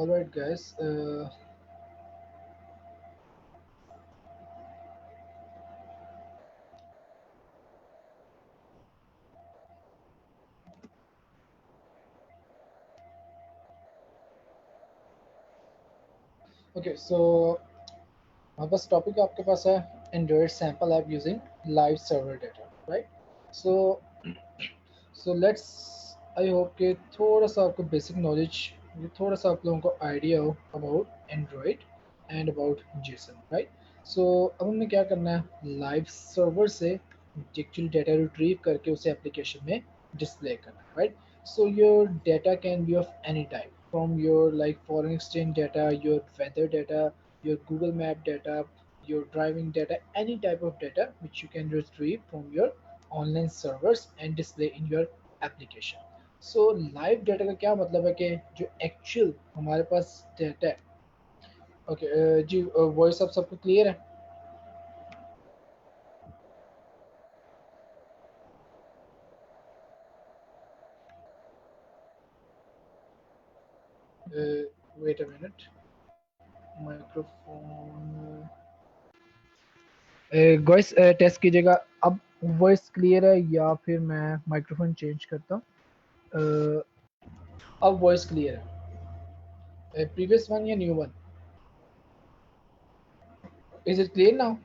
Alright guys, okay, so हमारे पास topic आपके पास है Android sample app using live server data, right? So so let's, I hope कि थोड़ा सा आपको बेसिक नॉलेज, थोड़ा सा आप लोगों को आइडिया हो about Android and about JSON, right? So अब हमें क्या करना है, लाइव सर्वर से एक्चुअल डेटा रिट्रीव करके उसे एप्लीकेशन में डिस्प्ले करना है, right? So your data can be of any type, from your like foreign exchange data, your weather data, your Google Map data, your driving data, any type of data which you can retrieve from your online servers and display in your application. So live data का क्या मतलब है कि जो actual हमारे पास data है, okay जी, वॉइस अब सबको क्लियर है? Wait a minute, microphone, voice test कीजिएगा। अब वॉइस क्लियर है या फिर मैं माइक्रोफोन चेंज करता हूँ? अब वॉइस क्लियर है, प्रीवियस वन या new one? Is it clear now?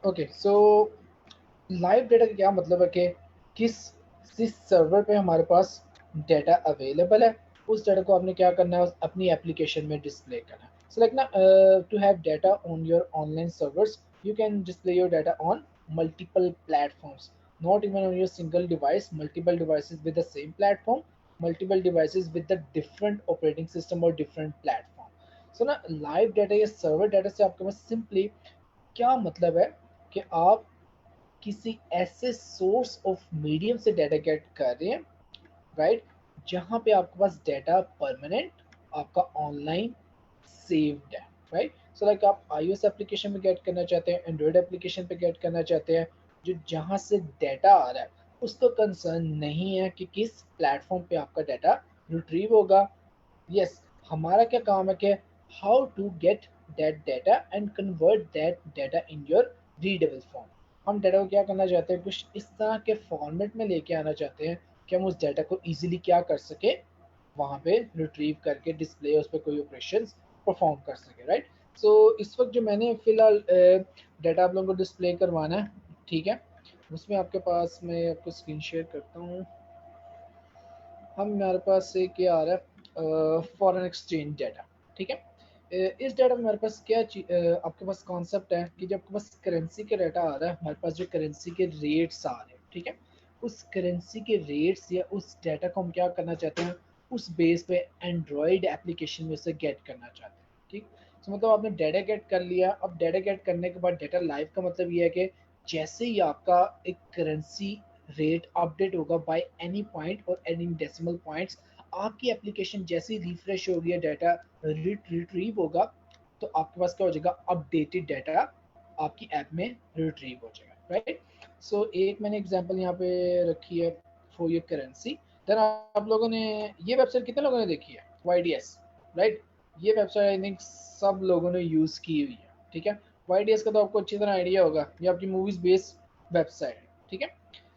Okay, so live data का क्या मतलब है कि किस किस सर्वर पे हमारे पास डेटा अवेलेबल है, उस डेटा को आपने क्या करना है, अपनी एप्लीकेशन में डिस्प्ले करना है। सो लाइक ना, to have data on your online servers, you can display your data on multiple platforms, not even on your single device, multiple devices with the same platform, multiple devices with the different operating system or different platform. So ना live data या server data से आपके पास simply क्या मतलब है कि आप किसी ऐसे सोर्स ऑफ मीडियम से डाटा गेट कर रहे हैं, राइट? जहां पे आपके पास डाटा परमानेंट आपका ऑनलाइन सेव्ड है, राइट? सो लाइक आप iOS एप्लीकेशन में गेट करना चाहते हैं, एंड्रॉयड एप्लीकेशन पे गेट करना चाहते हैं, जो जहां से डाटा आ रहा है उसको कंसर्न नहीं है कि किस प्लेटफॉर्म पे आपका डाटा रिट्रीव होगा। यस, हमारा क्या काम है कि how to get that data and convert that data in your readable form. हम डाटा को क्या करना चाहते हैं, कुछ इस तरह के फॉर्मेट में लेके आना चाहते हैं कि हम उस डाटा को इजीली क्या कर सके, वहाँ पे रिट्रीव करके डिस्प्ले, उस पर कोई ऑपरेशन परफॉर्म कर सके, राइट? सो इस वक्त जो मैंने फिलहाल डाटा आप लोगों को डिस्प्ले करवाना है, ठीक है, उसमें आपके पास मैं आपको स्क्रीन शेयर करता हूँ। हम हमारे पास से क्या आ रहा है, फॉरेन एक्सचेंज डाटा, ठीक है। इस डाटा में हमारे पास क्या आपके पास कॉन्सेप्ट है कि जब आपके पास करेंसी का डाटा आ रहा है, हमारे पास जो करेंसी के रेट्स आ रहे हैं, ठीक है, उस करेंसी के रेट्स या उस डाटा को हम क्या करना चाहते हैं, उस बेस पे एंड्रॉयड एप्लीकेशन में से गेट करना चाहते हैं, ठीक। तो मतलब आपने डाटा गेट कर लिया, अब डाटा गेट करने के बाद डाटा लाइव का मतलब ये है कि जैसे ही आपका एक करेंसी रेट अपडेट होगा बाय एनी पॉइंट और एनी डेसिमल पॉइंट्स, आपकी एप्लीकेशन जैसे ही रिफ्रेश होगी, डाटा रिट्रीव होगा, तो आपके पास क्या हो जाएगा, अपडेटेड डाटा आपकी ऐप में रिट्रीव हो जाएगा, राइट? सो एक मैंने एग्जांपल यहाँ पे रखी है फॉर योर करेंसी। देन आप लोगों ने ये वेबसाइट कितने लोगों ने देखी है, YDS, राइट? ये वेबसाइट आई थिंक सब लोगों ने यूज़ की हुई है, ठीक है। YDS का तो आपको अच्छी तरह आइडिया होगा, ये आपकी मूवीज बेस्ड वेबसाइट है, ठीक है।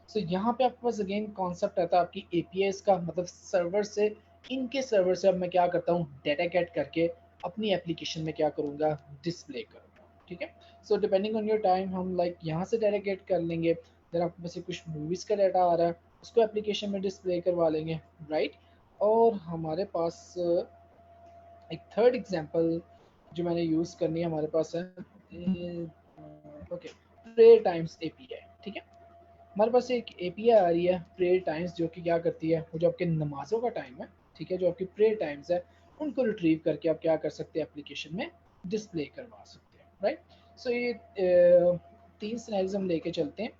सो यहाँ पे आपके पास अगेन कॉन्सेप्ट आता है आपकी एपीआईज का, मतलब सर्वर से, इनके सर्वर से अब मैं क्या करता हूँ, डाटा गेट करके अपनी एप्लीकेशन में क्या करूँगा, डिस्प्ले करूँगा, ठीक है। So depending on your time हम लाइक यहाँ से डाटा गेट कर लेंगे, देन आपके पास कुछ मूवीज़ का डाटा आ रहा है, उसको एप्लीकेशन में डिस्प्ले करवा लेंगे, राइट? और हमारे पास एक थर्ड एग्जांपल जो मैंने यूज़ करनी है, हमारे पास है ओके, प्रेयर टाइम्स एपीआई, ठीक है। हमारे पास एक एपीआई आ रही है प्रेयर टाइम्स, जो कि क्या करती है, वो जो आपके नमाजों का टाइम है, ठीक है, जो आपकी प्रेयर टाइम्स है, उनको रिट्रीव करके आप क्या कर सकते हैं, एप्लीकेशन में डिस्प्ले करवा सकते हैं, राइट? सो ये तीन सिनेरियोज हम लेके चलते हैं।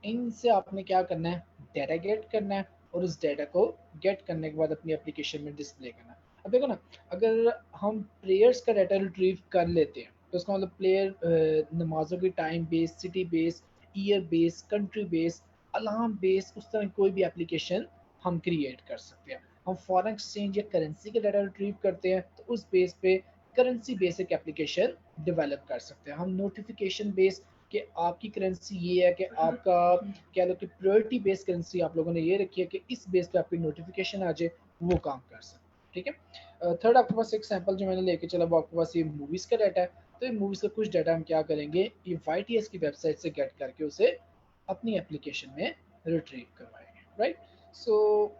इनसे आपने क्या करना है, डाटा गेट करना है, और उस डाटा को गेट करने के बाद अपनी एप्लीकेशन में डिस्प्ले करना है। अब देखो ना, अगर हम प्लेयर्स का डाटा रिट्रीव कर लेते हैं, तो उसका मतलब प्लेयर नमाजों की time base, city base, year base, country base, alarm based उस तरह कोई भी एप्लीकेशन हम क्रिएट कर सकते हैं। हम फॉरेन एक्सचेंज या करेंसी का डाटा रिट्रीव करते हैं तो उस बेस पे करेंसी बेसिक एप्लीकेशन डेवलप कर सकते हैं। हम नोटिफिकेशन बेस्ड कि आपकी करेंसी ये है कि आपका कह लो कि प्रायोरिटी बेस्ड करेंसी आप लोगों ने ये रखी है कि इस बेस पे आपकी नोटिफिकेशन आ जाए, वो काम कर सकते हैं। ठीक है। थर्ड आपके पास एक सैंपल जो मैंने लेके चला वो आपके पास ये मूवीज़ का डाटा है। तो ये मूवीज़ का कुछ डाटा हम क्या करेंगे, ये YTS की वेबसाइट से गेट करके उसे अपनी एप्लीकेशन में रिट्रीव करवाएंगे, right. So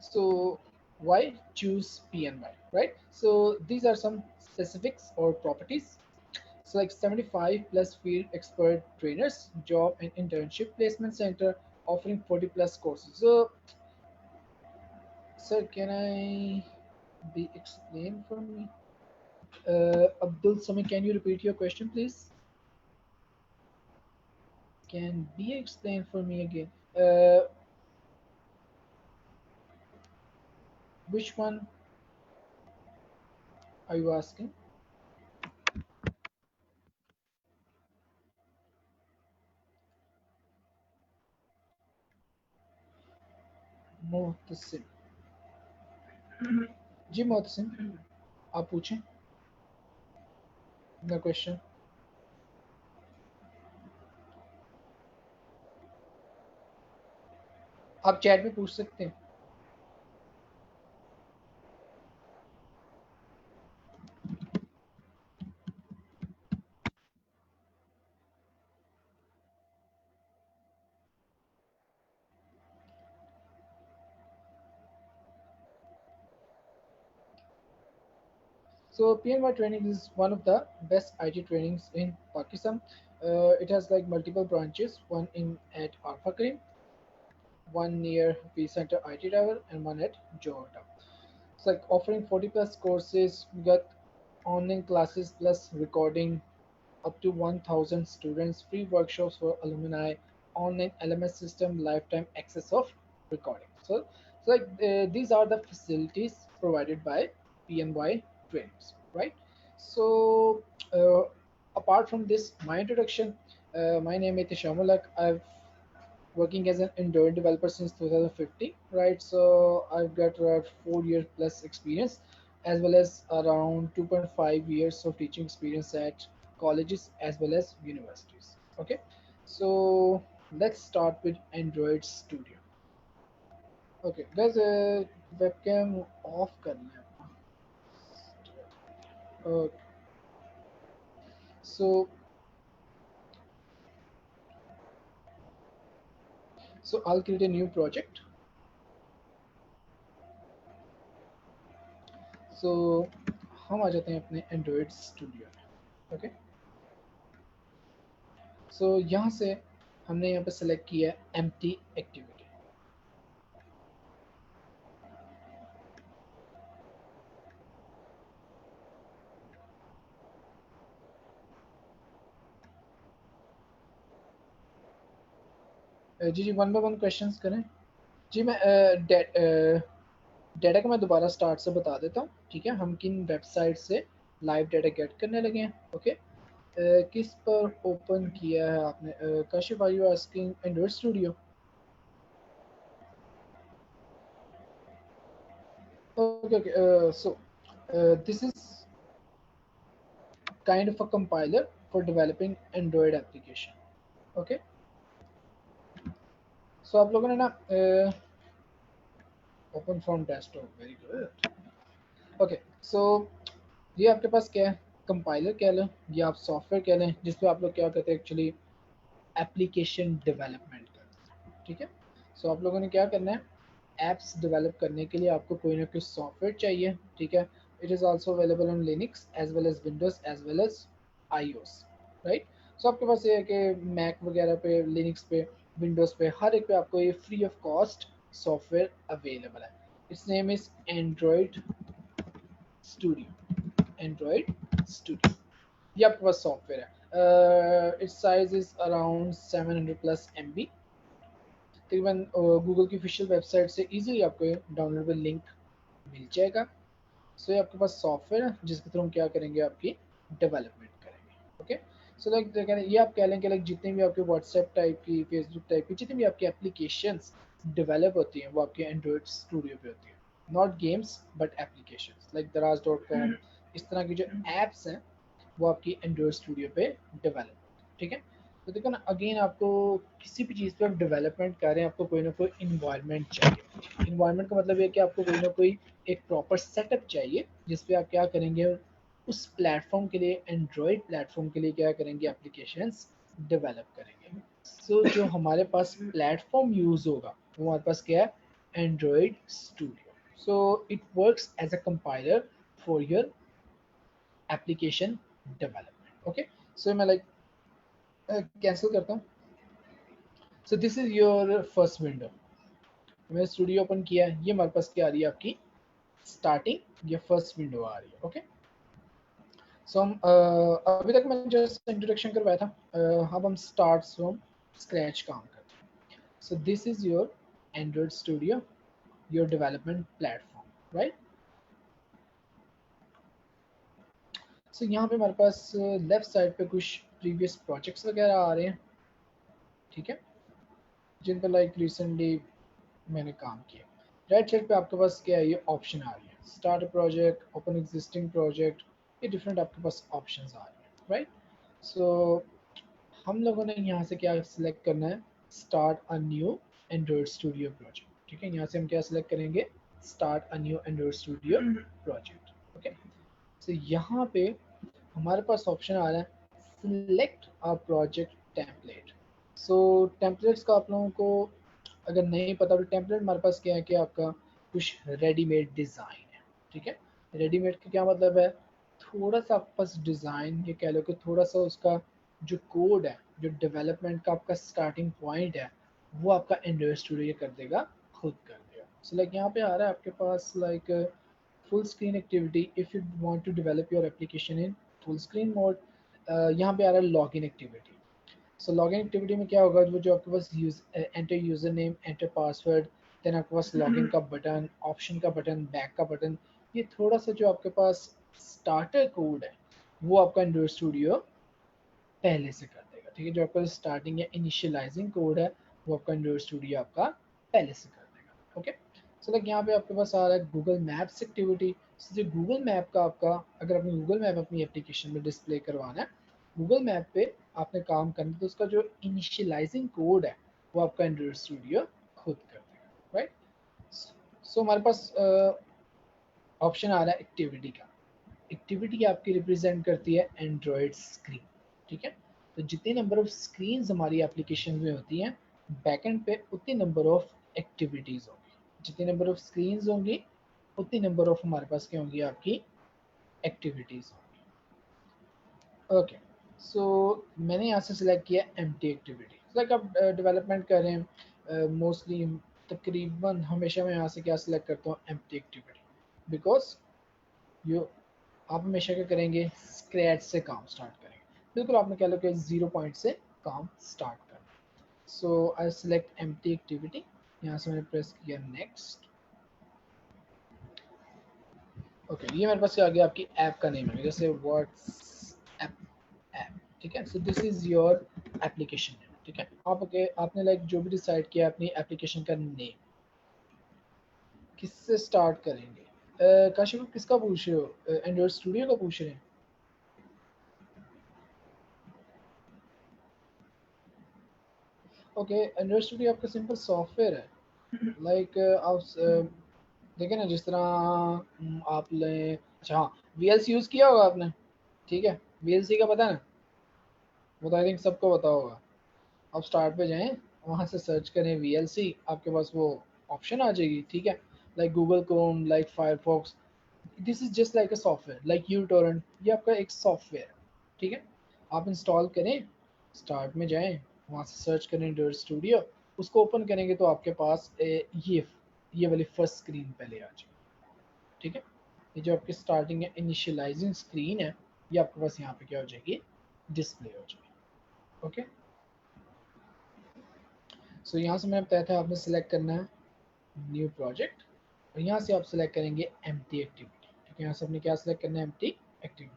so why choose PNY, right? So these are some specifics or properties. So like 75 plus field expert trainers, job and internship placement center offering 40 plus courses. So sir, can I be explained for me? Abdul Sami, can you repeat your question, please? Can be explained for me again? Which one are you asking? Mohtasim. जी मोहतसिम, आप पूछें अपना question. आप chat में पूछ सकते हैं। So PNY training is one of the best IT trainings in Pakistan. It has like multiple branches, one in at Alpha Cream, one near V Center IT Tower, and one at Georgia. It's like offering 40 plus courses. We got online classes plus recording, up to 1,000 students, free workshops for alumni, online LMS system, lifetime access of recording. So like these are the facilities provided by PNY trainings, right? So apart from this, my introduction, my name is Tishamulak. I've working as an Android developer since 2015, right? So I've got around 4 years plus experience, as well as around 2.5 years of teaching experience at colleges as well as universities. Okay, so let's start with Android Studio. Okay, guys, webcam off करना है अपना. Okay, so I'll create a new project. So हम आ जाते हैं अपने Android Studio में. Okay, सो यहाँ से हमने यहाँ पे सेलेक्ट किया एम्प्टी एक्टिविटी. जी जी, वन बाय वन क्वेश्चंस करें. जी मैं डेटा को मैं दोबारा स्टार्ट से बता देता हूँ. ठीक है, हम किन वेबसाइट से लाइव डेटा गेट करने लगे हैं. ओके, किस पर ओपन किया है आपने? Kashif, are you asking Android Studio? Okay okay, so this is kind of a compiler for developing Android application. Okay, so आप लोगों ने ना open from desktop, very good. Okay, so ये आपके पास क्या है? कंपाइलर कह लें या आप सॉफ्टवेयर कह लें, जिसपे आप लोग क्या करते हैं एक्चुअली, एप्लीकेशन डेवलपमेंट करते हैं. ठीक है, सो आप लोगों ने क्या करना है, एप्स डेवलप करने के लिए आपको कोई ना कोई सॉफ्टवेयर चाहिए. ठीक है, it is also available on Linux as well as Windows as well as iOS, right. So आपके पास ये है कि मैक वगैरह पे, लिनक्स पे, विंडोज़ पे, हर एक पे आपको ये free of cost software available है. It's name is Android Studio. Android Studio, ये आपके पास सॉफ्टवेयर है. It's size is around 700 plus MB. तकरीबन गूगल की ऑफिशियल वेबसाइट से इजीली आपको डाउनलोडेबल लिंक मिल जाएगा. सो ये आपके पास सॉफ्टवेयर है जिसके थ्रू हम क्या करेंगे, आपकी डेवलपमेंट करेंगे. ओके, सो लाइक ये आप कह लें कि लाइक जितने भी आपके व्हाट्सएप टाइप की, फेसबुक टाइप की, जितनी भी आपकी एप्लीकेशंस डेवलप होती हैं वो आपके एंड्रॉयड स्टूडियो पे होती है। Not games but applications like दराज.com, इस तरह की जो एप्स हैं वो आपकी एंड्रॉयड स्टूडियो पे डेवलप, ठीक है। तो देखो ना, अगेन आपको किसी भी चीज़ पे आप डेवलपमेंट कर रहे हैं, आपको कोई ना कोई इन्वायरमेंट चाहिए। इन्वायरमेंट का मतलब ये कि आपको कोई ना कोई एक प्रॉपर सेटअप चाहिए जिसपे आप क्या करेंगे, उस प्लेटफॉर्म के लिए, एंड्रॉयड प्लेटफॉर्म के लिए क्या करेंगे, एप्लीकेशंस डेवलप करेंगे। सो जो हमारे पास प्लेटफॉर्म यूज़ होगा वो हमारे पास क्या है, Android Studio. So it works as a compiler for your application development. Okay, so मैं लाइक कैंसिल करता हूँ। So this is your first window. मैंने स्टूडियो ओपन किया है, ये हमारे पास क्या आ रही है, आपकी स्टार्टिंग, ये फर्स्ट विंडो आ रही है। ओके, सो हम अभी तक मैंने जस्ट इंट्रोडक्शन करवाया था, अब हम स्टार्ट फ्रॉम स्क्रैच काम करते हैं। So this is your Android Studio, your development platform, right. So यहाँ पे हमारे पास लेफ्ट साइड पे कुछ प्रीवियस प्रोजेक्ट्स वगैरह आ रहे हैं, ठीक है, जिन पर लाइक रिसेंटली मैंने काम किया। राइट साइड पे आपके पास क्या है, ये ऑप्शन आ रही है, start project, open existing project, ये डिफरेंट आपके पास ऑप्शंस आ रहे हैं, राइट। सो हम लोगों ने यहाँ से क्या सिलेक्ट करना है, start a new Android studio project, ठीक है। यहाँ से हम क्या सिलेक्ट करेंगे, start a new Android studio project. Okay, तो यहाँ पे हमारे पास ऑप्शन आ रहा है, select a project template. So templates का आप लोगों को अगर नहीं पता तो टेम्पलेट हमारे पास क्या है कि आपका कुछ रेडीमेड डिज़ाइन है, ठीक है। रेडीमेड का क्या मतलब है, थोड़ा सा आपके पास डिज़ाइन, ये कह लो कि थोड़ा सा उसका जो कोड है, जो डेवलपमेंट का आपका स्टार्टिंग पॉइंट है, वो आपका एंड्रॉयड स्टूडियो कर देगा, खुद कर देगा। सो लाइक यहाँ पे आ रहा है आपके पास like full screen activity if you want to develop your application in full screen mode। यहाँ पे आ रहा है login activity. So login activity में क्या होगा, वो जो आपके पास enter user name, enter password, then आपके पास लॉगिन का बटन, ऑप्शन का बटन, बैक का बटन, ये थोड़ा सा जो आपके पास स्टार्टर कोड है वो आपका एंड्रॉयड स्टूडियो पहले से कर देगा, ठीक है। जो आपका स्टार्टिंग या इनिशियलाइजिंग कोड है वो आपका एंड्रॉयड स्टूडियो आपका पहले से कर देगा। ओके, सो लाइक यहाँ पे आपके पास आ रहा है गूगल मैप्स एक्टिविटी। जो गूगल मैप का आपका, अगर आपने गूगल मैप अपनी एप्लीकेशन में डिस्प्ले करवाना है, गूगल मैप पे आपने काम करना है, तो उसका जो इनिशियलाइजिंग कोड है वो आपका एंड्रॉयड स्टूडियो खुद कर देगा, राइट। सो हमारे पास ऑप्शन आ रहा है एक्टिविटी का। एक्टिविटी आपकी रिप्रेजेंट करती है एंड्रॉयड स्क्रीन, ठीक है। तो जितने नंबर ऑफ स्क्रीन हमारी एप्लीकेशन में होती हैं, बैकएंड पे उतनी नंबर ऑफ एक्टिविटीज़ होंगी। जितने नंबर ऑफ स्क्रीन होंगी उतनी नंबर ऑफ हमारे पास क्या होंगी, आपकी एक्टिविटीज़ होंगी। ओके, सो मैंने यहाँ से सिलेक्ट किया एम्प्टी एक्टिविटी। लाइक आप डेवलपमेंट कर रहे हैं, मोस्टली तकरीबन हमेशा मैं यहाँ से क्या सिलेक्ट करता हूँ, एम्प्टी एक्टिविटी, बिकॉज यू आप हमेशा क्या करेंगे, स्क्रैच से काम स्टार्ट करेंगे। बिल्कुल आपने कह लो कि 0 पॉइंट से काम स्टार्ट करना। सो आई सेलेक्ट एम्प्टी एक्टिविटी, यहाँ से मैंने प्रेस किया नेक्स्ट। ओके, ये मेरे पास आ गया आपकी ऐप का नेम है, जैसे व्हाट्सएप ऐप, ठीक है। सो this is your application name, ठीक है। आपने लाइक जो भी डिसाइड किया अपनी एप्लीकेशन का नेम, किससे स्टार्ट करेंगे, काशिफ आप किसका पूछ रहे हो, एंड्रॉइड स्टूडियो का पूछ रहे हैं। ओके, एंड्रॉइड स्टूडियो आपका सिंपल सॉफ्टवेयर है। लाइक आप देखें ना, जिस तरह आप लें, अच्छा हाँ, वीएलसी यूज़ किया होगा आपने, ठीक है। वीएलसी का पता है ना, वो तो आई थिंक सबको पता होगा। आप स्टार्ट पे जाएं, वहाँ से सर्च करें वीएलसी, आपके पास वो ऑप्शन आ जाएगी, ठीक है। Like Google Chrome, like Firefox, this is just like a software, like you Torrent, ये आपका एक सॉफ्टवेयर है, ठीक है। आप इंस्टॉल करें, स्टार्ट में जाएं, वहाँ से सर्च करें डोर स्टूडियो, उसको ओपन करेंगे तो आपके पास ये वाली फर्स्ट स्क्रीन पहले आ जाएगी, ठीक है। ये जो आपकी स्टार्टिंग या इनिशियलाइजिंग स्क्रीन है, ये आपके पास यहाँ पे क्या हो जाएगी, डिस्प्ले हो जाएगी। ओके, सो यहाँ से मैंने बताया था आपने सेलेक्ट करना है न्यू प्रोजेक्ट, और यहाँ से आप सेलेक्ट करेंगे एम्प्टी एक्टिविटी, ठीक है। यहाँ से आपने क्या सेलेक्ट करना है, एम्प्टी एक्टिविटी।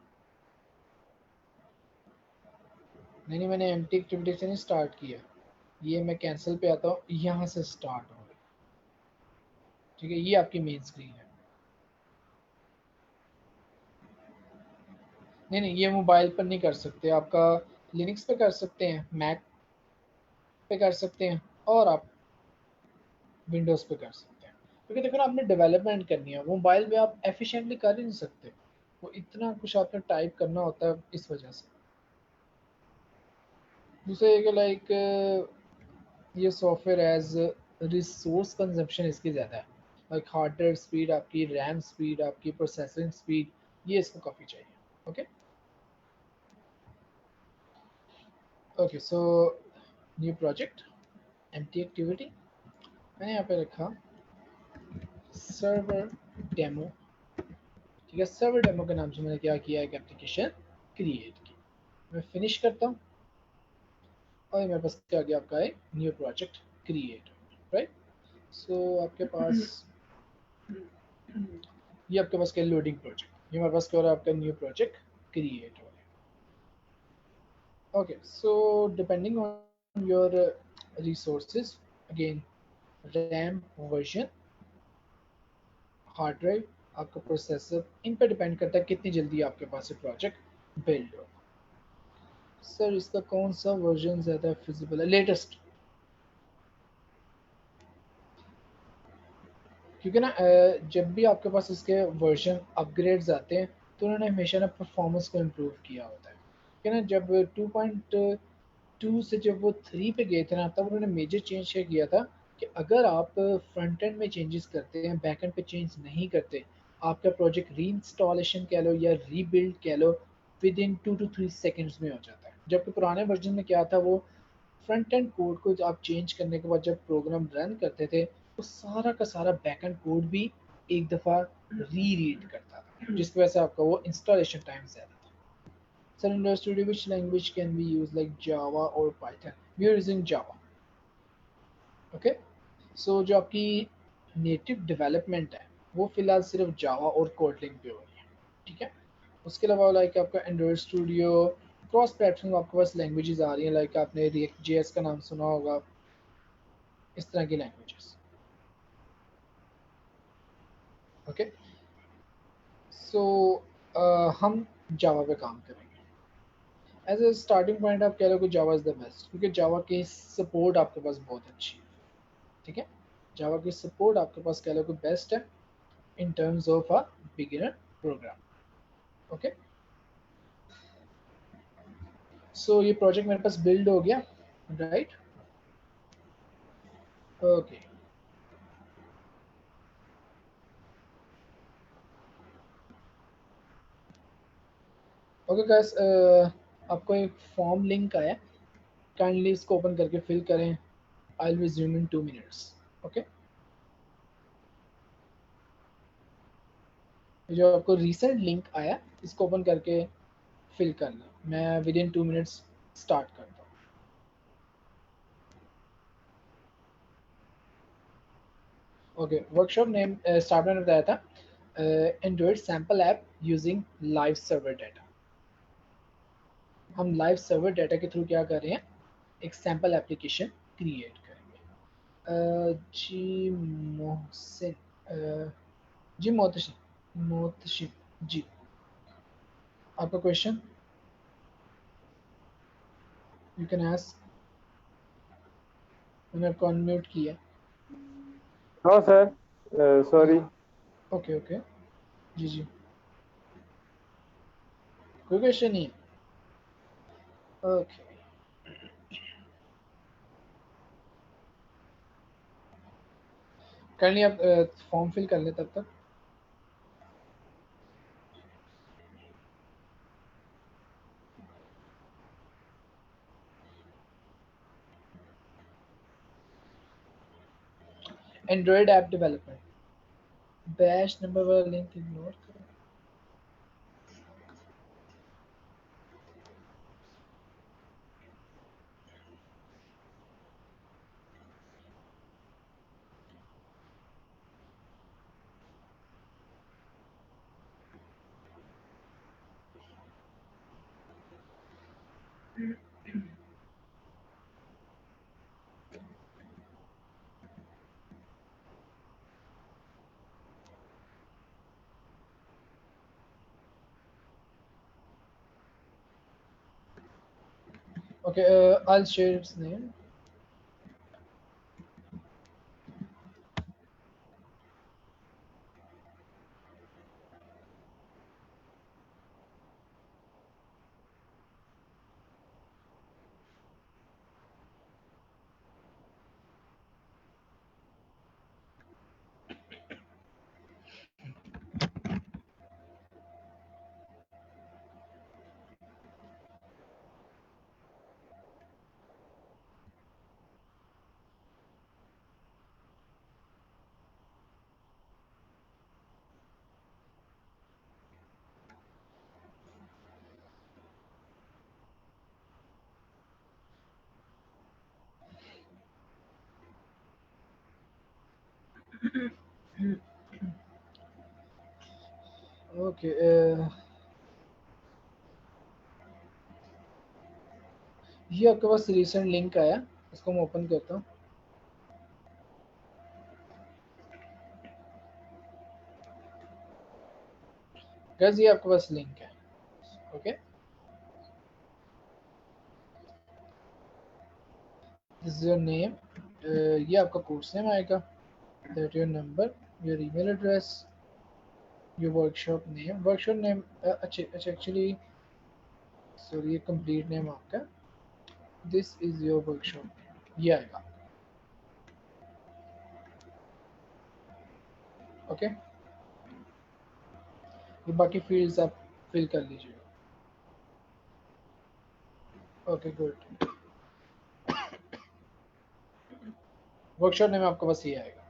नहीं नहीं, मैंने एम्प्टी एक्टिविटी से नहीं स्टार्ट किया। ये मैं कैंसिल पे आता हूँ, यहाँ से स्टार्ट हो गया। ठीक है, ये आपकी मेन स्क्रीन है। नहीं नहीं, ये मोबाइल पर नहीं कर सकते, आपका लिनक्स पे कर सकते हैं, मैक पे कर सकते हैं, और आप विंडोज़ पे कर सकते हैं। क्योंकि देखो ना, आपने डेवलपमेंट करनी है, मोबाइल में आप एफिशिएंटली कर ही नहीं सकते, वो इतना कुछ आपने टाइप करना होता है इस वजह से। दूसरा ये कि लाइक ये सॉफ्टवेयर एज रिसोर्स कंजप्शन इसकी ज़्यादा है, लाइक हार्ड ड्राइव स्पीड, आपकी रैम स्पीड, आपकी प्रोसेसिंग स्पीड, ये इसको काफ़ी चाहिए। Okay okay, so new project, empty activity, मैंने यहाँ पे रखा सर्वर डेमो। ठीक है, सर्वर डेमो के नाम से मैंने क्या किया, एक एप्लीकेशन क्रिएट की। मैं फिनिश करता हूँ और मेरे पास क्या गया, आपका एक new project create, right. So आपके पास ये आपके पास क्या, लोडिंग प्रोजेक्ट, ये हमारे पास क्या हो रहा है, आपका न्यू प्रोजेक्ट क्रिएट हो रहा है। Okay, so depending on your resources, again RAM, version, hard drive, आपका प्रोसेसर, इन पर डिपेंड करता है कितनी जल्दी आपके पास ये प्रोजेक्ट बिल्ड हो। सर इसका कौन सा वर्जन ज़्यादा फिजिबल है, लेटेस्ट। क्योंकि ना जब भी आपके पास इसके वर्जन अपग्रेड्स आते हैं तो उन्होंने हमेशा ना परफॉर्मेंस को इम्प्रूव किया होता है। कि ना जब 2.2 से जब वो 3 पे गए थे ना, तब उन्होंने मेजर चेंज क्या किया था कि अगर आप फ्रंट एंड में चेंजेस करते हैं, बैक एंड पे चेंज नहीं करते, आपका प्रोजेक्ट री इंस्टॉलेशन कह लो या रीबिल्ड कह लो, विद इन 2 to 3 सेकेंड्स में हो जाता है। जबकि पुराने वर्जन में क्या था, वो फ्रंट एंड कोड को आप चेंज करने के बाद जब प्रोग्राम रन करते थे, वो सारा का सारा बैक एंड कोड भी एक दफ़ा री रीड करता था, जिसकी वजह से आपका वो इंस्टॉलेशन टाइम ज़्यादा था। Sir in studio which language can be use, like Java और Python, we are using Java. Okay, so जो आपकी नेटिव डेवलपमेंट है वो फिलहाल सिर्फ जावा और कोटलिंग पे हो रही है। ठीक है, उसके अलावा लाइक आपका एंड्रॉयड स्टूडियो क्रॉस प्लेटफॉर्म आपके पास लैंग्वेजेस आ रही हैं, लाइक आपने रिएक्ट जेएस का नाम सुना होगा, इस तरह की लैंग्वेजेस। ओके, सो हम जावा पे काम करेंगे। एज ए स्टार्टिंग पॉइंट आप कह रहे हो कि जावा इज़ द बेस्ट, क्योंकि जावा की सपोर्ट आपके पास बहुत अच्छी है। ठीक है, जावा की सपोर्ट आपके पास कह लो कि बेस्ट है in terms of a beginner program. Okay, so ये प्रोजेक्ट मेरे पास बिल्ड हो गया, राइट। ओके ओके गाइस, आपको एक फॉर्म लिंक आया, काइंडली इसको ओपन करके फिल करें। I will resume in 2 minutes. Okay, जो आपको रिसेंट लिंक आया, इसको ओपन करके फिल करना। मैं विद इन 2 मिनट्स स्टार्ट करता हूँ। ओके, वर्कशॉप नेम स्टार्ट मैंने बताया था, Android sample app using live server data. हम लाइव सर्वर डाटा के थ्रू क्या कर रहे हैं, एक सैम्पल एप्लीकेशन क्रिएट करेंगे। जी मोहसिन, जी मोहतशिम, मोहतशिम जी, आपका क्वेश्चन यू कैन आस्क। मैंने आपको अनम्यूट किया। हाँ सर, जी सॉरी। ओके ओके, जी जी, कोई क्वेश्चन नहीं है। ओके, करनी आप फॉर्म फिल कर लें तब तक। Android app development, bash number वाला लिंक इग्नोर करें। Okay, I'll share its name. Okay, ये आपके पास रिसेंट लिंक आया, इसको मैं ओपन करता हूँ। गाइस ये आपके पास लिंक है। Okay, this is your name, ये आपका कोर्स नेम आएगा, that your number, your email address, your workshop name, अच्छा अच्छा, एक्चुअली सॉरी, ये कंप्लीट नेम आपका, दिस इज योर वर्कशॉप, ये आएगा। ओके, ये बाकी फील्ड्स आप फिल कर लीजिए। ओके गुड, वर्कशॉप नेम आपका बस ये आएगा।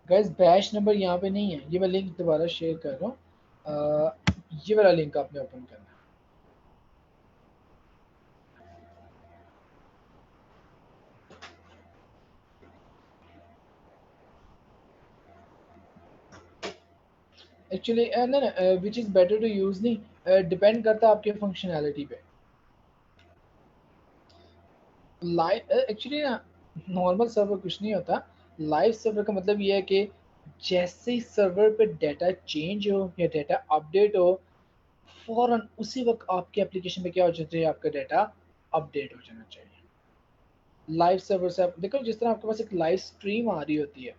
गाइस बैच नंबर यहाँ पे नहीं है, ये मैं लिंक दोबारा शेयर कर रहा हूँ, ये वाला लिंक आपने ओपन करना है। एक्चुअली ना ना, which is better to use नहीं, डिपेंड करता है आपके फंक्शनैलिटी पे। लाइव एक्चुअली ना, नॉर्मल सर्वर कुछ नहीं होता। लाइव सर्वर का मतलब ये है कि जैसे ही सर्वर पे डाटा चेंज हो या डाटा अपडेट हो, फौरन उसी वक्त आपके एप्लीकेशन पे क्या हो जाना चाहिए, आपका डाटा अपडेट हो जाना चाहिए। लाइव सर्वर से आप देखो, जिस तरह आपके पास एक लाइव स्ट्रीम आ रही होती है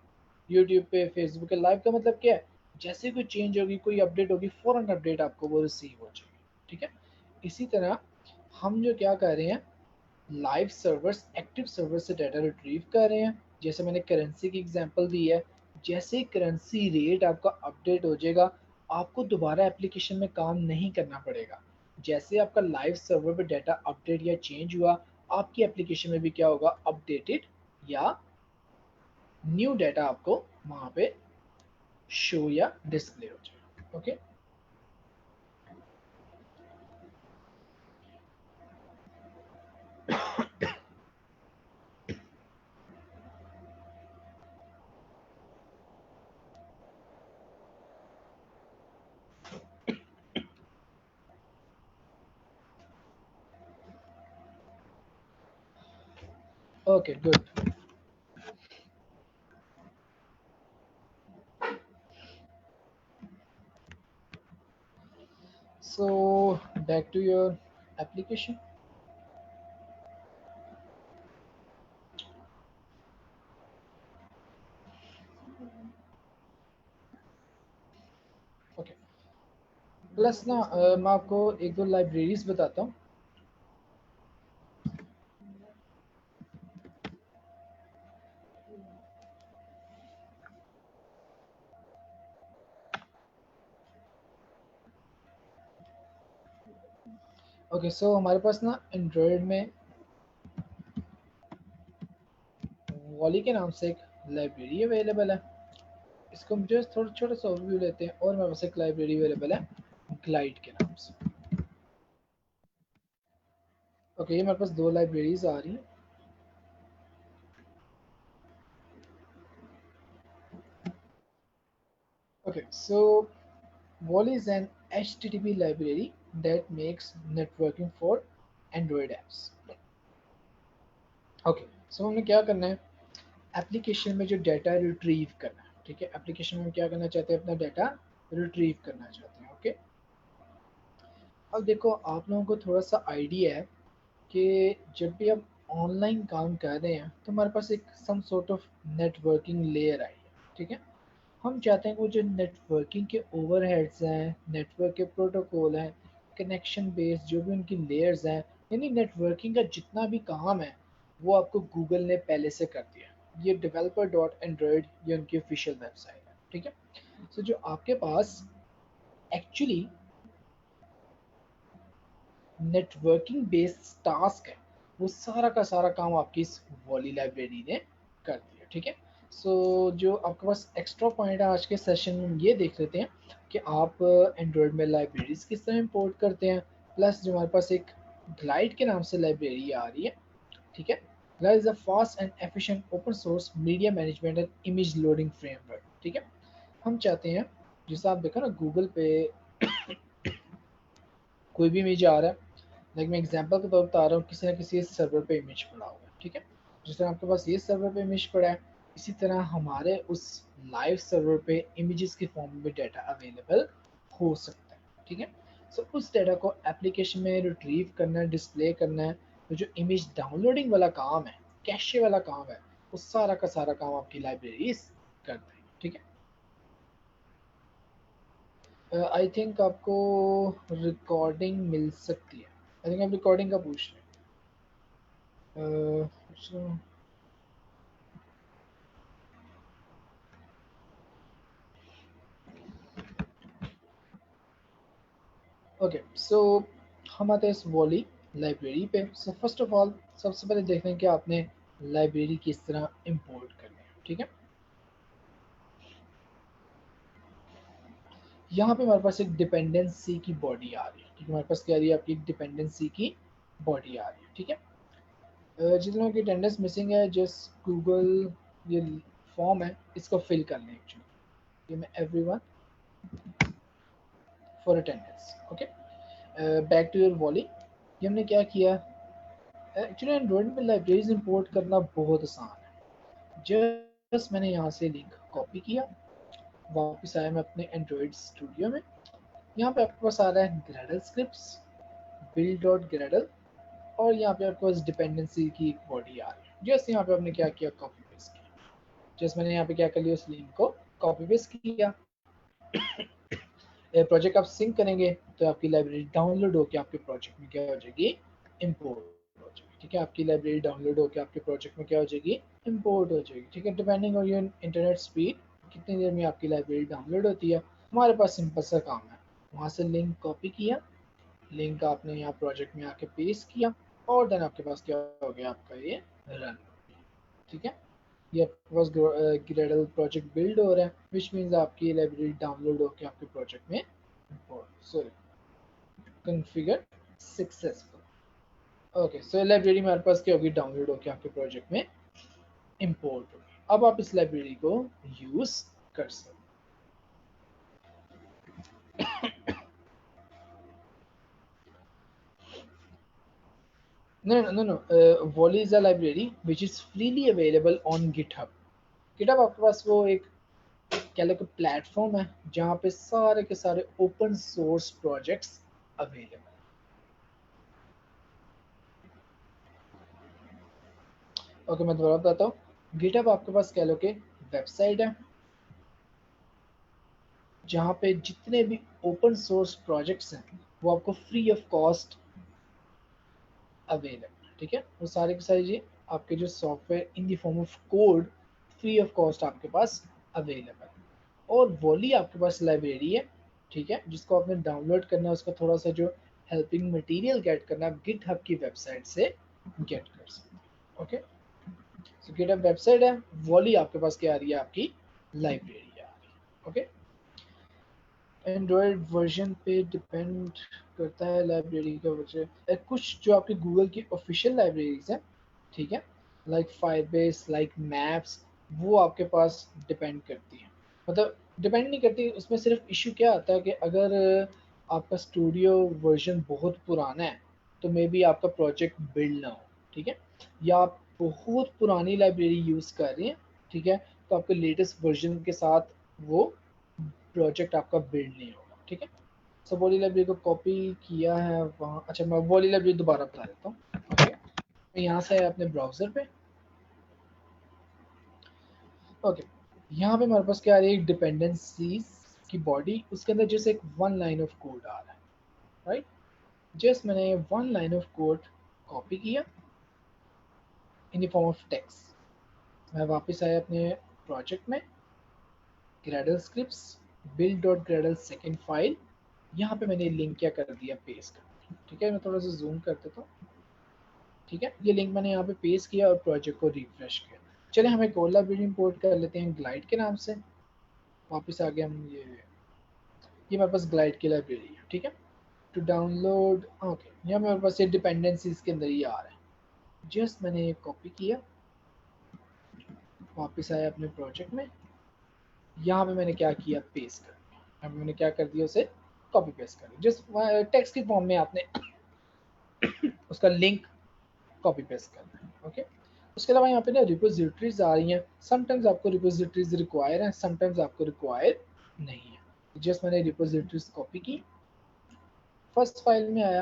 यूट्यूब पे, फेसबुक पे, लाइव का मतलब क्या है, जैसे कोई चेंज होगी, कोई अपडेट होगी, फौरन अपडेट आपको वो रिसीव हो जाएगी। ठीक है, इसी तरह हम जो क्या कर रहे हैं, लाइव सर्वर्स, एक्टिव सर्वर से डाटा रिट्रीव कर रहे हैं। जैसे मैंने करेंसी की एग्जांपल दी है, जैसे करेंसी रेट आपका अपडेट हो जाएगा, आपको दोबारा एप्लीकेशन में काम नहीं करना पड़ेगा। जैसे आपका लाइव सर्वर पे डाटा अपडेट या चेंज हुआ, आपकी एप्लीकेशन में भी क्या होगा, अपडेटेड या न्यू डाटा आपको वहाँ पे शो या डिस्प्ले हो जाएगा। Okay, okay good. So back to your application. Okay, plus ना मैं आपको एक दो लाइब्रेरीज बताता हूँ। ओके, सो हमारे पास ना एंड्रॉयड में वॉली के नाम से एक लाइब्रेरी अवेलेबल है। इसको मुझे थोड़ा छोटा सा ओवरव्यू लेते हैं, और मेरे पास एक लाइब्रेरी अवेलेबल है ग्लाइड के नाम से। ओके, ये मेरे पास 2 लाइब्रेरीज आ रही हैं। Okay, so Wally is an HTTP library that makes networking for Android apps. Okay, so हमने क्या करना है, एप्लीकेशन में जो डाटा रिट्रीव करना है, ठीक है, एप्लीकेशन में क्या करना चाहते हैं, अपना डाटा रिट्रीव करना चाहते हैं। ओके, अब देखो आप लोगों को थोड़ा सा आइडिया है कि जब भी आप ऑनलाइन काम कर रहे हैं तो हमारे पास एक some sort of networking layer आई है, ठीक है। हम चाहते हैं कि वो जो नेटवर्किंग के ओवरहेड्स हैं, नेटवर्क के प्रोटोकॉल हैं, कनेक्शन बेस्ड जो भी उनकी लेयर्स हैं, यानी नेटवर्किंग का जितना भी काम है वो आपको गूगल ने पहले से कर दिया। ये developer डॉट एंड्रॉयड ये उनकी ऑफिशियल वेबसाइट है, ठीक है। सो जो आपके पास एक्चुअली नेटवर्किंग बेस्ड टास्क है वो सारा का सारा काम आपकी इस वॉली लाइब्रेरी ने कर दिया, ठीक है। सो जो आपके पास एक्स्ट्रा पॉइंट है आज के सेशन में ये देख लेते हैं कि आप एंड्रॉयड में लाइब्रेरीज किस तरह इंपोर्ट करते हैं, प्लस जो हमारे पास एक ग्लाइड के नाम से लाइब्रेरी आ रही है, ठीक है। Glide is a fast and efficient open source media management and image loading framework, ठीक है। हम चाहते हैं, जैसा आप देखो ना गूगल पे कोई भी इमेज आ रहा है, लाइक मैं एग्जांपल के तौर पर बता रहा हूँ, किसी ना किसी सर्वर पे इमेज पड़ा हुआ है, ठीक है। जिस तरह आपके पास ये सर्वर पे इमेज पड़ा है, इसी तरह हमारे उस लाइव सर्वर पे इमेजेस के फॉर्म में डाटा अवेलेबल हो सकता है, ठीक है। सो उस डाटा को एप्लीकेशन में रिट्रीव करना है, डिस्प्ले करना है, तो जो इमेज डाउनलोडिंग वाला काम है, कैशे वाला काम है, वो सारा का सारा काम आपकी लाइब्रेरीज करते हैं, ठीक है। आई थिंक आपको रिकॉर्डिंग मिल सकती है, आई थिंक आप रिकॉर्डिंग का पूछ रहे हैं। ओके, सो हम आते हैं इस वॉली लाइब्रेरी पे। सो फर्स्ट ऑफ ऑल सबसे पहले देखते हैं कि आपने लाइब्रेरी किस तरह इंपोर्ट करनी है, ठीक है। यहाँ पे हमारे पास एक डिपेंडेंसी की बॉडी आ रही है, ठीक है। हमारे पास क्या आ रही है, आपकी एक डिपेंडेंसी की बॉडी आ रही है, ठीक है। जिन लोगों की अटेंडेंस मिसिंग है, जस्ट गूगल ये फॉर्म है इसको फिल कर लें एक्चुअली, ये मैं everyone for attendance. Okay, back to your Volley. ये हमने क्या किया, एक्चुअली एंड्रॉइड में लाइब्रेरीज इंपोर्ट करना बहुत आसान है। जस्ट मैंने यहाँ से लिंक कॉपी किया, वापस आया मैं अपने एंड्रॉइड स्टूडियो में। यहाँ पे आपके पास आ रहा है Gradle scripts, build dot Gradle, और यहाँ पे आपके पास डिपेंडेंसी की एक बॉडी आ रही है। जस्ट यहाँ पे आपने क्या किया, कॉपी पेस्ट किया। जस्ट मैंने यहाँ पे क्या कर लिया, उस लिंक को कॉपी पेस्ट किया। प्रोजेक्ट आप सिंक करेंगे तो आपकी लाइब्रेरी डाउनलोड होकर आपके प्रोजेक्ट में क्या हो जाएगी, इम्पोर्ट हो जाएगी, ठीक है। आपकी लाइब्रेरी डाउनलोड होकर आपके प्रोजेक्ट में क्या हो जाएगी, इम्पोर्ट हो जाएगी, ठीक है। Depending on your internet speed कितनी देर में आपकी लाइब्रेरी डाउनलोड होती है। हमारे पास सिंपल सा काम है, वहाँ से लिंक कॉपी किया, लिंक आपने यहाँ प्रोजेक्ट में आके पेस्ट किया, और देन आपके पास क्या हो गया, आपका ये रन, ठीक है। ये आपके पास ग्रेडल प्रोजेक्ट बिल्ड हो रहा है, विच मीन्स आपकी लाइब्रेरी डाउनलोड होकर आपके प्रोजेक्ट में सॉरी कॉन्फ़िगर सक्सेसफुल। ओके, सो लाइब्रेरी हमारे पास क्या होगी, डाउनलोड होकर आपके प्रोजेक्ट में इंपोर्ट होगी। अब आप इस लाइब्रेरी को यूज कर सकते हैं। No no no, Wally is a library which is freely available on GitHub. GitHub आपके पास वो एक क्या लगे प्लेटफॉर्म है जहाँ पे सारे के सारे open source projects available. Okay, मैं दोबारा बताता हूँ। गिटहब आपके पास कह लो कि वेबसाइट है जहाँ पे जितने भी ओपन सोर्स प्रोजेक्ट्स हैं वो आपको फ्री ऑफ कॉस्ट अवेलेबल, ठीक है। वो सारे के सारे ये आपके जो software in the form of code free of cost आपके पास अवेलेबल। और वॉली आपके पास लाइब्रेरी है, ठीक है, जिसको आपने डाउनलोड करना है, उसका थोड़ा सा जो हेल्पिंग मटेरियल गेट करना है, गिटहब की वेबसाइट से गेट कर सकते हैं। ओके, सो गिटहब वेबसाइट है, वॉली आपके पास क्या आ रही है, आपकी लाइब्रेरी आ रही है। ओके, एंड्रॉयड वर्जन पे डिपेंड करता है लाइब्रेरी का वजह। कुछ जो आपके गूगल की ऑफिशियल लाइब्रेरीज हैं, ठीक है, लाइक फायरबेस, लाइक मैप्स, वो आपके पास डिपेंड करती है। मतलब डिपेंड नहीं करती, उसमें सिर्फ इशू क्या आता है कि अगर आपका स्टूडियो वर्जन बहुत पुराना है तो मे बी आपका प्रोजेक्ट बिल्ड ना हो, ठीक है, या आप बहुत पुरानी लाइब्रेरी यूज़ कर रहे हैं, ठीक है, तो आपके लेटेस्ट वर्जन के साथ वो प्रोजेक्ट आपका बिल्ड नहीं होगा, ठीक है। सो वॉली लाइब्रेरी को कॉपी किया है वहाँ। अच्छा, मैं वॉली लाइब्रेरी दोबारा बता देता हूँ। ओके, मैं यहाँ से अपने ब्राउज़र पे, ओके, यहाँ पे हमारे पास क्या आ रही है, डिपेंडेंसीज की बॉडी, उसके अंदर जैसे एक वन लाइन ऑफ कोड आ रहा है, राइट। जस्ट मैंने one line of code copy किया in the form of text. मैं वापस आया अपने प्रोजेक्ट में, Gradle scripts, build dot Gradle second file, यहाँ पे मैंने लिंक क्या कर दिया, पेस्ट कर, ठीक है। मैं थोड़ा सा जूम कर देता हूँ, ठीक है, ये लिंक मैंने यहाँ पे पेस्ट किया और प्रोजेक्ट को रिफ्रेश किया। चले हम एक और लाइब्रेरी इंपोर्ट कर लेते हैं ग्लाइड के नाम से। वापस आ गए हम, ये हमारे पास ग्लाइड की लाइब्रेरी है, ठीक है। टू डाउनलोड, ओके, यहाँ मेरे पास ये डिपेंडेंसीज के अंदर ही आ रहा है। जस्ट मैंने ये कॉपी किया, वापस आया अपने प्रोजेक्ट में, यहाँ पे मैंने क्या किया, पेस्ट कर दिया। यहाँ पे मैंने क्या कर दिया, उसे कॉपी पेस्ट कर दिया। जस्ट टेक्स्ट की फॉर्म में आपने उसका लिंक कॉपी पेस्ट करना है, ओके। उसके अलावा यहाँ पे ना रिपोजिटरीज आ रही हैं, समटाइम्स आपको रिपोजिटरीज रिक्वायर है, समटाइम्स आपको रिक्वायर नहीं है। जस्ट मैंने रिपोजिटरीज कॉपी की, फर्स्ट फाइल में आया,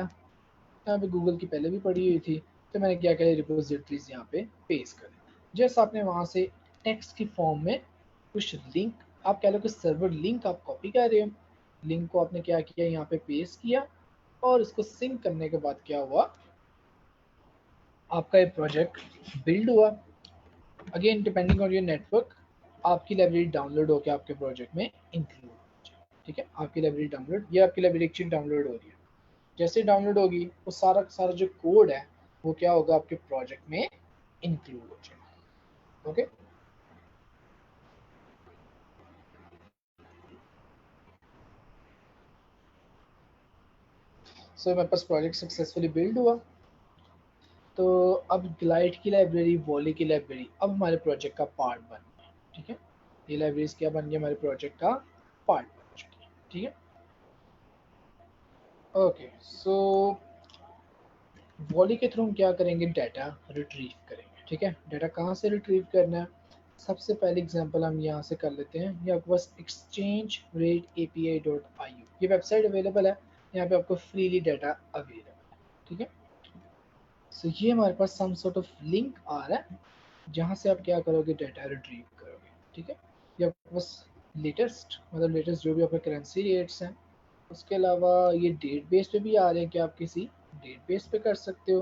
यहाँ पे गूगल की पहले भी पड़ी हुई थी, तो मैंने क्या किया, रिपोजिटरीज यहाँ पे पेस्ट कर। जस्ट आपने वहाँ से टेक्स्ट की फॉर्म में कुछ लिंक, आप कह लो कि सर्वर लिंक आप कॉपी कर रहे हो, लिंक को आपने क्या किया, यहाँ पे पेस्ट किया, और इसको सिंक करने के बाद क्या हुआ, आपका ये प्रोजेक्ट बिल्ड हुआ। Again depending on your network, आपकी लाइब्रेरी डाउनलोड होकर आपके प्रोजेक्ट में इंक्लूड हो जाए, ठीक है। आपकी लाइब्रेरी डाउनलोड, ये आपकी लाइब्रेरी एक्चुअली डाउनलोड हो रही है। जैसे डाउनलोड होगी वो सारा सारा जो कोड है वो क्या होगा, आपके प्रोजेक्ट में इंक्लूड हो जाएगा, ओके। सो मेरे पास प्रोजेक्ट सक्सेसफुली बिल्ड हुआ। तो अब ग्लाइड की लाइब्रेरी, वॉली की लाइब्रेरी अब हमारे प्रोजेक्ट का पार्ट बन गई, ठीक है। ये लाइब्रेरीज क्या बन गई, हमारे प्रोजेक्ट का पार्ट बन चुकी है, ठीक है। ओके, सो वॉली के थ्रू हम क्या करेंगे, डाटा रिट्रीव करेंगे, ठीक है। डाटा कहाँ से रिट्रीव करना है, सबसे पहले एग्जांपल हम यहाँ से कर लेते हैं। ये आपके पास एक्सचेंज रेट API.io, ये वेबसाइट अवेलेबल है, यहाँ पे आपको फ्रीली डाटा अवेलेबल है, ठीक है। सो ये हमारे पास सम सॉर्ट ऑफ लिंक आ रहा है, जहाँ से आप क्या करोगे, डाटा रिट्रीव करोगे, ठीक है। ये आपके पास लेटेस्ट, मतलब लेटेस्ट जो भी आपके करेंसी रेट्स हैं, उसके अलावा ये डेट बेस पे भी आ रहे हैं कि आप किसी डेट बेस पे कर सकते हो।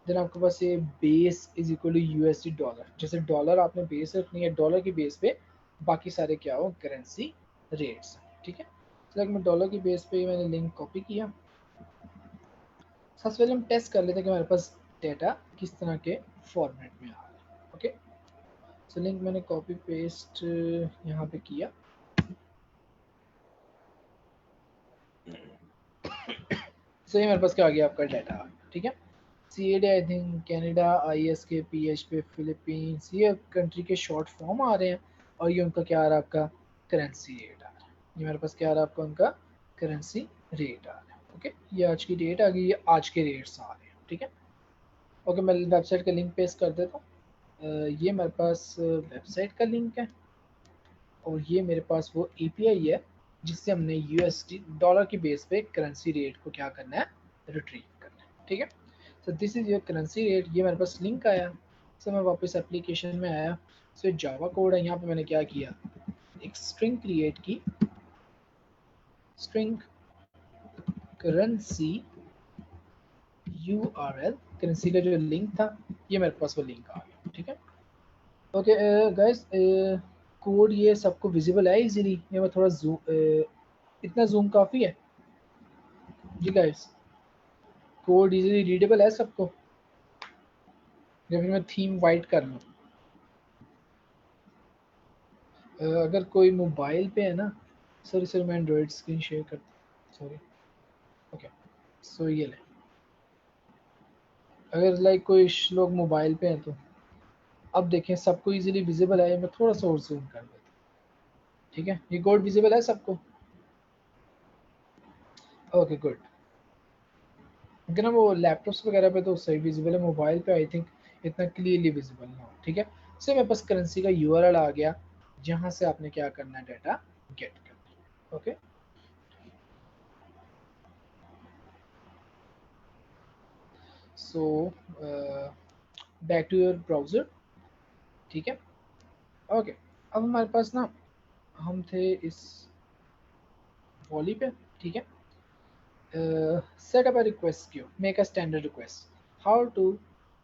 देन आपके पास ये base is equal to USD dollar, जैसे डॉलर आपने बेस रखनी है, डॉलर की बेस पे बाकी सारे क्या हो, करेंसी रेट्स, ठीक है। तो मैं डॉलर की बेस पे मैंने लिंक कॉपी किया। सबसे पहले हम टेस्ट कर लेते हैं कि हमारे पास डेटा किस तरह के फॉर्मेट में आ रहा है, ओके। सो लिंक मैंने कॉपी पेस्ट यहाँ पे किया। सो ये मेरे पास क्या आ गया, आपका डाटा आ गया, ठीक है। CAD I think Canada, ISK, PHP Philippines, ये कंट्री के शॉर्ट फॉर्म आ रहे हैं, और ये उनका क्या आ रहा है, आपका करेंसी रेट आ रहा है। ये मेरे पास क्या आ रहा है, आपका उनका करेंसी रेट आ रहा है, ओके। ये आज की डेट आ गई, ये आज के रेट्स आ रहे हैं, ठीक है। ओके, मैं वेबसाइट का लिंक पेस्ट कर देता हूँ। ये मेरे पास वेबसाइट का लिंक है, और ये मेरे पास वो API है जिससे हमने USD डॉलर की बेस पे करेंसी रेट को क्या करना है, रिट्रीव करना है, ठीक है। सो this is your currency rate, ये मेरे पास लिंक आया। सो मैं वापस एप्लीकेशन में आया। सो जावा कोड है, यहाँ पे मैंने क्या किया, एक स्ट्रिंग क्रिएट की, स्ट्रिंग करेंसी URL, करेंसी का जो लिंक था, ये मेरे पास वो लिंक आ गया, ठीक है। ओके गाइस, कोड ये सबको विजिबल है इजीली, ये मैं थोड़ा जूम, इतना जूम काफ़ी है जी गाइस, कोड इजीली रीडेबल है सबको, या फिर मैं थीम वाइट कर लूँ। अगर कोई मोबाइल पे है ना, सॉरी मैं एंड्रॉइड स्क्रीन शेयर कर, सॉरी। ओके, सो ये ले, अगर लाइक कोई लोग मोबाइल पे हैं तो अब देखें सबको इजीली विजिबल है। मैं थोड़ा सा और जूम कर देता हूं, ठीक है। ये कोड विजिबल है सबको? Okay good. क्योंकि ना वो लैपटॉप्स वगैरह पे तो सही विजिबल है, मोबाइल पे आई थिंक इतना क्लियरली विजिबल ना हो, ठीक है। सो मेरे पास करेंसी का यूआरएल आ गया, जहां से आपने क्या करना है, डाटा गेट करना है। Okay, so back to your browser, ठीक है। ओके, अब हमारे पास ना, हम थे इस वॉली पे, ठीक है। Set up a request queue, make a standard request, how to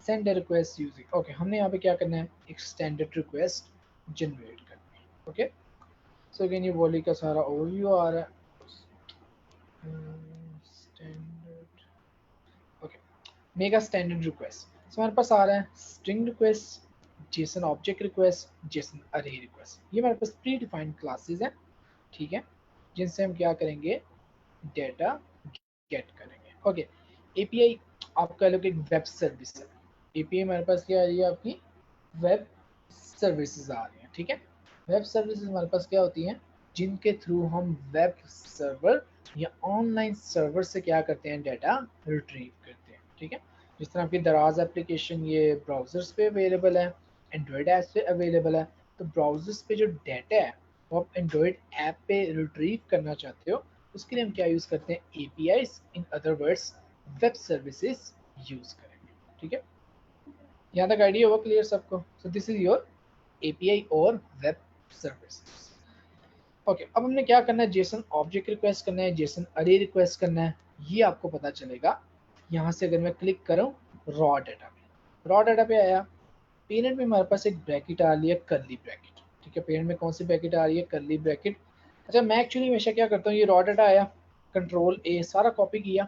send a request using. Okay, हमने यहाँ पे क्या करना है, एक स्टैंडर्ड रिक्वेस्ट जनरेट करनी है। ओके, सो अगेन ये वॉली का सारा ओवरव्यू आ रहा है। Standard, okay, make a standard request. So हमारे पास आ रहा है string request, JSON object request, JSON array request. ये हमारे पास प्री डिफाइंड क्लासेस हैं, ठीक है, जिनसे हम क्या करेंगे, डेटा गेट करेंगे। ओके, एपीआई आप कह लो कि एक वेब सर्विस है। एपीआई हमारे पास क्या आ रही है, आपकी वेब सर्विसेज आ रही हैं, ठीक है। वेब सर्विसेज हमारे पास क्या होती हैं, जिनके थ्रू हम वेब सर्वर या ऑनलाइन सर्वर से क्या करते हैं, डाटा रिट्रीव करते हैं, ठीक है। जिस तरह आपकी दराज एप्लीकेशन ये ब्राउजर्स पे अवेलेबल है, एंड्रॉयड ऐप्स पे अवेलेबल है। तो ब्राउजर्स पे जो डाटा है वो आप एंड्रॉयड ऐप पे रिट्रीव करना चाहते हो, उसके लिए हम क्या यूज़ करते हैं, APIs, in other words web services use करेंगे, ठीक है। यहाँ तक आइडिया होगा क्लियर सबको। सो दिस इज योर एपीआई और वेब सर्विसेज। ओके, अब हमने क्या करना है, जेसन ऑब्जेक्ट रिक्वेस्ट करना है, जेसन अरे रिक्वेस्ट करना है। ये आपको पता चलेगा यहाँ से, अगर मैं क्लिक करूँ रॉ डाटा पे, रॉ डाटा पे आया, पेरेंट में हमारे पास एक ब्रैकेट आ रही है, कर्ली ब्रैकेट, ठीक है। पेरेंट में कौन सी ब्रैकेट आ रही है, कर्ली ब्रैकेट। अच्छा, मैं एक्चुअली हमेशा क्या करता हूँ, ये रॉ डाटा आया, कंट्रोल ए सारा कॉपी किया,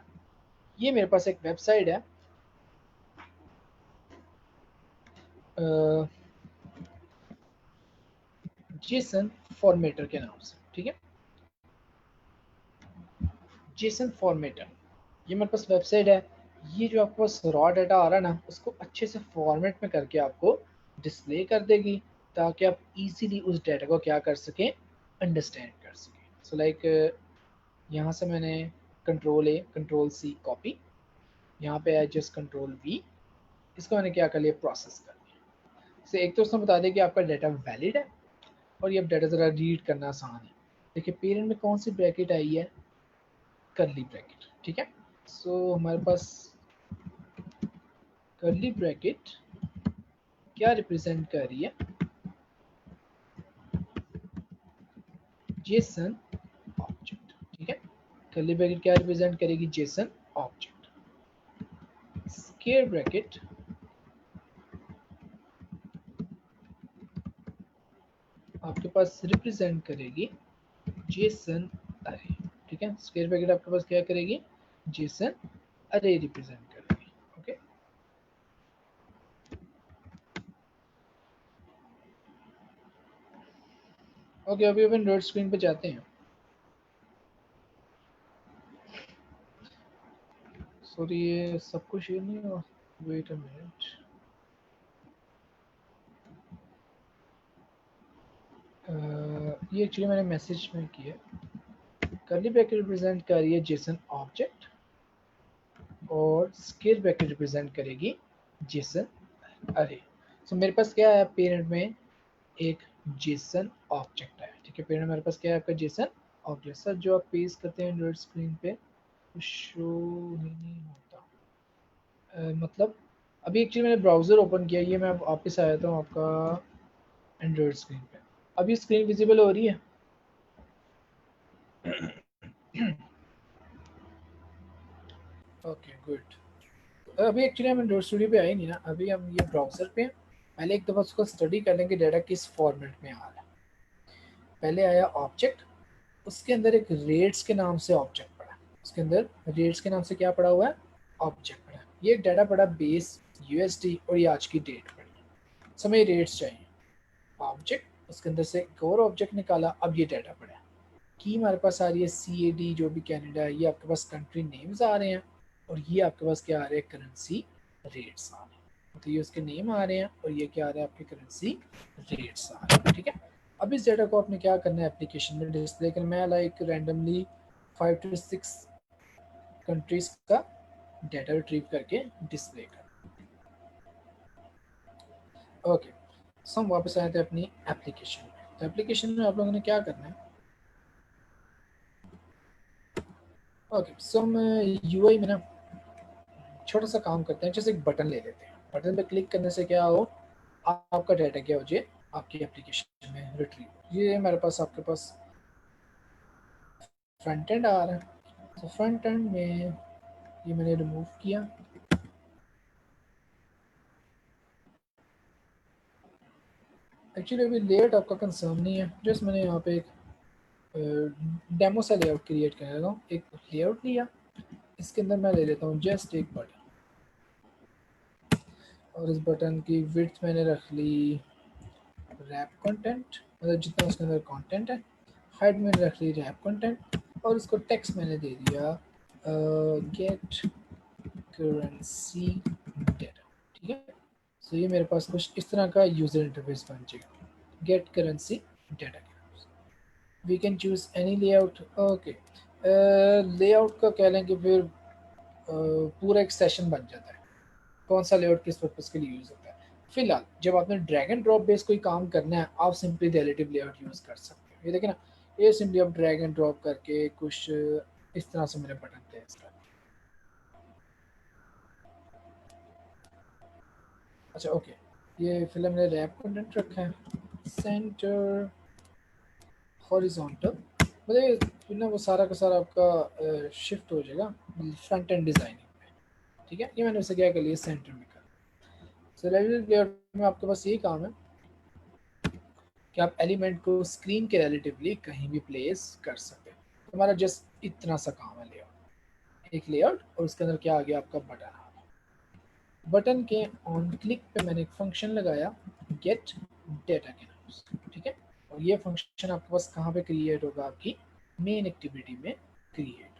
ये मेरे पास एक वेबसाइट है, जेसन फॉर्मेटर के नाम से, ठीक है। जेसन फॉर्मेटर, ये मेरे पास वेबसाइट है। ये जो आपके पास रॉ डाटा आ रहा है ना, उसको अच्छे से फॉर्मेट में करके आपको डिस्प्ले कर देगी, ताकि आप इजीली उस डाटा को क्या कर सकें, अंडरस्टैंड कर सकें। सो लाइक यहाँ से मैंने control A control C copy, यहाँ पे है जस्ट कंट्रोल वी, इसको मैंने क्या कर लिया, प्रोसेस कर लिया। से एक तो उसने बता दिया कि आपका डाटा वैलिड है, और ये अब डाटा ज़रा रीड करना आसान है। देखिए पेरेंट में कौन सी ब्रैकेट आई है, कर्ली ब्रैकेट, ठीक है। सो हमारे पास कर्ली ब्रैकेट क्या रिप्रेजेंट कर रही है, जेसन ऑब्जेक्ट, ठीक है। कर्ली ब्रैकेट क्या रिप्रेजेंट करेगी, जेसन ऑब्जेक्ट। स्क्वायर ब्रैकेट आपके पास रिप्रेजेंट करेगी जेसन अरे, ठीक है। स्क्वायर ब्रैकेट आपके पास क्या करेगी, जेसन अरे रिप्रेजेंट करेगी। ओके, ओके, अभी अपन रेड स्क्रीन पे जाते हैं। सॉरी ये सब कुछ शेयर नहीं हुआ, वेट अ मिनट। ये एक्चुअली मैंने मैसेज में किया। कर्ली ब्रैकेट रिप्रेजेंट कर रही है जेसन ऑब्जेक्ट, और स्क्वायर ब्रैकेट रिप्रेजेंट करेगी जेसन अरे। सो मेरे पास क्या है, पेरेंट में एक जेसन ऑब्जेक्ट है, ठीक है। पेरेंट में मेरे पास क्या है, आपका जेसन ऑब्जेक्ट। सर जो आप पेस्ट करते हैं एंड्रॉइड स्क्रीन पे तो शो ही नहीं होता। मतलब अभी एक्चुअली मैंने ब्राउज़र ओपन किया, ये मैं वापस आया था आपका एंड्रॉइड स्क्रीन पे। अभी स्क्रीन विजिबल हो रही है? Okay good. अभी एक्चुअली हम एंड्रॉइड स्टूडियो पे आए नहीं ना, अभी हम ये ब्राउज़र पे हैं। पहले एक दफ़ा उसको स्टडी कर लेंगे, डाटा किस फॉर्मेट में आ रहा है। पहले आया ऑब्जेक्ट, उसके अंदर एक रेट्स के नाम से ऑब्जेक्ट पड़ा, उसके अंदर रेट्स के नाम से क्या पड़ा हुआ है, ऑब्जेक्ट पड़ा। ये एक डाटा पड़ा बेस यूएसडी, और ये आज की डेट पड़ी। समय रेट्स चाहिए, ऑब्जेक्ट उसके अंदर से एक और ऑब्जेक्ट निकाला, अब ये डाटा पड़ा। की हमारे पास आ रही है CAD, जो भी कैनेडा है, ये आपके पास कंट्री नेम्स आ रहे हैं, और ये आपके पास क्या आ रहे हैं, करेंसी रेट्स आ रहे हैं। तो ये उसके नेम आ रहे हैं और ये क्या आ रहा है, आपके करेंसी रेट्स आ रहे हैं। ठीक है, अब इस डेटा को आपने क्या करना है, एप्लीकेशन में डिस्प्ले करना है, लाइक रैंडमली 5 to 6 कंट्रीज का डेटा रिट्रीव करके डिस्प्ले कर। ओके, सो हम वापस आए थे अपनी एप्लीकेशन में। तो एप्लीकेशन में आप लोगों ने क्या करना है, ओके सो हम UI में ना छोटा सा काम करते हैं, जैसे एक बटन ले लेते हैं, बटन पे क्लिक करने से क्या हो, आपका डाटा क्या हो जाए, आपकी एप्लीकेशन में रिट्रीव। ये मेरे पास आपके पास फ्रंट एंड आ रहा है, तो फ्रंट एंड में ये मैंने रिमूव किया। एक्चुअली अभी लेआउट आपका कंसर्न नहीं है, जस्ट मैंने यहाँ पे एक डेमो सा लेआउट क्रिएट कर रहा हूँ। एक लेआउट लिया, इसके अंदर मैं ले लेता हूँ जस्ट एक बटन, और इस बटन की विड्थ मैंने रख ली रैप कंटेंट, मतलब जितना उसके अंदर कंटेंट है। हाइट मैंने रख ली रैप कंटेंट, और इसको टेक्स्ट मैंने दे दिया गेट करेंसी डेटा। ठीक है, तो ये मेरे पास कुछ इस तरह का यूजर इंटरफेस बन जाएगा, get currency data. We can choose any layout. Okay, layout का कह लें कि फिर पूरा एक सेशन बन जाता है, कौन सा लेआउट किस पर्पज़ के लिए यूज़ होता है। फिलहाल जब आपने ड्रैग एंड ड्रॉप बेस कोई काम करना है, आप सिंपली रिलेटिव लेआउट यूज़ कर सकते हो। ये देखिए ना, ये सिंपली आप ड्रैग एंड ड्रॉप करके कुछ इस तरह से मैंने बटन प्लेस कर। अच्छा ओके, ये फिलहाल मैंने रैप कंटेंट रखा है, सेंटर हॉरिजॉन्टल, मतलब फिर ना वो सारा का सारा आपका शिफ्ट हो जाएगा फ्रंट एंड डिज़ाइनिंग में। ठीक है, ये मैंने उसे क्या कर लिया, सेंटर में कर। सो रिलेटिव लेआउट में आपके पास यही काम है कि आप एलिमेंट को स्क्रीन के रिलेटिवली कहीं भी प्लेस कर सकते हैं। तो हमारा जस्ट इतना सा काम है लेआउट, एक लेआउट, और उसके अंदर क्या आ गया, आपका बटन आ गया। बटन के ऑन क्लिक पे मैंने एक फंक्शन लगाया गेट डेटा के नाम से। ठीक है, और ये फंक्शन आपके पास कहाँ पे क्रिएट होगा, आपकी मेन एक्टिविटी में क्रिएट।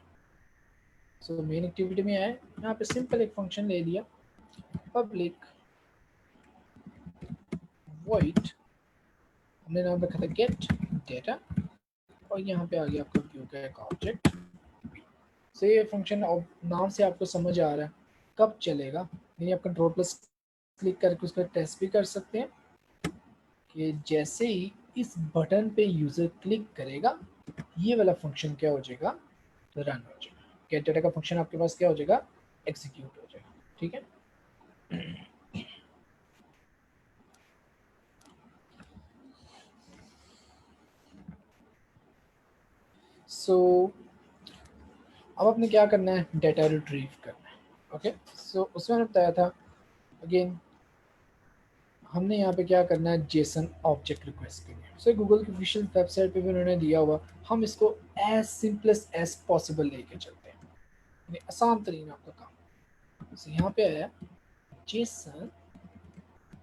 सो मेन एक्टिविटी में आए, यहाँ पे सिंपल एक फंक्शन ले लिया, पब्लिक वॉइड, हमने नाम रखा था गेट डेटा, और यहाँ पे आ गया आपका व्यू का एक ऑब्जेक्ट। सो ये फंक्शन नाम से आपको समझ आ रहा है कब चलेगा, यानी आप कंट्रोल प्लस क्लिक करके उसका टेस्ट भी कर सकते हैं कि जैसे ही इस बटन पे यूज़र क्लिक करेगा, ये वाला फंक्शन क्या हो जाएगा, रन हो जाएगा। गेट डेटा का फंक्शन आपके पास क्या हो जाएगा, एग्जीक्यूट हो जाएगा। ठीक है, सो अब आपने क्या करना है, डेटा रिट्रीव करना है। ओके, सो उसमें मैंने बताया था, अगेन हमने यहाँ पे क्या करना है, जेसन ऑब्जेक्ट रिक्वेस्ट करनी है। सो गूगल की ऑफिशियल वेबसाइट पे भी उन्होंने दिया हुआ, हम इसको एज सिंपलेस्ट एज पॉसिबल लेके चलते हैं, यानी आसान तरीन आपका काम। सो यहाँ पे आया जेसन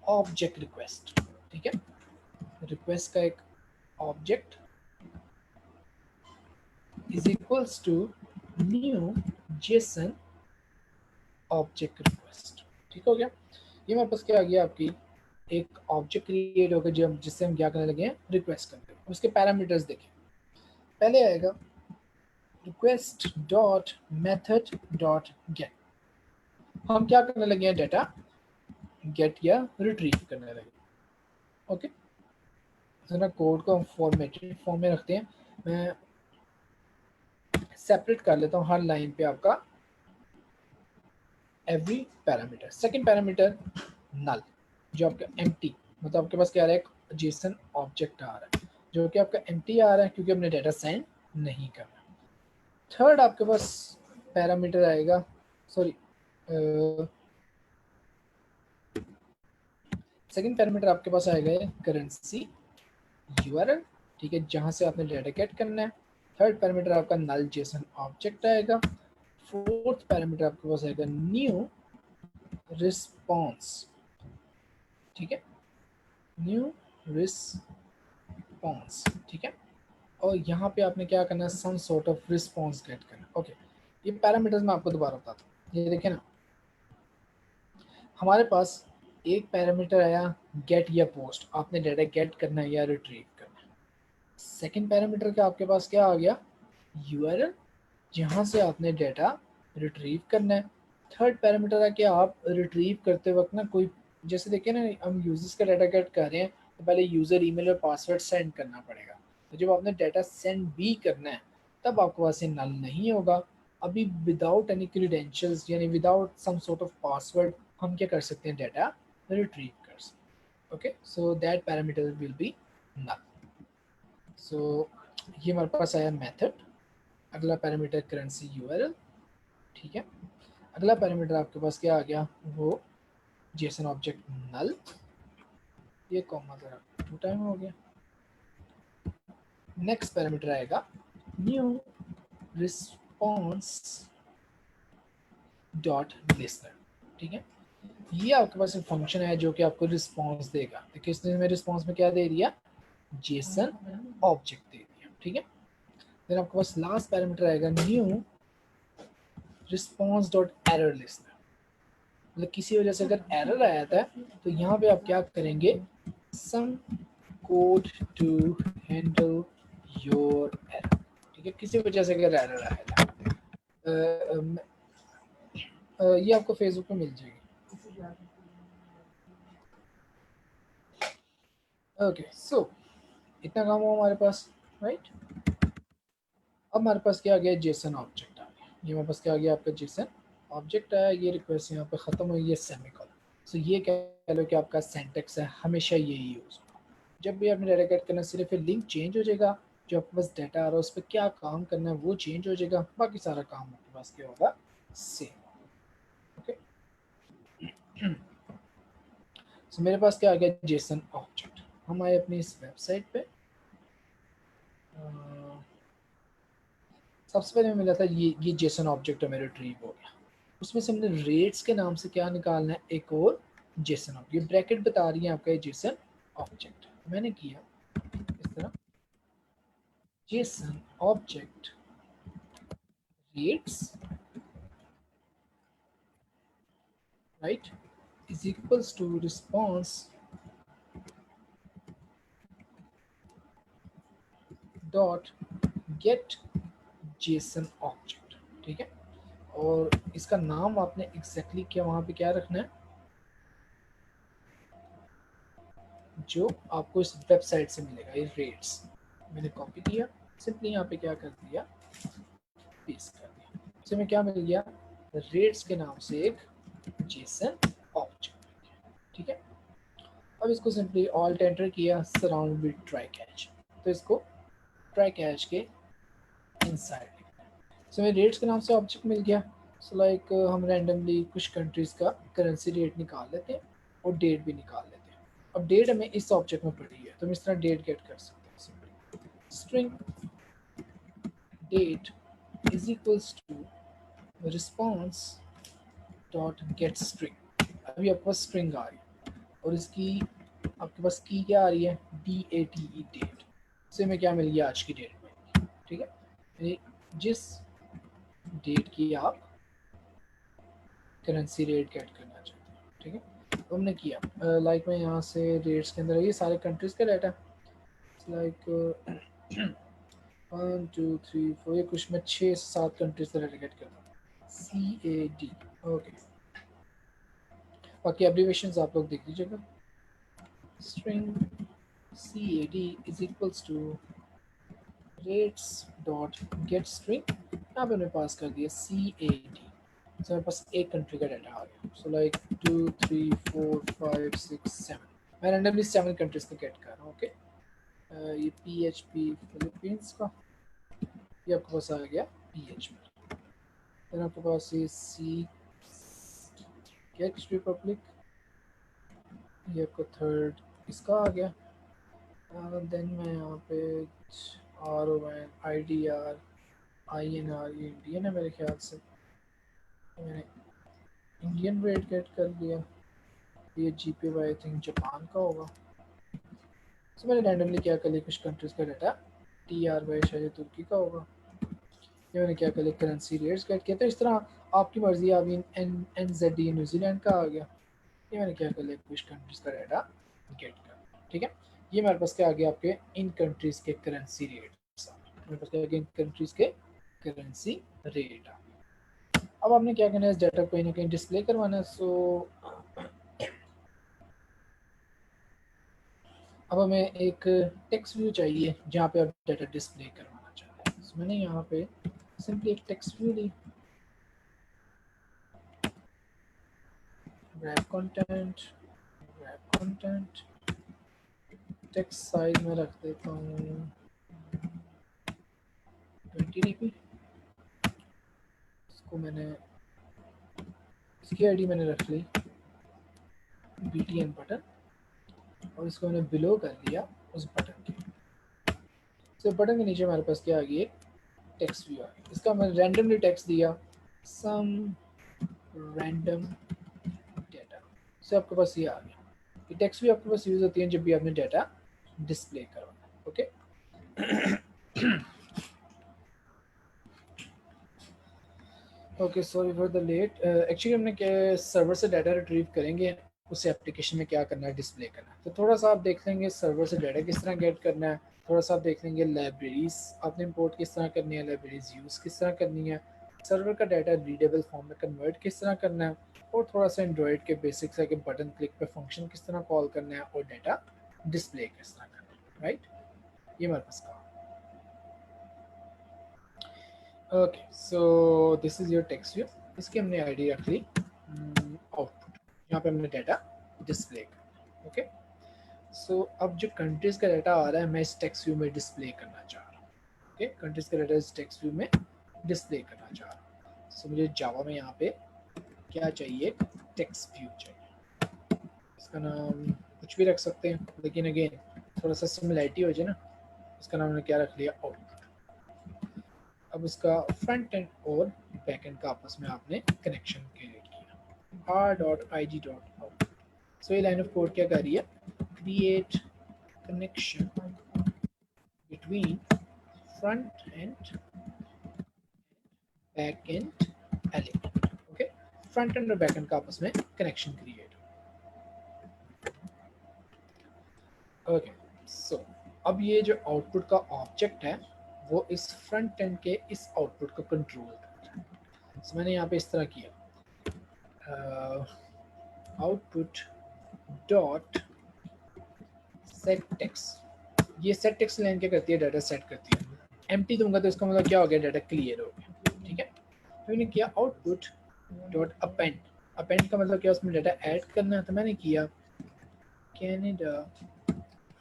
ऑब्जेक्ट रिक्वेस्ट। ठीक है, रिक्वेस्ट का एक object is equals to new JSON object request. ठीक हो गया, ये मेरे पास क्या आ गया, आपकी एक ऑब्जेक्ट क्रिएट होगा जो जिससे हम क्या करने लगे हैं, रिक्वेस्ट करते हैं। उसके पैरामीटर्स देखें, पहले आएगा request dot method dot gate, हम क्या करने लगे हैं, डेटा गेट या रिट्रीव करने लगे। ओके, तो ना कोड को हम फॉर्मेटेड फॉर्म में रखते हैं, मैं सेपरेट कर लेता हूँ हर लाइन पे आपका एवरी पैरामीटर। सेकंड पैरामीटर नल, जो आपका एम्प्टी, मतलब आपके पास क्या आ रहा है, जेसन ऑब्जेक्ट आ रहा है जो कि आपका एम्प्टी आ रहा है क्योंकि हमने डेटा सेंड नहीं करना। थर्ड आपके पास पैरामीटर आएगा, सॉरी सेकंड पैरामीटर आपके पास आएगा करेंसी यूआरएल। ठीक है, जहां से आपने डेटा गेट करना है। थर्ड पैरामीटर आपका नल जेसन ऑब्जेक्ट आएगा। फोर्थ पैरामीटर आपके पास आएगा न्यू रिस्पॉन्स। ठीक है, न्यू रिस्पॉन्स। ठीक है, और यहाँ पे आपने क्या करना है, some sort of response get करना। ओके, ये पैरामीटर्स मैं आपको दोबारा बताता हूँ। ये देखें ना, हमारे पास एक पैरामीटर आया गेट या पोस्ट, आपने डाटा गेट करना है या रिट्रीव करना है। सेकेंड पैरामीटर का आपके पास क्या आ गया, यूआरएल, जहाँ से आपने डाटा रिट्रीव करना है। थर्ड पैरामीटर है कि आप रिट्रीव करते वक्त ना कोई, जैसे देखिए ना हम यूजर्स का डाटा गेट कर रहे हैं तो पहले यूज़र ईमेल और पासवर्ड सेंड करना पड़ेगा, तो जब आपने डाटा सेंड भी करना है तब आपके पास ये नल नहीं होगा। अभी विदाउट एनी क्रीडेंशियल्स यानी without some sort of password हम क्या कर सकते हैं, डाटा रिट्रीव कर सकते हैं। Okay, so that parameter will be null. So ये हमारे पास आया मेथड। अगला पैरामीटर करेंसी यूआरएल, ठीक है। अगला पैरामीटर आपके पास क्या आ गया, वो जेसन ऑब्जेक्ट नल, ये कॉमा जरा टू टाइम हो गया। नेक्स्ट पैरामीटर आएगा न्यू रिस्पॉन्स डॉट लिस्नर, ठीक है। ये आपके पास एक फंक्शन है जो कि आपको रिस्पॉन्स देगा। देखिए इसने में रिस्पॉन्स में क्या दे दिया, जेसन ऑब्जेक्ट दे दिया, ठीक है। फिर आपके पास लास्ट पैरामीटर आएगा new response dot error listener, मतलब किसी वजह से अगर एरर आया था तो यहाँ पे आप क्या करेंगे, some code to handle your error, ठीक है। किसी वजह से अगर एरर आया था, ये आपको फेसबुक पे मिल जाएगी। ओके, सो इतना काम हुआ हमारे पास, राइट। अब हमारे पास क्या आ गया, जेसन ऑब्जेक्ट आ गया। ये हमारे पास क्या आ गया, आपका जेसन ऑब्जेक्ट आया। ये रिक्वेस्ट यहाँ पे ख़त्म हुई है सेमीकोलन। सो ये कह लो कि आपका सेंटेक्स है, हमेशा यही यूज़ होगा। जब भी आपने डाटा गेट करना, सिर्फ लिंक चेंज हो जाएगा, जो आपके पास डाटा आ रहा है उस पर क्या काम करना है वो चेंज हो जाएगा, बाकी सारा काम आपके पास क्या होगा, सेम। ओके, सो मेरे पास क्या आ गया, जेसन ऑब्जेक्ट। हम आए अपनी इस वेबसाइट पे। सबसे पहले मिला था ये जेसन ऑब्जेक्ट मेरे रिट्रीव हो गया। उसमें से हमने रेट्स के नाम से क्या निकालना है, एक और जेसन ऑब्जेक्ट। ये ब्रैकेट बता रही है आपका ये जेसन ऑब्जेक्ट। मैंने किया इस तरह, JSON object rates right is equals to response dot get JSON object, ठीक है। और इसका नाम आपने एग्जैक्टली क्या वहां पे क्या रखना है, जो आपको इस वेबसाइट से मिलेगा, ये रेट्स मैंने कॉपी किया, सिंपली यहाँ पे क्या कर दिया, पेस्ट कर दिया। इससे में क्या मिल गया, रेट्स के नाम से एक जेसन ऑब्जेक्ट, ठीक है। अब इसको सिंपली ऑल्ट एंटर किया, सराउंड विद ट्राई कैच, तो इसको ट्राई कैच के इनसाइड सो मेरे रेट्स के नाम से ऑब्जेक्ट मिल गया। सो लाइक हम रैंडमली कुछ कंट्रीज का करेंसी रेट निकाल लेते हैं और डेट भी निकाल लेते हैं। अब डेट हमें इस ऑब्जेक्ट में पड़ी है तो हम इस तरह डेट गेट कर सकते हैं, simply string date is equals to response dot get string. अभी आपके पास स्ट्रिंग आ रही है और इसकी आपके पास की क्या आ रही है, DATE डेट। से में क्या मिल गया, आज की डेट में, ठीक है। यानी जिस डेट की आप करेंसी रेट गेट करना चाहते हैं, ठीक है। तो हमने किया लाइक मैं यहाँ से रेट्स के अंदर ये सारे कंट्रीज का डाटा लाइक 1 2 3 4, ये कुछ मैं 6 से 7 कंट्रीज का डाटा गेट करता हूँ, CAD। ओके, बाकी एब्रीवेशंस आप लोग देख लीजिएगा। String CAD is equals to rates dot get string. यहाँ पे हमने पास कर दिया CAD। सो मेरे पास एक कंट्री का डाटा आ गया। सो लाइक 2 3 4 5 6 7, मैं रैंडमली 7 कंट्रीज का गेट कर रहा हूँ। ओके, ये PHP फिलीपींस का, ये आपके पास आ गया PHP। फिर आपके पास ये C चेक रिपब्लिक, ये आपका थर्ड इसका आ गया। देन मैं यहाँ पे RON IDR INR, ये इंडियन है मेरे ख्याल से, मैंने इंडियन रेट गेट कर लिया। ये GPY आई थिंक जापान का होगा। सो मैंने रैंडमली क्या कर लिया, कुछ कंट्रीज का डाटा TR शायद तुर्की का होगा। ये मैंने क्या कर लिया, करेंसी रेट्स गेट किया। तो इस तरह आपकी मर्जी, अभी NZD न्यूजीलैंड का आ गया। ये मैंने क्या कर लिया, कुछ कंट्रीज का डाटा गेट कर। ठीक है, ये मेरे पास क्या आ गया, आपके इन कंट्रीज के करेंसी रेट्स। मेरे पास क्या आ गया, इन कंट्रीज के करेंसी रेट। अब आपने क्या करना है, इस डाटा को कहीं ना कहीं डिस्प्ले करवाना है। सो अब हमें एक टेक्स्ट व्यू चाहिए जहाँ पे आप डाटा डिस्प्ले करवाना चाहते हैं। so मैंने यहाँ पे सिंपली एक टेक्स्ट व्यू ली, wrap content, wrap content, text size में रख देता हूँ 20 dp। इसको मैंने, इसकी आईडी मैंने रख ली BTN बटन, और इसको मैंने बिलो कर दिया उस बटन के। तो बटन के नीचे हमारे पास क्या आ गई, एक टेक्स्ट व्यू आ गया। इसका मैंने रैंडमली टेक्स्ट दिया, सम रैंडम डेटा। से आपके पास ये आ गया। ये टेक्स्ट भी आपके पास यूज होती है जब भी आपने डाटा डिस्प्ले करवाना है। Okay, okay sorry for the late. Actually हमने क्या सर्वर से डाटा रिट्रीव करेंगे, उस एप्लीकेशन में क्या करना है, डिस्प्ले करना है। तो थोड़ा सा आप देख लेंगे सर्वर से डाटा किस तरह गेट करना है। थोड़ा सा आप देख लेंगे लाइब्रेरीज आपने इंपोर्ट किस तरह करनी है, लाइब्रेरीज यूज़ किस तरह करनी है, सर्वर का डाटा रीडेबल फॉर्म में कन्वर्ट किस तरह करना है, और थोड़ा सा एंड्रॉयड के बेसिक्स है कि बटन क्लिक पे फंक्शन किस तरह कॉल करना है और डाटा डिस्प्ले किस तरह करना है। राइट, ये हमारे पास काम। Okay, so this is your text view. इसकी हमने आईडी रख ली आउटपुट, यहाँ पे हमने डाटा डिस्प्ले कर। ओके, सो अब जो कंट्रीज का डाटा आ रहा है मैं इस टेक्स्ट व्यू में डिस्प्ले करना चाह रहा हूँ। ओके, कंट्रीज का डाटा इस टेक्स्ट व्यू में डिस्प्ले करना चाह रहा हूँ। सो मुझे जावा में यहाँ पे क्या चाहिए, टेक्स्ट व्यू चाहिए। इसका नाम कुछ भी रख सकते हैं, लेकिन अगेन थोड़ा सा सिमिलैरिटी हो जाए ना। इसका नाम हमने क्या रख लिया, आउटपुट। अब उसका फ्रंट एंड और बैक एंड का आपस में आपने कनेक्शन क्रिएट किया, r.ig.out। सो ये लाइन ऑफ कोड क्या कर रही है, create connection between front end back and element. Okay, front end और बैक एंड का आपस में कनेक्शन क्रिएट। ओके, सो अब ये जो आउटपुट का ऑब्जेक्ट है वो इस फ्रंट एंड के इस आउटपुट को कंट्रोल कर रहा है। so मैंने यहाँ पे इस तरह किया, आउटपुट डॉट सेट टेक्स्ट। ये सेट टेक्स्ट लाइन क्या करती है, डाटा सेट करती है। एम्प्टी दूंगा तो इसका मतलब क्या हो गया, डाटा क्लियर हो गया। ठीक है, तो मैंने किया आउटपुट डॉट अपेंड। अपेंड का मतलब क्या, उसमें डाटा ऐड करना है। तो मैंने किया Canada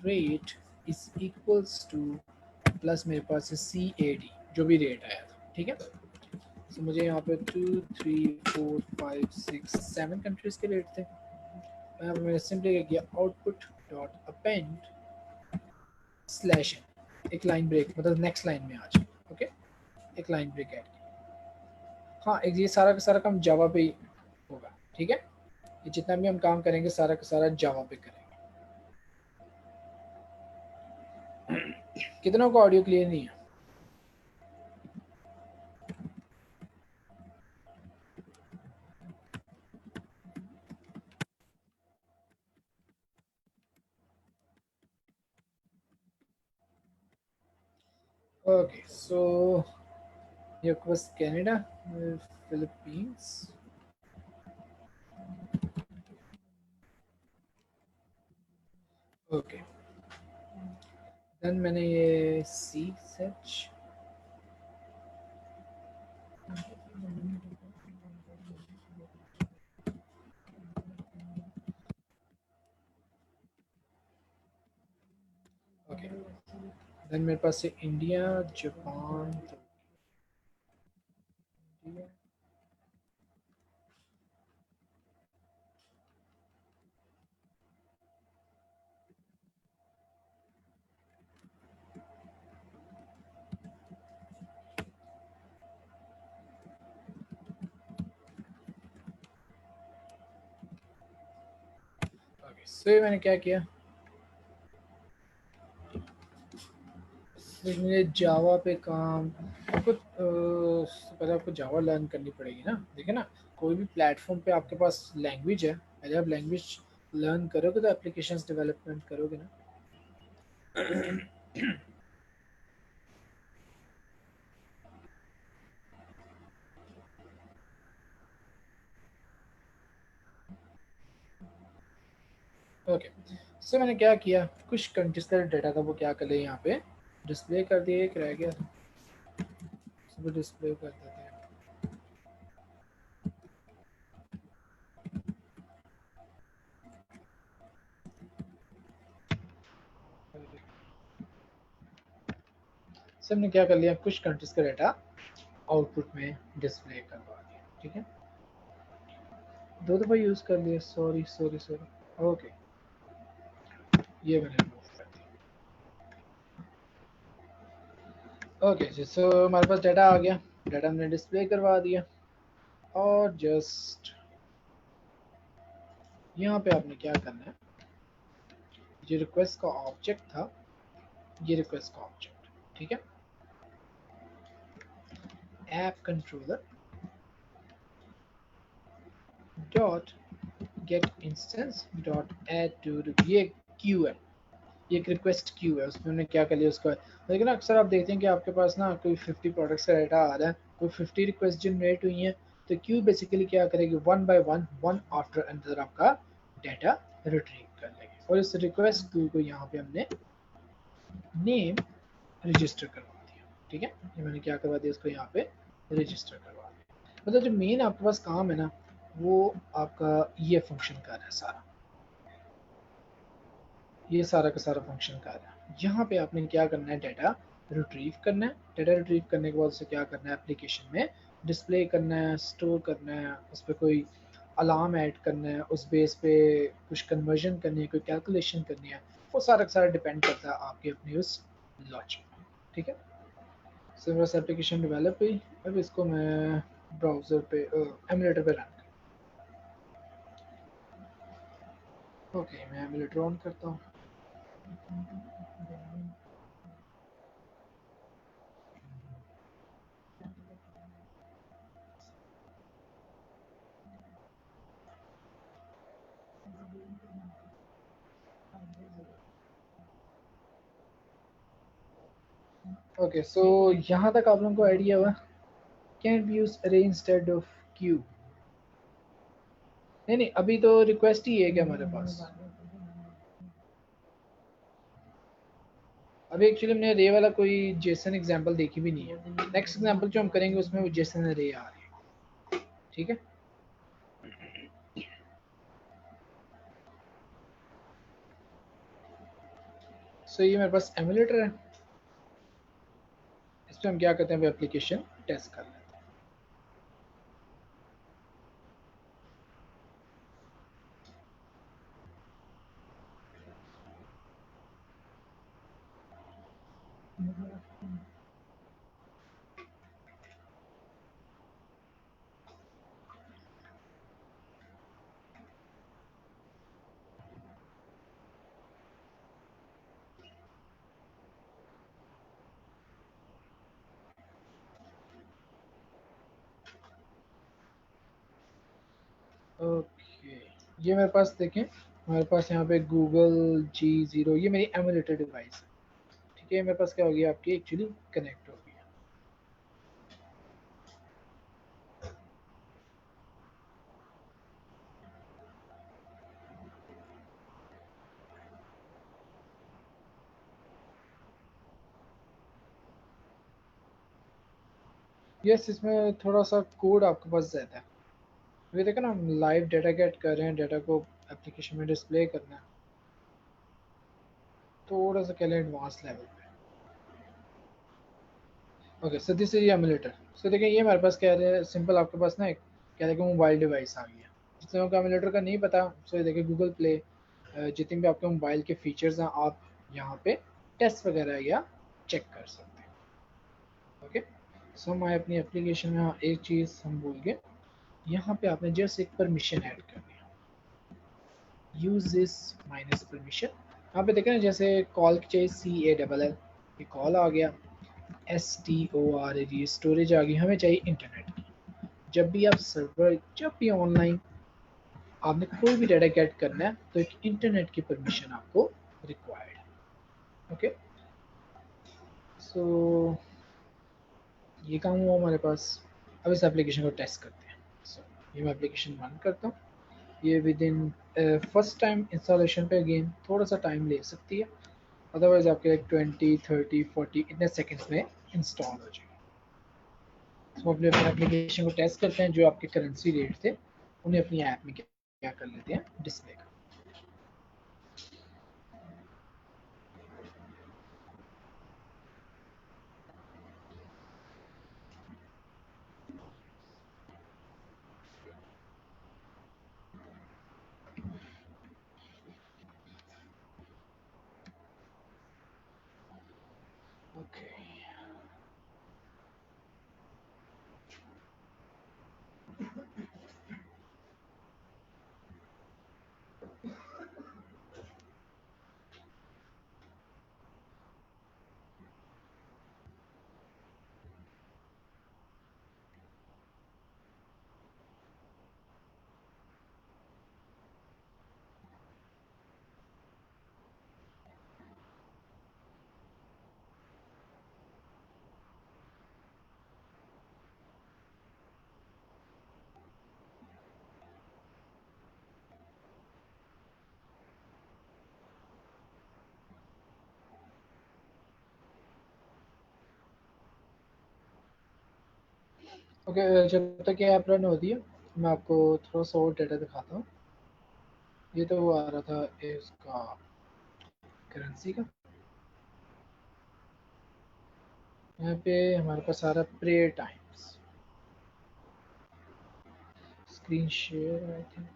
rate is equals to plus मेरे पास है CAD, जो भी रेट आया था। ठीक है, तो मुझे यहाँ पे 2 3 4 5 6 7 कंट्रीज के रेट थे। मैंने सिंपली क्या किया, आउटपुट डॉट अपेंड स्लैश एक लाइन ब्रेक, मतलब नेक्स्ट लाइन में आ जाए। ओके, एक लाइन ब्रेक ऐड की। हाँ, एक ये सारा का सारा काम जावा पे ही होगा। ठीक है, ये जितना भी हम काम करेंगे सारा का सारा जावा पे करेंगे। कितनों को ऑडियो क्लियर नहीं है? ओके, सो ये was Canada, Philippines, okay, then मैंने ये सी सर्च, ओके, देन मेरे पास है इंडिया, जापान, ओके। सो ये मैंने क्या किया, मुझे जावा पे काम आपको पहले आपको जावा लर्न करनी पड़ेगी ना। देखिए ना, कोई भी प्लेटफॉर्म पे आपके पास लैंग्वेज है, पहले आप लैंग्वेज लर्न करोगे तो एप्लीकेशंस डेवलपमेंट करोगे ना। ओके, सो मैंने क्या किया, कुछ कंट्रीज का डेटा था वो क्या कर लिया यहाँ पे डिस्प्ले कर दिया, एक रह गया उसको डिस्प्ले कर देते हैं। सो हमने क्या कर लिया, कुछ कंट्रीज का डेटा आउटपुट में डिस्प्ले करवा दिया। ठीक है, दो दफ़ा यूज़ कर लिया, सॉरी सॉरी सॉरी। ओके, ये मैंने रिमूव कर दिया। ओके जी, सो हमारे पास डाटा आ गया, डाटा हमने डिस्प्ले करवा दिया। और जस्ट यहाँ पे आपने क्या करना है, ये रिक्वेस्ट का ऑब्जेक्ट था, ये रिक्वेस्ट का ऑब्जेक्ट, ठीक है। App controller dot get instance dot add to, ये क्यू है, ये एक रिक्वेस्ट क्यू है, उसमें हमने क्या कर लिया उसका। लेकिन अक्सर आप देखते हैं कि आपके पास ना कोई 50 प्रोडक्ट्स का डाटा आ रहा है, कोई 50 रिक्वेस्ट जनरेट हुई हैं, तो क्यू बेसिकली क्या करेगी, one by one, one after another आपका डाटा रिट्रीव कर लेगी। और इस रिक्वेस्ट क्यू को यहाँ पे हमने नेम रजिस्टर करवा दिया। ठीक है, ये मैंने क्या करवा दिया, इसको यहाँ पे रजिस्टर करवा दिया। मतलब जो मेन आपके पास काम है ना, वो आपका ये फंक्शन कर रहा है सारा, ये सारा का सारा फंक्शन कर रहा है। यहाँ पे आपने क्या करना है, डाटा रिट्रीव करना है। डाटा रिट्रीव करने के बाद उसे क्या करना है, एप्लीकेशन में डिस्प्ले करना है, स्टोर करना है, उस पर कोई अलार्म ऐड करना है, उस बेस पे कुछ कन्वर्जन करनी है, कोई कैलकुलेशन करनी है, वो सारा का सारा डिपेंड करता है आपके अपनी उस लॉजिक पे। ठीक है, सिर्फ बस एप्लीकेशन डेवलप हुई, अब इसको मैं ब्राउज़र पे एमुलेटर पे रन। ओके, मैं एमुलेटर ऑन करता हूँ। ओके, सो यहाँ तक आप लोगों को आइडिया हुआ, कैन बी यूज अरे इंस्टेड ऑफ क्यू। नहीं नहीं, अभी तो रिक्वेस्ट ही है क्या हमारे पास, अभी एक्चुअली हमने रे वाला कोई जेसन एग्जांपल देखी भी नहीं है। नेक्स्ट एग्जांपल जो हम करेंगे उसमें वो जेसन रे आ रही है। ठीक है, सो ये मेरे पास एमुलेटर है, इस पर हम क्या करते हैं, वो एप्लीकेशन टेस्ट कर लेते हैं। ओके, ये मेरे पास देखें, हमारे पास यहाँ पे गूगल G0, ये मेरी एमुलेटर डिवाइस है। ठीक है, मेरे पास क्या होगी, आपकी एक्चुअली कनेक्ट होगी। यस, इसमें थोड़ा सा कोड आपके पास ज़्यादा है। अभी देखो ना, हम लाइव डाटा गेट कर रहे हैं, डाटा को एप्लीकेशन में डिस्प्ले करना है, थोड़ा सा कह लें एडवांस लेवल पे। Okay, so this is emulator. So देखिए, ये हमारे पास क्या है, सिंपल आपके पास ना एक क्या है कि मोबाइल डिवाइस आ गया। जिस लोगों को एमुलेटर का नहीं पता, सो ये देखिए गूगल प्ले, जितने भी आपके मोबाइल के फीचर्स हैं आप यहाँ पे टेस्ट वगैरह या चेक कर सकते हैं। ओके, सो हम आए अपनी एप्लीकेशन में, हाँ एक चीज़ हम भूल गए, यहाँ पे आपने जस्ट एक परमिशन ऐड करनी है, यूज दिस माइनस परमिशन। यहाँ पे देखें ना, जैसे कॉल चाहिए CALL, ये कॉल आ गया, STORAGE स्टोरेज आ गई, हमें चाहिए इंटरनेट की। जब भी आप सर्वर, जब भी ऑनलाइन आपने कोई भी डाटा गेट करना है तो एक इंटरनेट की परमिशन आपको रिक्वायर्ड है। ओके, सो ये काम हुआ हमारे पास। अब इस एप्लीकेशन को टेस्ट करते हैं। सो ये मैं एप्लीकेशन रन करता हूँ। ये with in first time installation पे अगेन थोड़ा सा टाइम ले सकती है, अदरवाइज आपके 20, 30, 40 इतने सेकेंड्स में इंस्टॉल हो जाएगी। तो अपने एप्लीकेशन को टेस्ट करते हैं, जो आपके करेंसी रेट थे उन्हें अपनी ऐप में क्या कर लेते हैं, डिस्प्ले कर। ओके, ओके, जब तक ये ऐप रन होती है मैं आपको थोड़ा सा और डेटा दिखाता हूँ। ये तो वो आ रहा था इसका करेंसी का। यहाँ पे हमारे पास आ रहा है prayer times, screen share I think.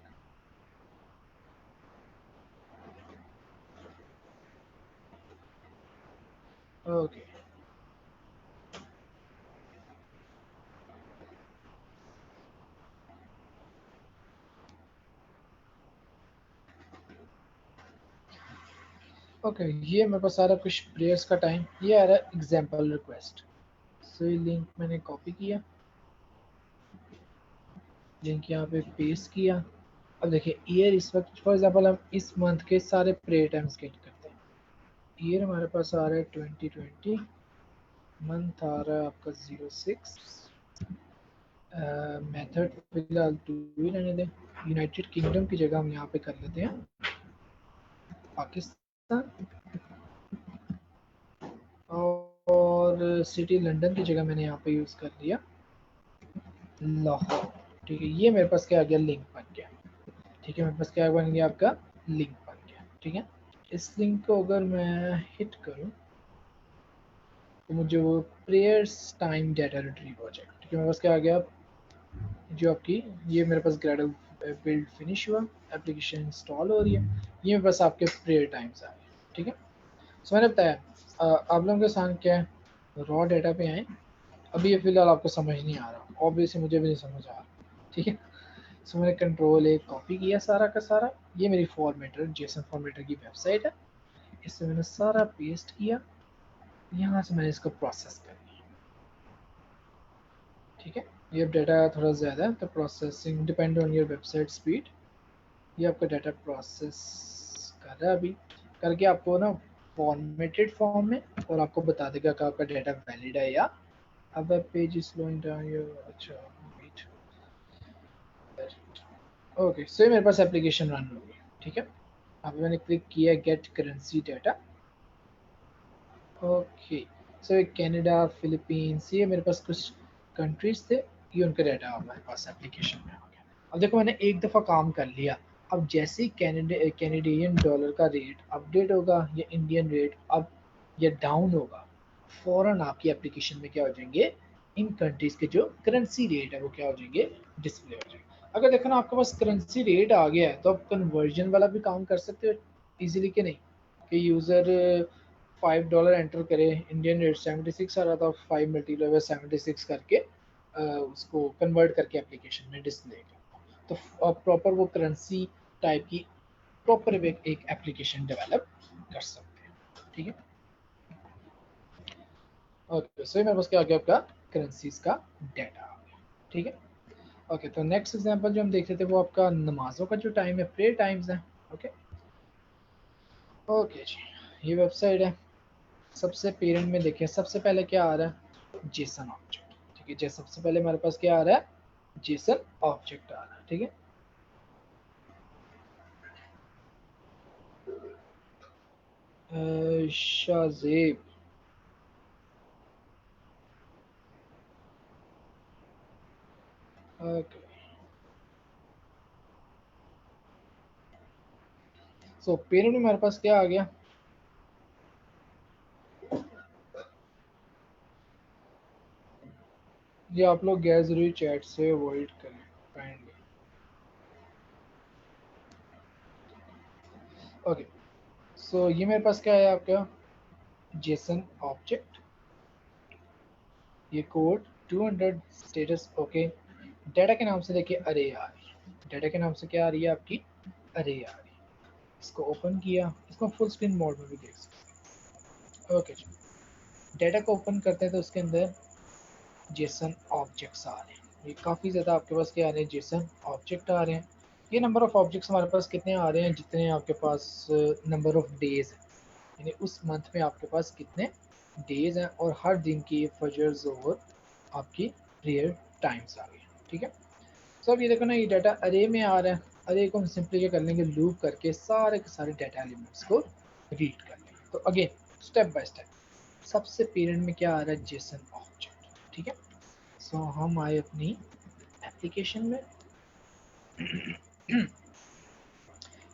Okay, okay, ये मेरे पास आ रहा है कुछ प्रेयर्स का टाइम। ये आ रहा है एग्जाम्पल रिक्वेस्ट। सो ये लिंक मैंने कॉपी किया, लिंक यहाँ पे पेस्ट किया। अब देखिए ईयर इस वक्त फॉर एग्जांपल हम इस मंथ के सारे प्रे टाइम्स गेट करते हैं। ईयर हमारे पास आ रहा है 2020, मंथ आ रहा है आपका 06, मेथड फिलहाल टू ही रहने दें। यूनाइटेड किंगडम की जगह हम यहाँ पे कर लेते हैं पाकिस्तान, और सिटी लंदन की जगह मैंने यहाँ पे यूज़ कर लिया लाहौर। ठीक है, ये मेरे पास क्या आ गया, लिंक बन गया। ठीक है, मेरे पास क्या बन गया, आपका लिंक बन गया। ठीक है, इस लिंक को अगर मैं हिट करूं तो मुझे वो प्रेयर्स टाइम डाटा रिट्रीव हो जाएगा। ठीक है, मेरे पास क्या आ गया, जो आपकी ये मेरे पास ग्रेडल बिल्ड फिनिश हुआ, एप्लीकेशन इंस्टॉल हो रही है। ये मेरे पास आपके प्रेयर टाइम्स आ गए। ठीक है, सो मैंने बताया आप लोगों के साथ क्या है, रॉ डाटा पे आए। अभी ये फिलहाल आपको समझ नहीं आ रहा, ऑब्वियसली मुझे भी नहीं समझ आ रहा। ठीक है, सो मैंने कंट्रोल एक कॉपी किया सारा का सारा। ये मेरी फॉर्मेटर, जेसन फॉर्मेटर की वेबसाइट है। इससे मैंने सारा पेस्ट किया, यहाँ से मैंने इसको प्रोसेस कर लिया। ठीक है, ये अब डाटा थोड़ा ज़्यादा है तो processing depend on your website speed. ये आपका डाटा प्रोसेस कर रहा है अभी, करके आपको ना फॉर्मेटेड फॉर्म में, और आपको बता देगा कि आपका डाटा वैलिड है या। अब web page is slowing down your, अच्छा वेट, ओके, सो मेरे पास एप्लीकेशन रन हो गई। ठीक है, अब मैंने क्लिक किया get currency data. Okay, so Canada, Philippines, ये मेरे पास कुछ कंट्रीज थे, ये उनका डाटा हमारे पास एप्लीकेशन में आ गया। अब देखो मैंने एक दफ़ा काम कर लिया। अब जैसे ही कैनेडियन डॉलर का रेट अपडेट होगा या इंडियन रेट अप या डाउन होगा, फ़ौरन आपकी एप्लीकेशन में क्या हो जाएंगे, इन कंट्रीज़ के जो करेंसी रेट है वो क्या हो जाएंगे, डिस्प्ले हो जाएंगे। अगर देखो ना आपके पास करेंसी रेट आ गया है तो आप कन्वर्जन वाला भी काम कर सकते हो इजीली, कि नहीं, कि यूज़र $5 एंटर करे, इंडियन रेट 76 आ रहा था, 5 मल्टीप्लाई बाय 76 करके उसको कन्वर्ट करके एप्लीकेशन में डिस्प्ले कर, तो प्रॉपर वो करेंसी टाइप की प्रॉपर एक एप्लीकेशन डेवलप कर सकते हैं। ठीक है, ओके, सो मेरे पास क्या आ गया आपका करेंसीज का डाटा आ गया, ठीक है। ओके, तो नेक्स्ट एग्जांपल जो हम देख रहे थे वो आपका नमाजों का जो टाइम है, प्रेयर टाइम्स है। ओके ओके जी, ये वेबसाइट है। सबसे पेरेंट में देखें, सबसे पहले क्या आ रहा है, जेसन ऑब्जेक्ट, ठीक है। जैसे सबसे पहले हमारे पास क्या आ रहा है, जेसन ऑब्जेक्ट आ रहा है, ठीक है। शाजेब, ओके, सो पेरेंट में हमारे पास क्या आ गया, ये आप लोग गैर जरूरी चैट से अवॉइड करें काइंडली। ओके, सो ये मेरे पास क्या है आपका जेसन ऑब्जेक्ट, ये कोड 200 स्टेटस। ओके, डाटा के नाम से देखिए अरे आ रही है, डाटा के नाम से क्या आ रही है आपकी, अरे आ रही है। इसको ओपन किया, इसको फुल स्क्रीन मोड में भी देख सकते हैं। ओके, डाटा को ओपन करते हैं तो उसके अंदर जेसन ऑब्जेक्ट्स आ रहे हैं। ये काफ़ी ज़्यादा आपके पास क्या आ रहे हैं, जेसन ऑब्जेक्ट आ रहे हैं। ये नंबर ऑफ ऑब्जेक्ट्स हमारे पास कितने आ रहे हैं, जितने आपके पास नंबर ऑफ डेज है, यानी उस मंथ में आपके पास कितने डेज हैं, और हर दिन की फजर्स और आपकी प्रेयर टाइम्स आ गई, ठीक है। तो अब ये देखो ना, ये डाटा अरे में आ रहा है। अरे को हम सिंपली क्या कर लेंगे, लूप करके सारे के सारे डाटा एलिमेंट्स को रीड कर लेंगे। तो अगेन स्टेप बाय स्टेप, सबसे पेरेंट में क्या आ रहा है, जेसन ऑब्जेक्ट, ठीक है। सो हम आए अपनी एप्लीकेशन में।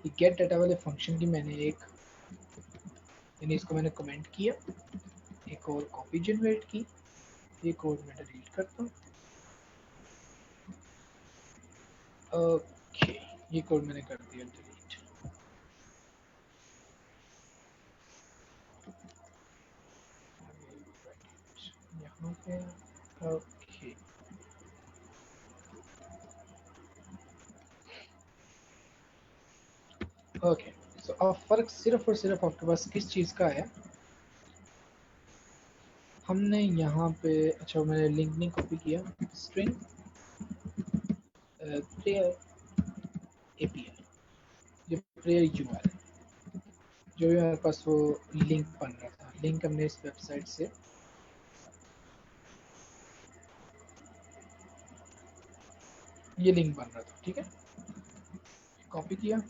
ये गेट डाटा वाले फंक्शन की मैंने एक, यानी इसको मैंने कमेंट किया, एक और कॉपी जनरेट की, ये कोड मैं डिलीट करता हूँ। ओके, ये कोड मैंने कर दिया डिलीट। यहाँ पे ओके, ओके, सो अब फर्क सिर्फ और सिर्फ आपके पास किस चीज़ का है, हमने यहाँ पे, अच्छा मैंने लिंक नहीं कॉपी किया, स्ट्रिंग प्लेयर एपीआई, ये प्लेयर यूआरएल, जो भी हमारे पास वो लिंक बन रहा था, लिंक हमने इस वेबसाइट से, ये लिंक बन रहा था, ठीक है। कॉपी किया,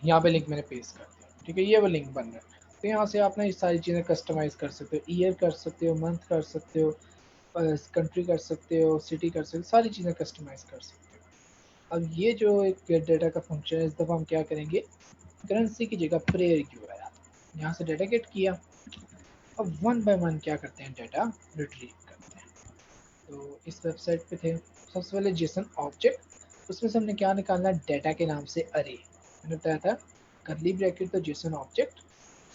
यहाँ पे लिंक मैंने पेस्ट कर दिया, ठीक है। ये वो लिंक बन रहा है। तो यहाँ से आप ना ये सारी चीज़ें कस्टमाइज़ कर सकते हो, ईयर कर सकते हो, मंथ कर सकते हो, कंट्री कर सकते हो, सिटी कर सकते हो, सारी चीज़ें कस्टमाइज़ कर सकते हो। अब ये जो एक गेट डाटा का फंक्शन है, इस दफ़ा हम क्या करेंगे, करेंसी की जगह प्रेयर क्यू है, यहाँ से डाटा गेट किया। अब वन बाय वन क्या करते हैं, डाटा रिट्रीव करते हैं। तो इस वेबसाइट पे थे, सबसे पहले जेसन ऑब्जेक्ट, उसमें से हमने क्या निकालना, डाटा के नाम से अरे, मैंने बताया था करली ब्रैकेट तो जेसन ऑब्जेक्ट,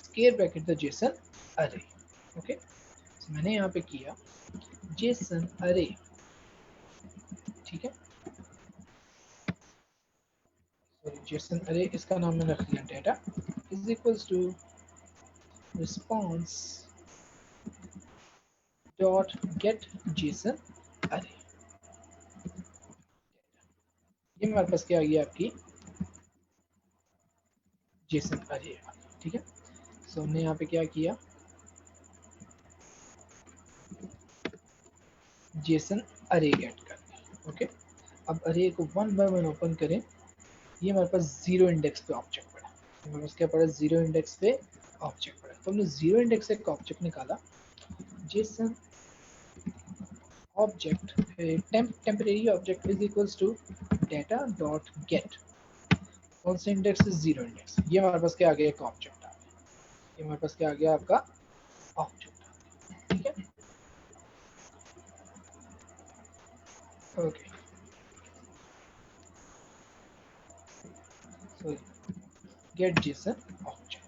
स्क्वायर ब्रैकेट तो जेसन अरे। ओके, तो मैंने यहाँ पे किया जेसन अरे, ठीक है। सॉरी, जेसन अरे, इसका नाम मैंने रख लिया data is equals to response dot get JSON array. ये हमारे पास क्या आ गया, आपकी जेसन अरे, ठीक है। सो हमने यहाँ पे क्या किया, जेसन अरे गेट कर दिया। ओके, अब अरे को वन बाय वन ओपन करें, ये हमारे पास जीरो इंडेक्स पे ऑब्जेक्ट पड़ा, हमारे पास क्या पड़ा, जीरो इंडेक्स पे ऑब्जेक्ट पड़ा। तो हमने जीरो इंडेक्स से एक ऑब्जेक्ट निकाला, JSON object temporary object is equals to data dot get, कौन सा इंडेक्स है, जीरो इंडेक्स। ये हमारे पास क्या आ गया, एक ऑब्जेक्ट आ गया, ये हमारे पास क्या आ गया, आपका ऑब्जेक्ट, ठीक है। ओके, सो गेट जेसन ऑब्जेक्ट।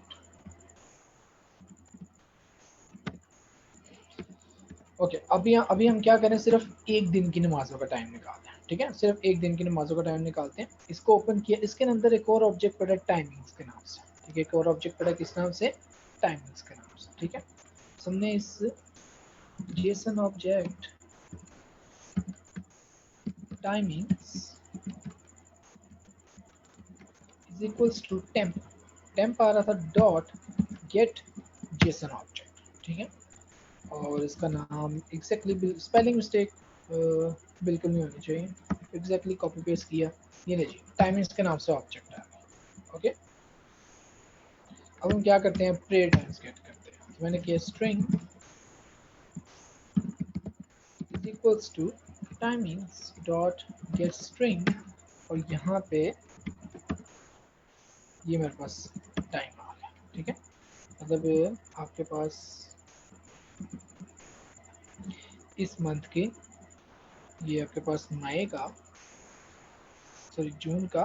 ओके, अभी हम क्या करें, सिर्फ एक दिन की नमाजों का टाइम निकालते हैं, ठीक है। सिर्फ एक दिन की नमाजों का टाइम निकालते हैं। इसको ओपन किया, इसके अंदर एक और ऑब्जेक्ट पड़ा है टाइमिंग्स के नाम से, ठीक है। एक और ऑब्जेक्ट पड़ा है किस नाम से, टाइमिंग्स के नाम से, ठीक है। हमने इस JSON object timings is equals to temp आ रहा था डॉट गेट JSON ऑब्जेक्ट, ठीक है। और इसका नाम एग्जैक्टली स्पेलिंग मिस्टेक बिल्कुल नहीं होनी चाहिए, एग्जैक्टली कॉपी पेस्ट किया, ये लीजिए टाइमिंग्स के नाम से ऑब्जेक्ट आ गया। ओके, अब हम क्या करते हैं, प्रे टाइम्स गेट करते हैं। तो मैंने किया string is equals to timings dot get string, और यहाँ पे ये मेरे पास टाइम आ गया, ठीक है। मतलब आपके पास इस मंथ के, ये आपके पास मई का, सॉरी जून का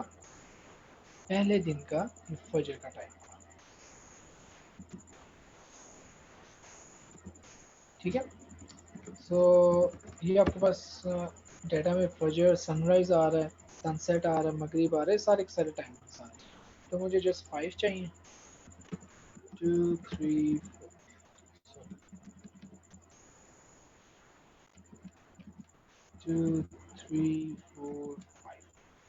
पहले दिन का फजर का टाइम, ठीक है। सो ये आपके पास डेटा में फजर, सनराइज आ रहा है, सनसेट आ रहा है, मगरिब आ रहा है, सारे के सारे टाइम के साथ। तो मुझे जस्ट 5 चाहिए, 2 3 4, 2 3 4 5,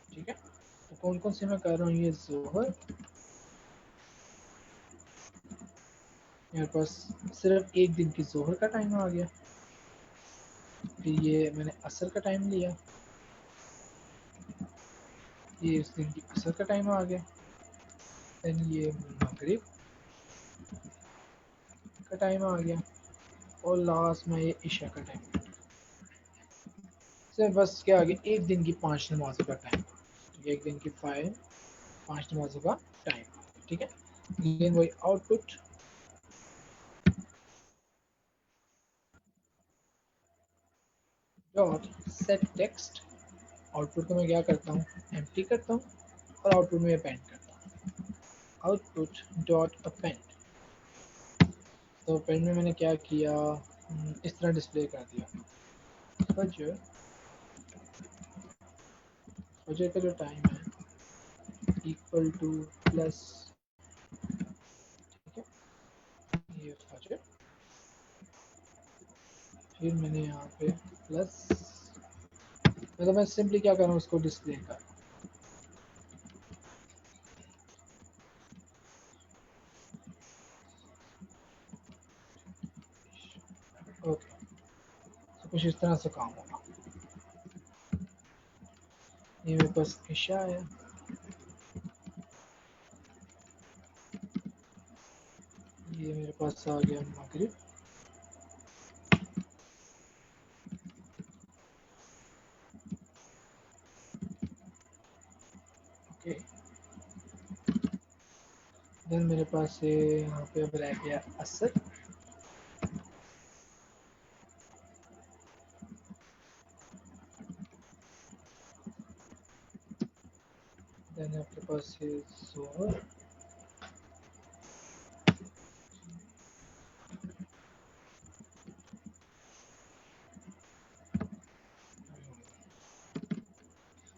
ठीक है। तो कौन कौन से मैं कर रहा हूँ, ये जोहर, मेरे पास सिर्फ एक दिन की जोहर का टाइम आ गया, फिर ये मैंने असर का टाइम लिया, ये इस दिन की असर का टाइम आ गया, देन ये मगरिब का टाइम आ गया, और लास्ट में ये इशा का टाइम। सर बस क्या आ गया, एक दिन की 5 नमाजों का टाइम, एक दिन की 5 नमाजों का टाइम, ठीक है। लेकिन वही output dot set text, output को मैं क्या करता हूँ, एम्प्टी करता हूँ, और आउटपुट में अपेंड करता हूँ, आउटपुट डॉट अपेंड। तो अपेंड में मैंने क्या किया, इस तरह डिस्प्ले कर दिया, फजर, फजर का जो टाइम है इक्वल टू प्लस, ठीक है, ये फजर, फिर मैंने यहाँ पे प्लस, मतलब मैं सिंपली क्या कर रहा हूँ, उसको डिस्प्ले कर, ओके। तो कुछ इस तरह से काम होगा। ये मेरे पास इशा है, ये मेरे पास आ गया मगरिब, ओके। देन मेरे पास यहाँ पे अब रह गया असर, देन आपके पास है जोहर,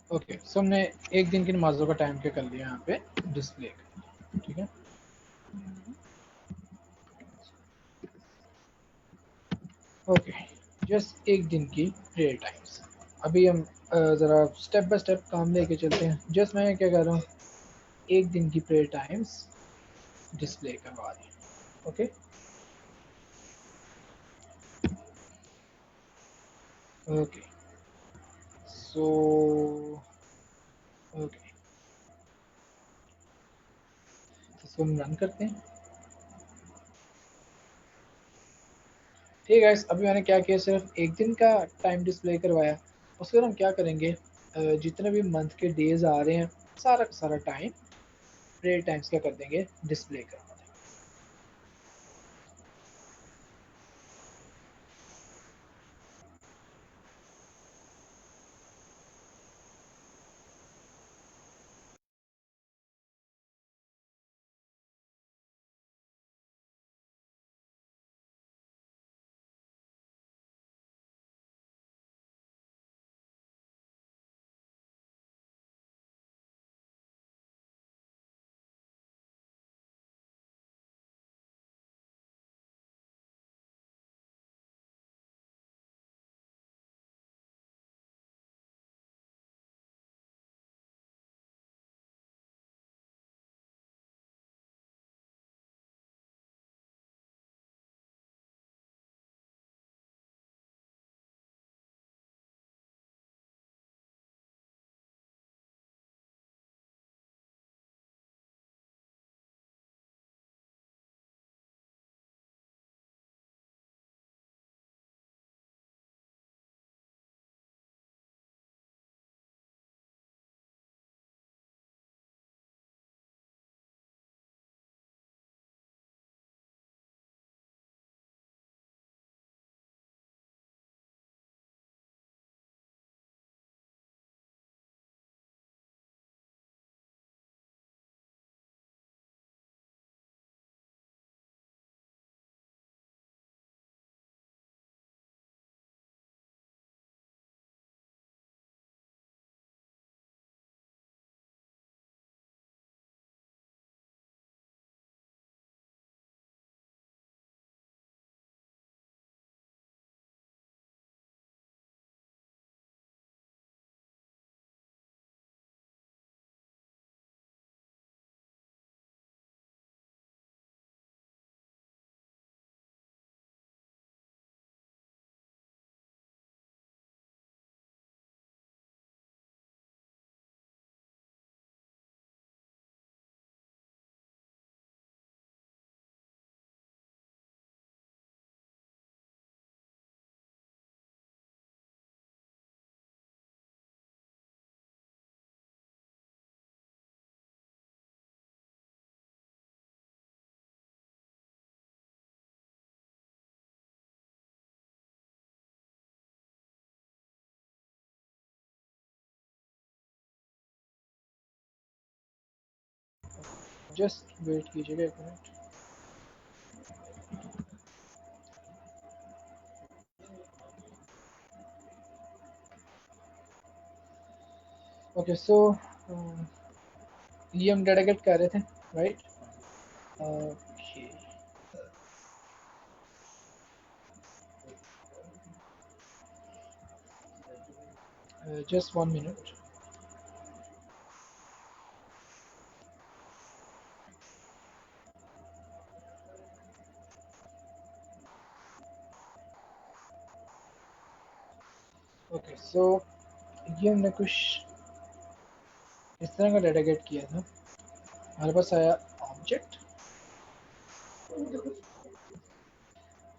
ओके। सो हमने एक दिन की नमाजों का टाइम क्या कर लिया यहाँ पे डिस्प्ले, ठीक है। ओके, जस्ट एक दिन की प्रेयर टाइम्स। अभी हम ज़रा स्टेप बाय स्टेप काम लेके चलते हैं। जस्ट मैं क्या कर रहा हूँ, एक दिन की प्रेयर टाइम्स डिस्प्ले करवा दी, ओके ओके। सो ओके, इसको हम रन करते हैं। ठीक है, अभी मैंने क्या किया, सिर्फ एक दिन का टाइम डिस्प्ले करवाया। उसके बाद हम क्या करेंगे, जितने भी मंथ के डेज आ रहे हैं, सारा का सारा टाइम प्रेयर टाइम्स क्या कर देंगे, डिस्प्ले कर जस्ट वेट कीजिएगा 1 मिनट। ओके सो ये हम डाटा गेट कर रहे थे, right? Okay just 1 minute. Okay so ये हमने कुछ इस तरह का डाटा गेट किया था। हमारे पास आया ऑब्जेक्ट।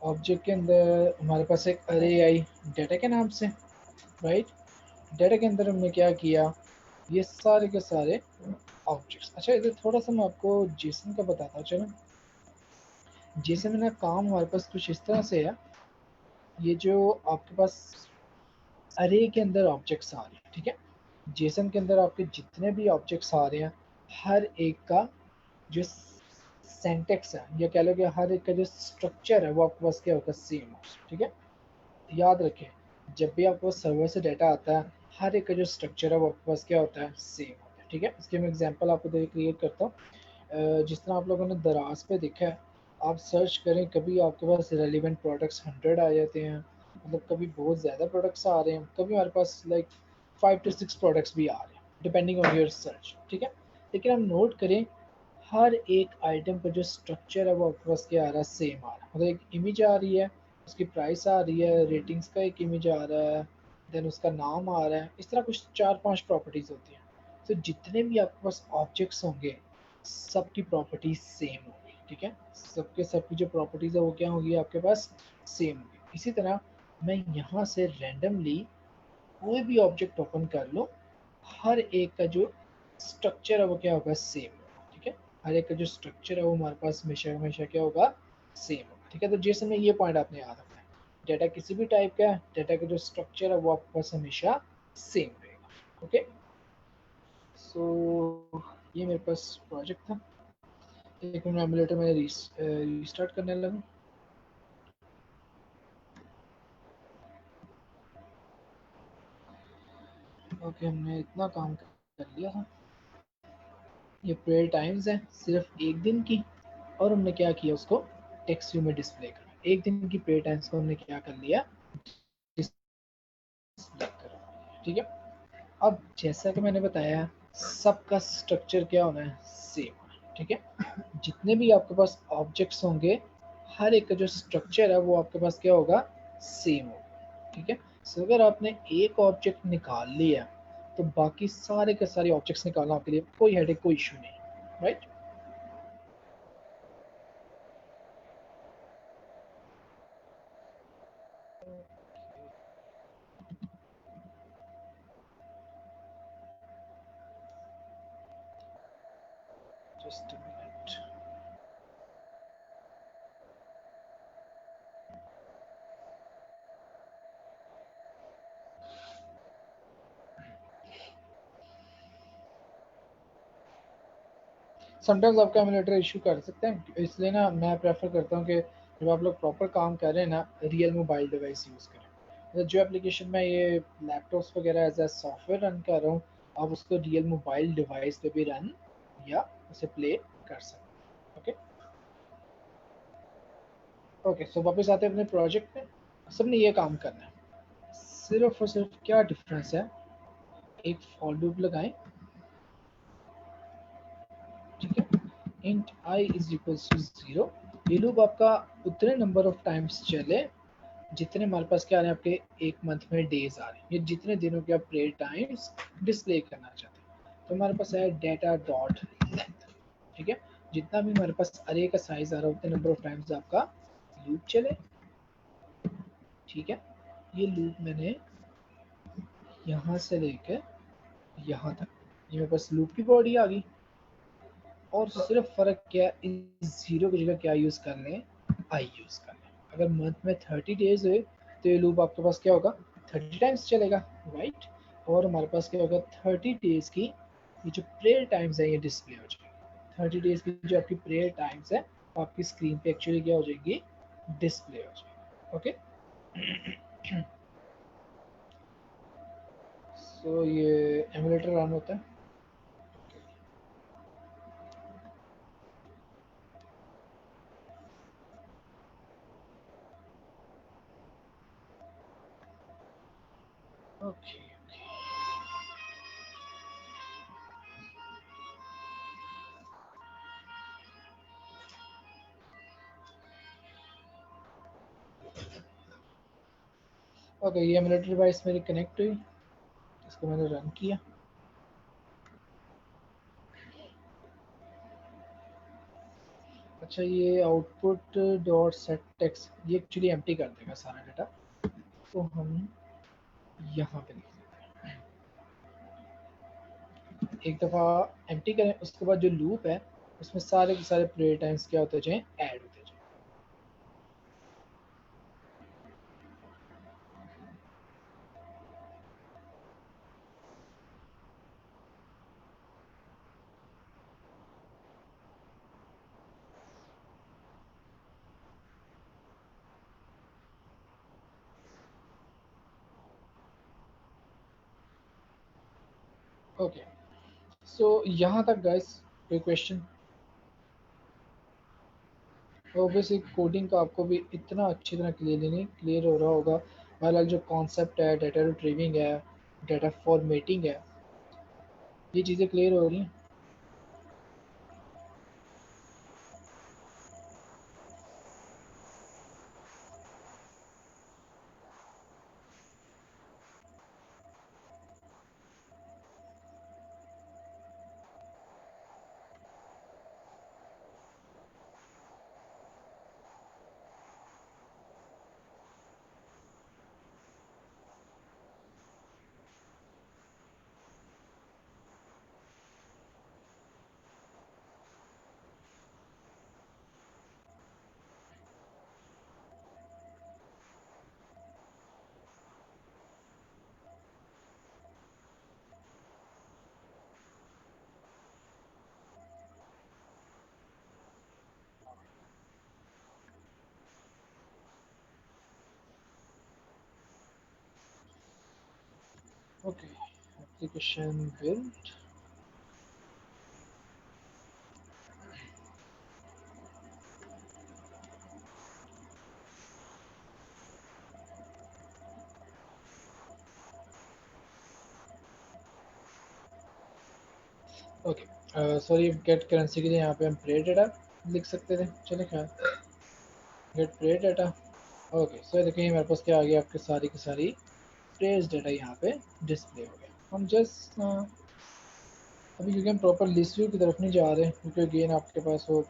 ऑब्जेक्ट के अंदर हमारे पास एक अरे आई डाटा के नाम से, राइट? डाटा के अंदर हमने क्या किया, ये सारे के सारे ऑब्जेक्ट्स। अच्छा इधर थोड़ा सा मैं आपको जेसन का बताता हूँ। चलो जेसन में काम हमारे पास कुछ इस तरह से है। ये जो आपके पास अरे के अंदर ऑब्जेक्ट्स आ रहे हैं, ठीक है? जेसन के अंदर आपके जितने भी ऑब्जेक्ट्स आ रहे हैं, हर एक का जो सेंटेक्स है या कह लो कि हर एक का जो स्ट्रक्चर है वो आपके पास क्या होगा, सेम हो, ठीक है? याद रखें, जब भी आपको सर्वर से डाटा आता है, हर एक का जो स्ट्रक्चर है वो आपके पास क्या होता है, सेम होता है, ठीक है? इसके मैं एग्जांपल आपको देखिए क्रिएट करता हूँ। जिस तरह आप लोगों ने दराज पे देखा है, आप सर्च करें, कभी आपके पास रेलिवेंट प्रोडक्ट्स 100 आ जाते हैं, मतलब कभी बहुत ज़्यादा प्रोडक्ट्स आ रहे हैं, कभी हमारे पास लाइक 5 to 6 प्रोडक्ट्स भी आ रहे हैं डिपेंडिंग ऑन योर सर्च, ठीक है? लेकिन हम नोट करें, हर एक आइटम का जो स्ट्रक्चर है वो आपके पास क्या आ रहा है, सेम आ रहा है। मतलब एक इमेज आ रही है, उसकी प्राइस आ रही है, रेटिंग्स का एक इमेज आ रहा है, देन उसका नाम आ रहा है, इस तरह कुछ 4-5 प्रॉपर्टीज़ होती हैं। तो जितने भी आपके पास ऑब्जेक्ट्स होंगे, सबकी प्रॉपर्टीज सेम होगी, ठीक है? सबके सबकी जो प्रॉपर्टीज है वो क्या होगी, आपके पास सेम होगी। इसी तरह मैं यहाँ से रैंडमली कोई भी ऑब्जेक्ट ओपन कर लो, हर एक का जो स्ट्रक्चर है वो क्या होगा, सेम होगा, ठीक है? हर एक का जो स्ट्रक्चर है वो हमारे पास हमेशा हमेशा क्या होगा, सेम होगा, ठीक है? तो जैसे में ये पॉइंट आपने याद रखना है, डाटा किसी भी टाइप का है, डाटा का जो स्ट्रक्चर है वो आपके पास हमेशा सेम रहेगा। ओके सो ये मेरे पास प्रोजेक्ट था। एक मिनट एमुलेटर में रिस्टार्ट करने लगा। ओके हमने इतना काम कर लिया था। ये प्रेयर टाइम्स है सिर्फ एक दिन की, और हमने क्या किया, उसको टेक्स्ट व्यू में डिस्प्ले कर, एक दिन की प्रेयर टाइम्स को हमने क्या कर लिया, डिस्प्ले कर, ठीक है? अब जैसा कि मैंने बताया, सबका स्ट्रक्चर क्या होना है, सेम, ठीक है? जितने भी आपके पास ऑब्जेक्ट्स होंगे, हर एक का जो स्ट्रक्चर है वो आपके पास क्या होगा, सेम होगा, ठीक है? सो अगर आपने एक ऑब्जेक्ट निकाल लिया, तो बाकी सारे के सारे ऑब्जेक्ट्स निकालना आपके लिए कोई हेडेक, कोई इशू नहीं, right? Just a minute. Sometimes आपका एमुलेटर इशू कर सकते हैं, इसलिए ना मैं प्रेफर करता हूँ कि जब आप लोग प्रॉपर काम कर रहे हैं ना, रियल मोबाइल डिवाइस यूज़ करें। मतलब जो एप्लीकेशन मैं ये लैपटॉप्स वगैरह एज ए सॉफ्टवेयर रन कर रहा हूँ, आप उसको रियल मोबाइल डिवाइस पे भी रन या उसे प्ले कर सकते हैं। ओके ओके सो वापस आते हैं अपने प्रोजेक्ट में। सबने ये काम करना है, सिर्फ और सिर्फ क्या डिफरेंस है, एक फॉर लूप लगाएं, ठीक है? Int I is equals to 0। ये लूप आपका उतने नंबर ऑफ टाइम्स चले जितने हमारे पास क्या आ रहे हैं, आपके एक मंथ में डेज आ रहे हैं, ये जितने दिनों के आप प्ले टाइम्स डिस्प्ले करना चाहते हैं। तो हमारे पास है डेटा डॉट लेंथ, ठीक है? जितना भी हमारे पास अरे का साइज आ रहा है उतने नंबर ऑफ टाइम्स आपका लूप चले, ठीक है? ये लूप मैंने यहाँ से लेकर यहाँ तक, ये मेरे पास लूप की बॉडी आ गई। और सिर्फ फ़र्क क्या है, इस जीरो की जगह क्या यूज़ कर लें, आई यूज़ कर लें। अगर मंथ में 30 डेज हुए, तो ये लूप आपके पास क्या होगा, 30 टाइम्स चलेगा, राइट? और हमारे पास क्या होगा, 30 डेज की ये जो प्रेयर टाइम्स है ये डिस्प्ले हो जाएगी, 30 डेज की जो आपकी प्रेयर टाइम्स है वो आपकी स्क्रीन पे एक्चुअली क्या हो जाएगी, डिस्प्ले हो जाएगी। ओके, सो ये एमुलेटर रन होता है। ओके, ओके, ये एमुलेटर डिवाइस मेरी कनेक्ट हुई, इसको मैंने रन किया। अच्छा, ये आउटपुट डॉट सेट टेक्स्ट ये एक्चुअली एम्प्टी कर देगा सारा डाटा, तो हम यहाँ पे लिख देते हैं। एक दफ़ा एम्प्टी करें, उसके बाद जो लूप है उसमें सारे के सारे प्ले टाइम्स क्या होते जाएं, ऐड होते जाएं। ओके, सो यहाँ तक गाइस कोई क्वेश्चन? ऑब्वियसली कोडिंग का आपको भी इतना अच्छी तरह क्लियर हो रहा होगा। बहरहाल जो कॉन्सेप्ट है, डाटा रिट्रीविंग है, डाटा फॉर्मेटिंग है, ये चीज़ें क्लियर हो रही हैं। Okay, application build. Okay, sorry, get currency के लिए यहाँ पे हम प्रे डाटा लिख सकते थे, चले क्या, गेट प्रे डाटा। ओके, सो देखिए मेरे पास क्या आ गया, आपके सारी की सारी प्रेस डाटा यहाँ पे डिस्प्ले हो गया। हम जस्ट अभी क्योंकि हम प्रॉपर लिस्ट व्यू की तरफ नहीं जा रहे, क्योंकि अगेन आपके पास वो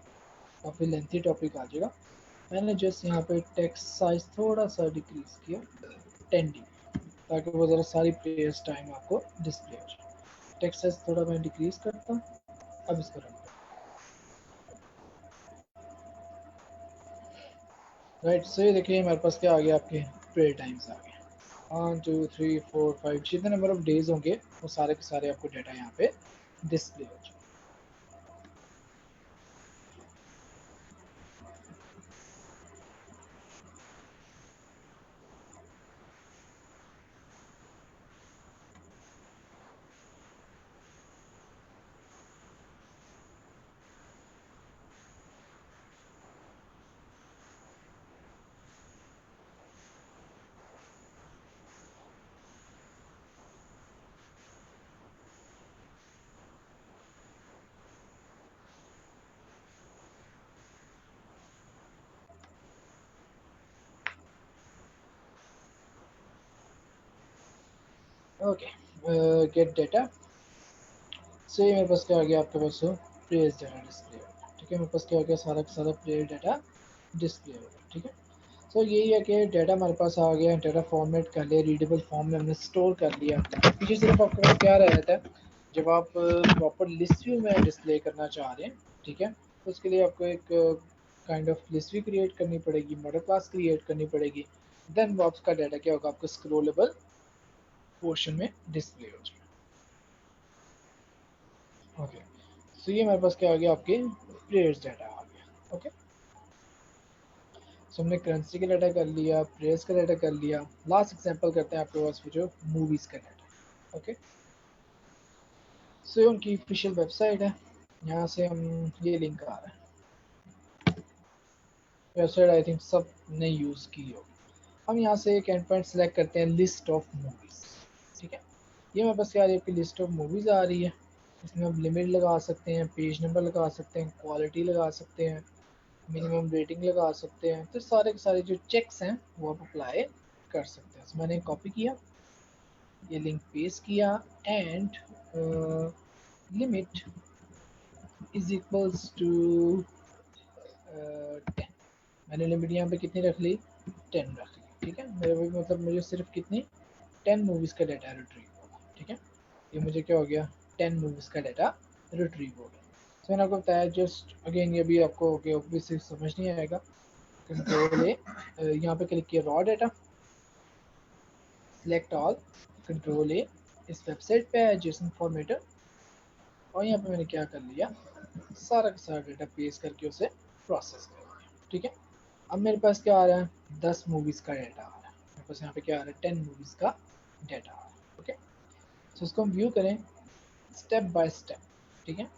काफ़ी लेंथी टॉपिक आ जाएगा। मैंने जस्ट यहाँ पे टेक्स्ट साइज थोड़ा सा डिक्रीज किया 10 dB, ताकि वो ज़रा सारी प्लेयर्स टाइम आपको डिस्प्ले हो जाए। टेक्स्ट साइज थोड़ा मैं डिक्रीज करता हूँ। अब इसको रन करता हूँ। राइट, सो ये देखिए मेरे पास क्या आ गया, आपके प्ले टाइम्स आ गए 1 2 3 4 5, जितने नंबर ऑफ डेज होंगे वो सारे के सारे आपको डाटा यहाँ पे डिस्प्ले हो जाए। Okay, gate data. सो ये मेरे पास क्या आ गया, आपके पास प्लेयर्स डाटा डिस्प्ले हो गया। ठीक है, मेरे पास क्या हो गया, सारा का सारा प्लेयर डाटा डिस्प्ले हो गया। ठीक है, सो यही है कि डाटा हमारे पास आ गया, डाटा फॉर्मेट कर लिया, रीडेबल फॉर्म में हमने स्टोर कर लिया। पीछे सिर्फ आपके पास क्या रह जाता है, जब आप प्रॉपर लिस्ट व्यू में डिस्प्ले करना चाह रहे हैं, ठीक है, तो उसके लिए आपको एक kind of list view create करनी पड़ेगी, मॉडल क्लास क्रिएट करनी पड़ेगी। देन वो आपका डाटा क्या होगा, आपको स्क्रोलेबल पोर्शन में डिस्प्ले हो जाएगा। ओके, सो ये मेरे पास क्या आ गया, आपके प्लेयर्स डाटा आ गया। ओके, सो हमने करेंसी का डाटा कर लिया, प्लेयर्स का डाटा कर लिया। लास्ट एग्जांपल करते हैं आपके पास जो मूवीज़ का डाटा। ओके, सो उनकी ऑफिशियल वेबसाइट है, यहाँ से हम ये लिंक आ रहा है, वेबसाइट आई थिंक सब ने यूज़ की होगी। हम यहाँ से एक एंड पॉइंट सेलेक्ट करते हैं, लिस्ट ऑफ मूवीज़। ठीक है, ये मेरे पास क्या आ रही है, आपकी लिस्ट ऑफ मूवीज़ आ रही है। इसमें हम लिमिट लगा सकते हैं, पेज नंबर लगा सकते हैं, क्वालिटी लगा सकते हैं, मिनिमम रेटिंग लगा सकते हैं। तो सारे के सारे जो चेक्स हैं वो आप अप्लाई कर सकते हैं। तो मैंने कॉपी किया, ये लिंक पेस्ट किया, and limit is equals to 10। मैंने लिमिट यहाँ पे कितनी रख ली, 10 रख ली। ठीक है, मेरे भी मतलब मुझे सिर्फ कितनी 10 मूवीज़ का डाटा रिट्रीव होगा। ठीक है, ये मुझे क्या हो गया, 10 मूवीज़ का डाटा रिट्रीव हो गया। तो मैंने आपको बताया, जस्ट अगेन ये भी आपको ऑब्वियसली समझ नहीं आएगा। कंट्रोल ए, यहाँ पे क्लिक किया raw data, select all, control ए, इस वेबसाइट पे है जेसन फॉर्मेटर, और यहाँ पे मैंने क्या कर लिया, सारा का सारा डाटा पेस्ट करके उसे प्रोसेस कर लिया। ठीक है, अब मेरे पास क्या आ रहा है, 10 मूवीज़ का डाटा आ रहा है मेरे पास, यहाँ पे क्या आ रहा है, 10 मूवीज़ का डाटा आ रहा है। ओके, तो उसको हम व्यू करें स्टेप बाय स्टेप। ठीक है,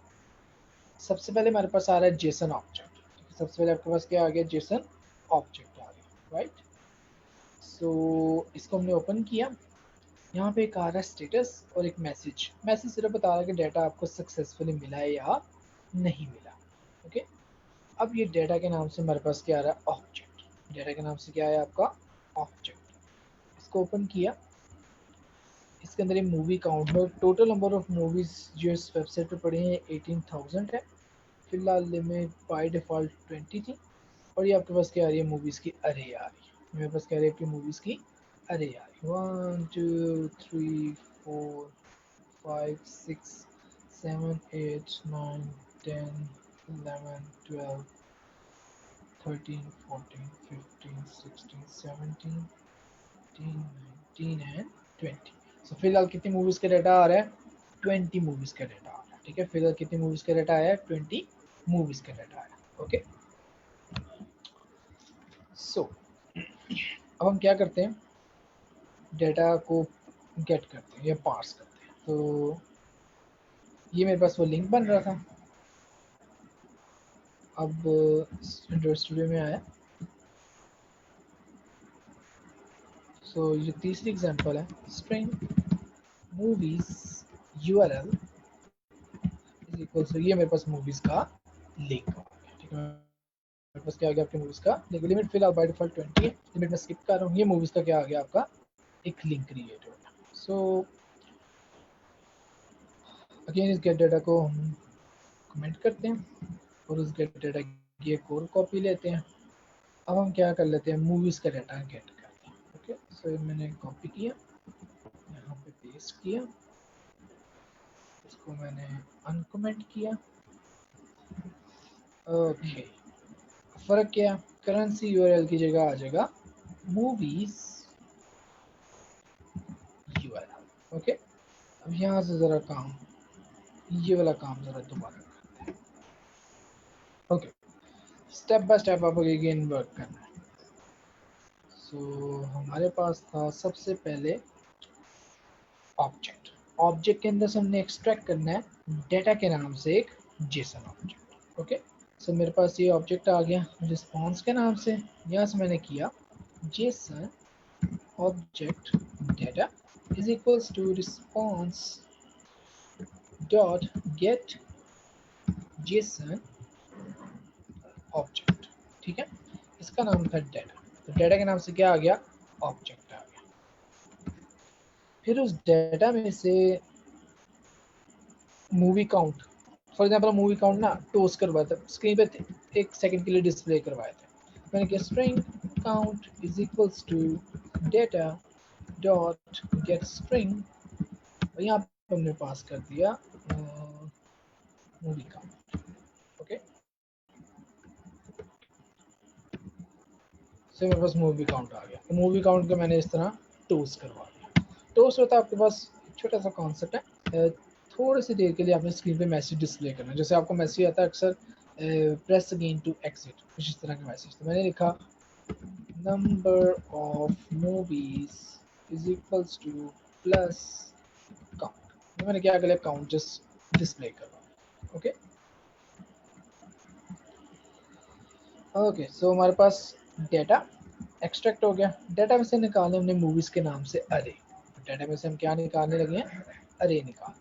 सबसे पहले हमारे पास आ रहा है जेसन ऑब्जेक्ट। सबसे पहले आपके पास क्या आ गया, जेसन ऑब्जेक्ट आ गया, राइट। सो इसको हमने ओपन किया, यहाँ पे एक आ रहा है स्टेटस और एक मैसेज। मैसेज सिर्फ बता रहा है कि डाटा आपको सक्सेसफुली मिला है या नहीं मिला। ओके, अब ये डाटा के नाम से हमारे पास क्या आ रहा है, ऑब्जेक्ट। डाटा के नाम से क्या है आपका, ऑब्जेक्ट। इसको ओपन किया, इसके अंदर ये मूवी काउंट में टोटल नंबर ऑफ मूवीज़ जो इस वेबसाइट पे पड़ी हैं 18,000 है। फिलहाल लिमिट बाय डिफ़ॉल्ट 20 थी, और ये आपके पास क्या आ रही है, मूवीज़ की अरे आ रही है। मेरे पास क्या आ रही है, आपकी मूवीज़ की अरे आ रही है, 1 2 3 4 5 6 7 8 9 10 11 12 13 14 15 16 17 18 19 एंड 20। सो फिलहाल कितनी मूवीज़ का डाटा आ रहा है, 20 मूवीज़ का डाटा आ रहा है। ठीक है, फिलहाल कितनी मूवीज़ का डाटा आया है, 20 मूवीज़ का डाटा आया। ओके, सो अब हम क्या करते हैं, डाटा को गेट करते हैं या पार्स करते हैं। तो ये मेरे पास वो लिंक बन रहा था। अब एंड्रॉइड स्टूडियो में आया, सो ये तीसरी एग्जांपल है, string movies URL is equal to, ये मेरे पास मूवीज का लिंक आ गया। ठीक है, मेरे पास क्या आ गया, आपके मूवीज का लिंक। लिमिट फिलहाल बाय डिफॉल्ट 20 है, लिमिट में स्किप कर रहा हूँ। ये मूवीज का क्या आ गया, आपका एक लिंक क्रिएट हो गया। सो अगेन इस गेट डाटा को हम कमेंट करते हैं और उस गेट डाटा की एक और कॉपी लेते हैं। अब हम क्या कर लेते हैं, मूवीज़ का डाटा गेट करते हैं। ओके, सो मैंने कॉपी किया, यहाँ पे पेस्ट किया, इसको मैंने अनकमेंट किया। ओके, फ़र्क क्या, करेंसी यूआरएल की जगह आ जाएगा मूवीज़ यूआरएल। ओके, अब यहाँ से ज़रा काम, ये वाला काम ज़रा दोबारा करते हैं। ओके, स्टेप बाय स्टेप आपको अगेन वर्क करना है। सो हमारे पास था सबसे पहले ऑब्जेक्ट। ऑब्जेक्ट के अंदर से हमने एक्सट्रैक्ट करना है डेटा के नाम से एक जेसन ऑब्जेक्ट। ओके, सो मेरे पास ये ऑब्जेक्ट आ गया रिस्पॉन्स के नाम से। यहाँ से मैंने किया JSON object data is equals to response dot get JSON object. ठीक है, इसका नाम था डेटा, तो डेटा के नाम से क्या आ गया, ऑब्जेक्ट आ गया। फिर उस डेटा में से movie count, for example movie count ना टोस करवाया था स्क्रीन पे, 1 सेकंड के लिए डिस्प्ले करवाया था। मैंने किया string count is equals to data dot get string, और यहाँ पे हमने पास कर दिया मूवी काउंट। ओके, सो मेरे पास मूवी काउंट आ गया। तो मूवी काउंट का मैंने इस तरह टोस करवा दिया। टोस होता है आपके पास छोटा सा कॉन्सेप्ट है, थोड़ी सी देर के लिए आपने स्क्रीन पे मैसेज डिस्प्ले करना है। जैसे आपको मैसेज आता है अक्सर प्रेस अगेन टू एग्जिट, कुछ इस तरह का मैसेज। तो मैंने लिखा number of movies is equals to plus count. तो मैंने क्या किया, काउंट जस्ट डिस्प्ले कर रहा हूँ। ओके ओके, सो हमारे पास डेटा एक्सट्रैक्ट हो गया। डेटा में से निकालने हमने मूवीज़ के नाम से अरे। डेटा में से हम क्या निकालने लगे हैं, अरे निकाल।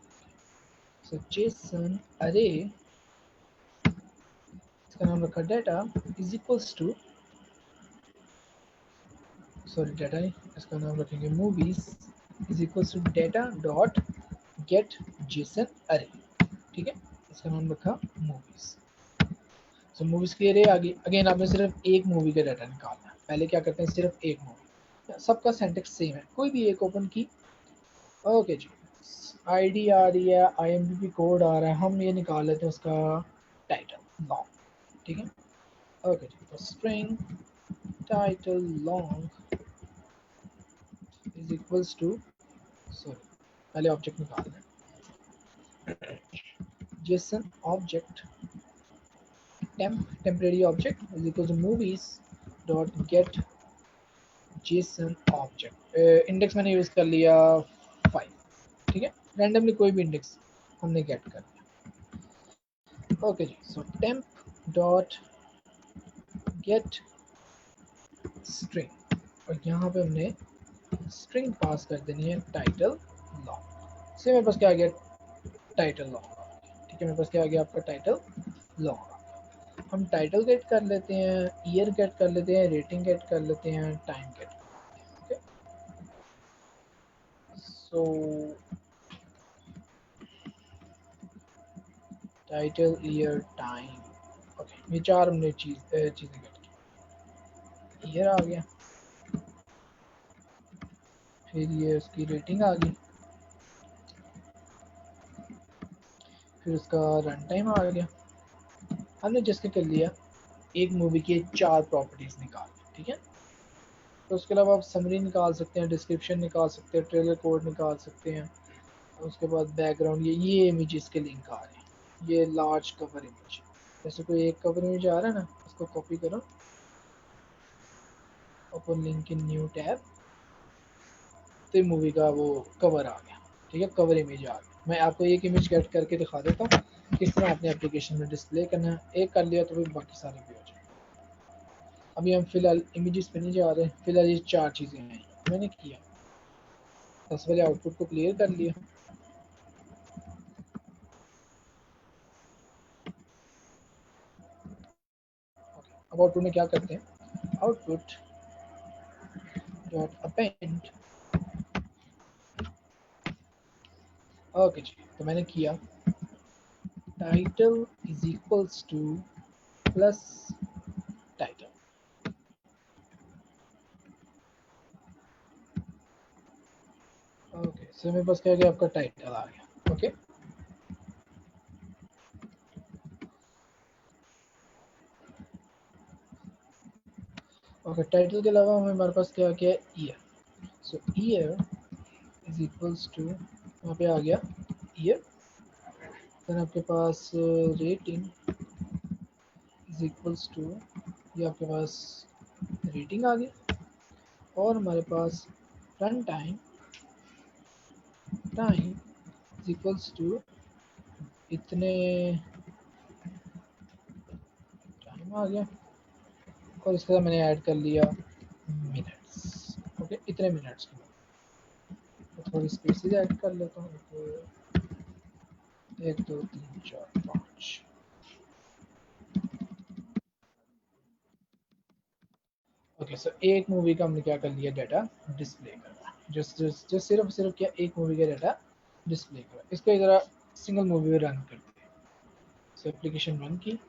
सो जेसन अरे, इसका नाम रखा data is equals to, sorry data नहीं, इसका नाम रखेंगे movies is equals to data dot get JSON array. ठीक है, इसका नाम रखा मूवीज। सो मूवीज की अरे आ गई। अगेन आपने सिर्फ एक मूवी का डाटा निकालना है। पहले क्या करते हैं, सिर्फ एक मूवी, सबका सिंटैक्स सेम है, कोई भी एक ओपन की। ओके जी, आईडी आ रही है, आईएमपी कोड आ रहा है, हम ये निकाल लेते हैं उसका टाइटल लॉन्ग। ठीक है, ओके जी, तो string title long is equals to, sorry पहले ऑब्जेक्ट निकाल लें, JSON object temporary object is equal to movies dot get JSON object. Index मैंने यूज कर लिया 5। ठीक है, रैंडमली कोई भी इंडेक्स हमने गेट कर लिया। ओके जी, सो टेम्प डॉट गेट स्ट्रिंग, और यहाँ पे हमने स्ट्रिंग पास कर देनी है टाइटल लॉन्ग। से मेरे पास क्या आ गया, टाइटल लॉन्ग। ठीक है, मेरे पास क्या आ गया आपका टाइटल लॉन्ग। हम टाइटल गेट कर लेते हैं, ईयर गेट कर लेते हैं, रेटिंग गेट कर लेते हैं, टाइम गेट कर लेते हैं। सो टाइटल, ईयर, टाइम, ओके, ये चार हमने चीज़ें गेट की। ईयर आ गया, फिर ये उसकी रेटिंग आ गई, फिर उसका रन टाइम आ गया। हमने जिसके कर लिया एक मूवी की चार प्रॉपर्टीज निकाल। ठीक है, तो उसके अलावा आप समरी निकाल सकते हैं, डिस्क्रिप्शन निकाल सकते हैं, ट्रेलर कोड निकाल सकते हैं। उसके बाद बैकग्राउंड, ये इमेजेस के लिंक आ रहे हैं, ये लार्ज कवर इमेज। जैसे कोई एक कवर इमेज आ रहा है ना, उसको कॉपी करो, open link in new tab, तो मूवी का वो कवर आ गया। ठीक है, कवर इमेज आ गया। मैं आपको एक इमेज गेट करके दिखा देता हूँ किस तरह अपने एप्लीकेशन में डिस्प्ले करना है। एक कर लिया तो फिर बाकी सारे भी हो जाए। अभी हम फिलहाल इमेजेस पे नहीं जा रहे, फिलहाल ये चार चीज़ें हैं मैंने किया। सबसे पहले आउटपुट को क्लियर कर लिया। अब आउटपुट में क्या करते हैं, आउटपुट डॉट अपेंड। ओके जी, तो मैंने किया title is equals to plus title. Okay, so मेरे पास क्या गया, आपका टाइटल आ गया। ओके ओके, टाइटल के अलावा हमारे पास क्या क्या है, year. So year is equals to, वहाँ पे आ गया ईयर। फिर आपके पास रेटिंग इज इक्वल्स टू, ये आपके पास रेटिंग आ गई। और हमारे पास run time, time is equals to इतने टाइम आ गया। और इसके साथ मैंने ऐड कर लिया मिनट्स। ओके, इतने मिनट्स के तो थोड़ी स्पेसिस ऐड कर लेता हूँ, तो 1 2 3 4 5। ओके, सो एक मूवी का हमने क्या कर लिया, डाटा डिस्प्ले करना। जो सिर्फ क्या एक मूवी का डाटा डिस्प्ले करा। इसको इधर सिंगल मूवी में रन करते हैं। सो एप्लीकेशन रन की।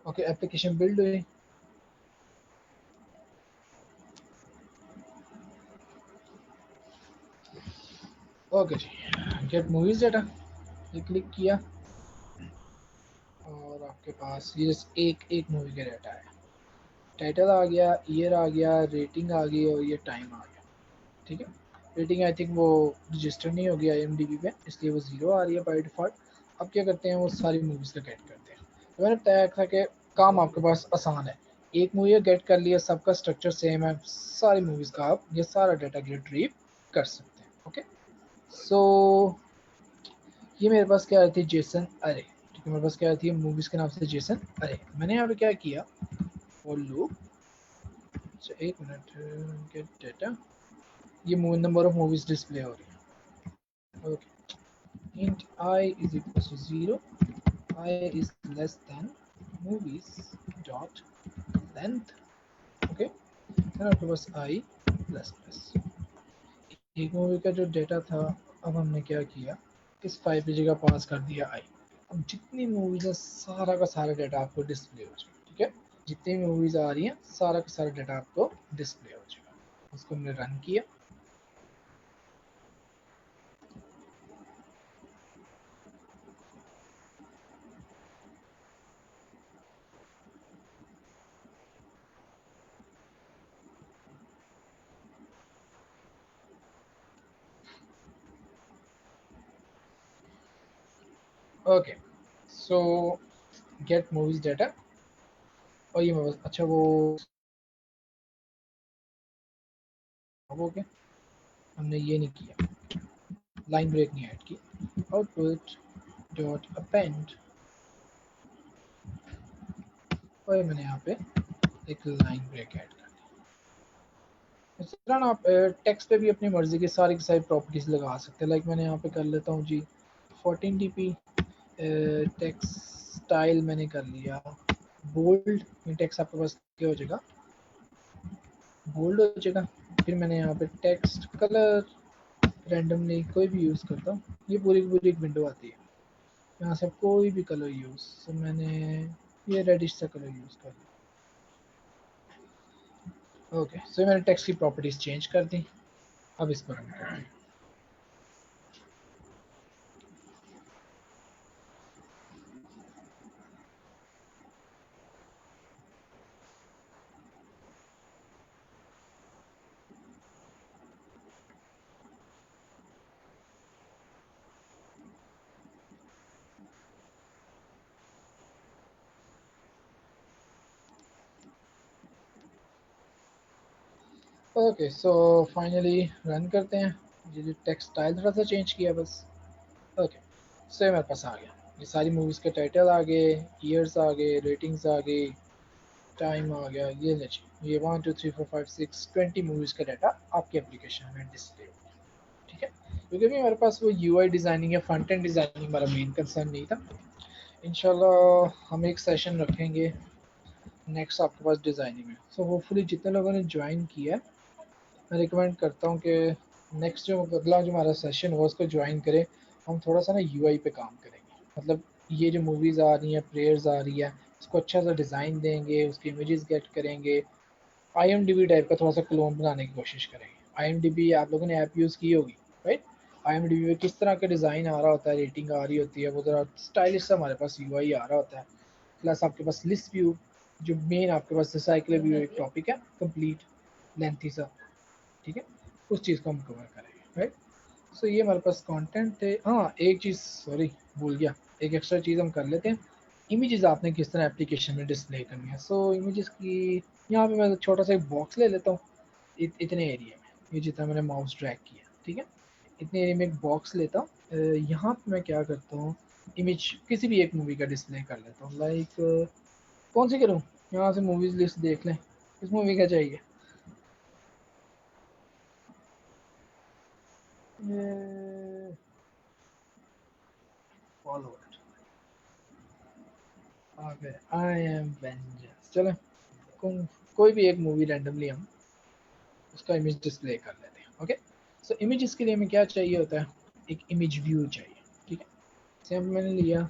ओके, एप्लीकेशन बिल्ड हुई। ओके जी, गेट मूवीज डाटा ये क्लिक किया और आपके पास ये एक एक मूवी का डाटा है। टाइटल आ गया, ईयर आ गया, रेटिंग आ गई और ये टाइम आ गया। ठीक है, रेटिंग आई थिंक वो रजिस्टर नहीं हो गया IMDb पे, इसलिए वो 0 आ रही है बाय डिफ़ॉल्ट। अब क्या करते हैं, वो सारी मूवीज़ का गेट करते हैं। तो मैंने बताया था कि काम आपके पास आसान है, एक मूवी गेट कर लिया, सबका स्ट्रक्चर सेम है, सारी मूवीज़ का आप ये सारा डाटा रिट्रीव कर सकते हैं। ओके, सो ये मेरे पास क्या आ रही थी, जेसन अरे। ठीक है, मेरे पास क्या आ रही थी मूवीज़ के नाम से जेसन अरे। मैंने यहाँ पे क्या किया, फॉर लूप, अच्छा एक मिनट, गेट डाटा, ये नंबर ऑफ मूवीज़ डिस्प्ले हो रही है। Okay, int I is equals to 0, I is less than movies dot length. Okay, then आपके पास I प्लस प्लस एक मूवी का जो डेटा था, अब हमने क्या किया, इस फाइव की जगह पास कर दिया I। अब जितनी मूवीज है सारा का सारा डेटा आपको डिस्प्ले हो जाएगा। ठीक है, जितनी मूवीज आ रही हैं सारा का सारा डेटा आपको डिस्प्ले हो जाएगा। उसको हमने रन किया। ओके, सो गेट मूवीज डेटा, और ये मेरे पास, अच्छा वो हो गया, हमने ये नहीं किया, लाइन ब्रेक नहीं ऐड की। आउटपुट डॉट अपेंड, और मैंने यहाँ पे एक लाइन ब्रेक ऐड कर दी। इस तरह ना आप टेक्स्ट पे भी अपनी मर्जी की सारी प्रॉपर्टीज लगा सकते हैं। लाइक मैंने यहाँ पे कर लेता हूँ जी 14dp, टेक्स्ट स्टाइल मैंने कर लिया बोल्ड, टेक्स्ट आपके पास क्या हो जाएगा, बोल्ड हो जाएगा। फिर मैंने यहाँ पे टेक्स्ट कलर रैंडमली कोई भी यूज़ करता हूँ, ये पूरी की पूरी एक विंडो आती है, यहाँ से कोई भी कलर यूज़, तो मैंने ये रेडिश सा कलर यूज़ कर लिया। ओके, सो मैंने टेक्स्ट की प्रॉपर्टीज चेंज कर दी। अब इसको रन करते हैं। ओके, सो फाइनली रन करते हैं। ये जो टेक्स्ट स्टाइल थोड़ा सा चेंज किया बस। ओके, सो ये मेरे पास आ गया, ये सारी मूवीज़ के टाइटल आ गए, ईयर्स आ गए, रेटिंग्स आ गई, टाइम आ गया। ये ले ये 1 2 3 4 5 6 20 मूवीज़ का डाटा आपके एप्लीकेशन में डिस्प्ले हो गया। ठीक है, क्योंकि अभी मेरे पास वो UI डिज़ाइनिंग या फ्रंट एंड डिज़ाइनिंग हमारा मेन कंसर्न नहीं था। इंशाल्लाह हम एक सेशन रखेंगे नेक्स्ट आपके पास डिज़ाइनिंग में। सो होपफुली जितने लोगों ने ज्वाइन किया है, मैं रिकमेंड करता हूँ कि नेक्स्ट जो अगला जो हमारा सेशन होगा उसको ज्वाइन करें। हम थोड़ा सा ना UI पे काम करेंगे, मतलब ये जो मूवीज़ आ रही हैं, प्रेयर्स आ रही है, उसको अच्छा सा डिज़ाइन देंगे, उसकी इमेजेस गेट करेंगे, IMDb टाइप का थोड़ा सा क्लोन बनाने की कोशिश करेंगे। IMDb आप लोगों ने ऐप यूज़ की होगी, राइट? IMDb में किस तरह का डिज़ाइन आ रहा होता है, रेटिंग आ रही होती है, वो ज़रा स्टाइलिश सा हमारे पास UI आ रहा होता है। प्लस आपके पास लिस्ट व्यू, जो मेन आपके पास साइकिल व्यू एक टॉपिक है कंप्लीट लेंथी सा। ठीक है, उस चीज़ को हम कवर करेंगे, राइट? सो ये हमारे पास कंटेंट थे। हाँ, एक चीज़ सॉरी भूल गया, एक एक्स्ट्रा चीज़ हम कर लेते हैं। इमेजेस आपने किस तरह एप्लीकेशन में डिस्प्ले करनी है। सो इमेजेस की यहाँ पे मैं छोटा सा एक बॉक्स ले लेता हूँ, इतने एरिया में, ये जितना मैंने माउस ड्रैग किया, ठीक है, इतने एरिया में एक बॉक्स लेता हूँ। यहाँ पे मैं क्या करता हूँ, इमेज किसी भी एक मूवी का डिस्प्ले कर लेता हूँ। लाइक कौन सी करूँ, यहाँ से मूवीज़ लिस्ट देख लें, किस मूवी का चाहिए। Follow it, okay, I am Avengers, चलो कोई भी एक मूवी रैंडमली हम उसका इमेज डिस्प्ले कर लेते हैं। ओके, सो इमेजेस के लिए हमें क्या चाहिए होता है, एक इमेज व्यू चाहिए। ठीक है, सेम मैंने लिया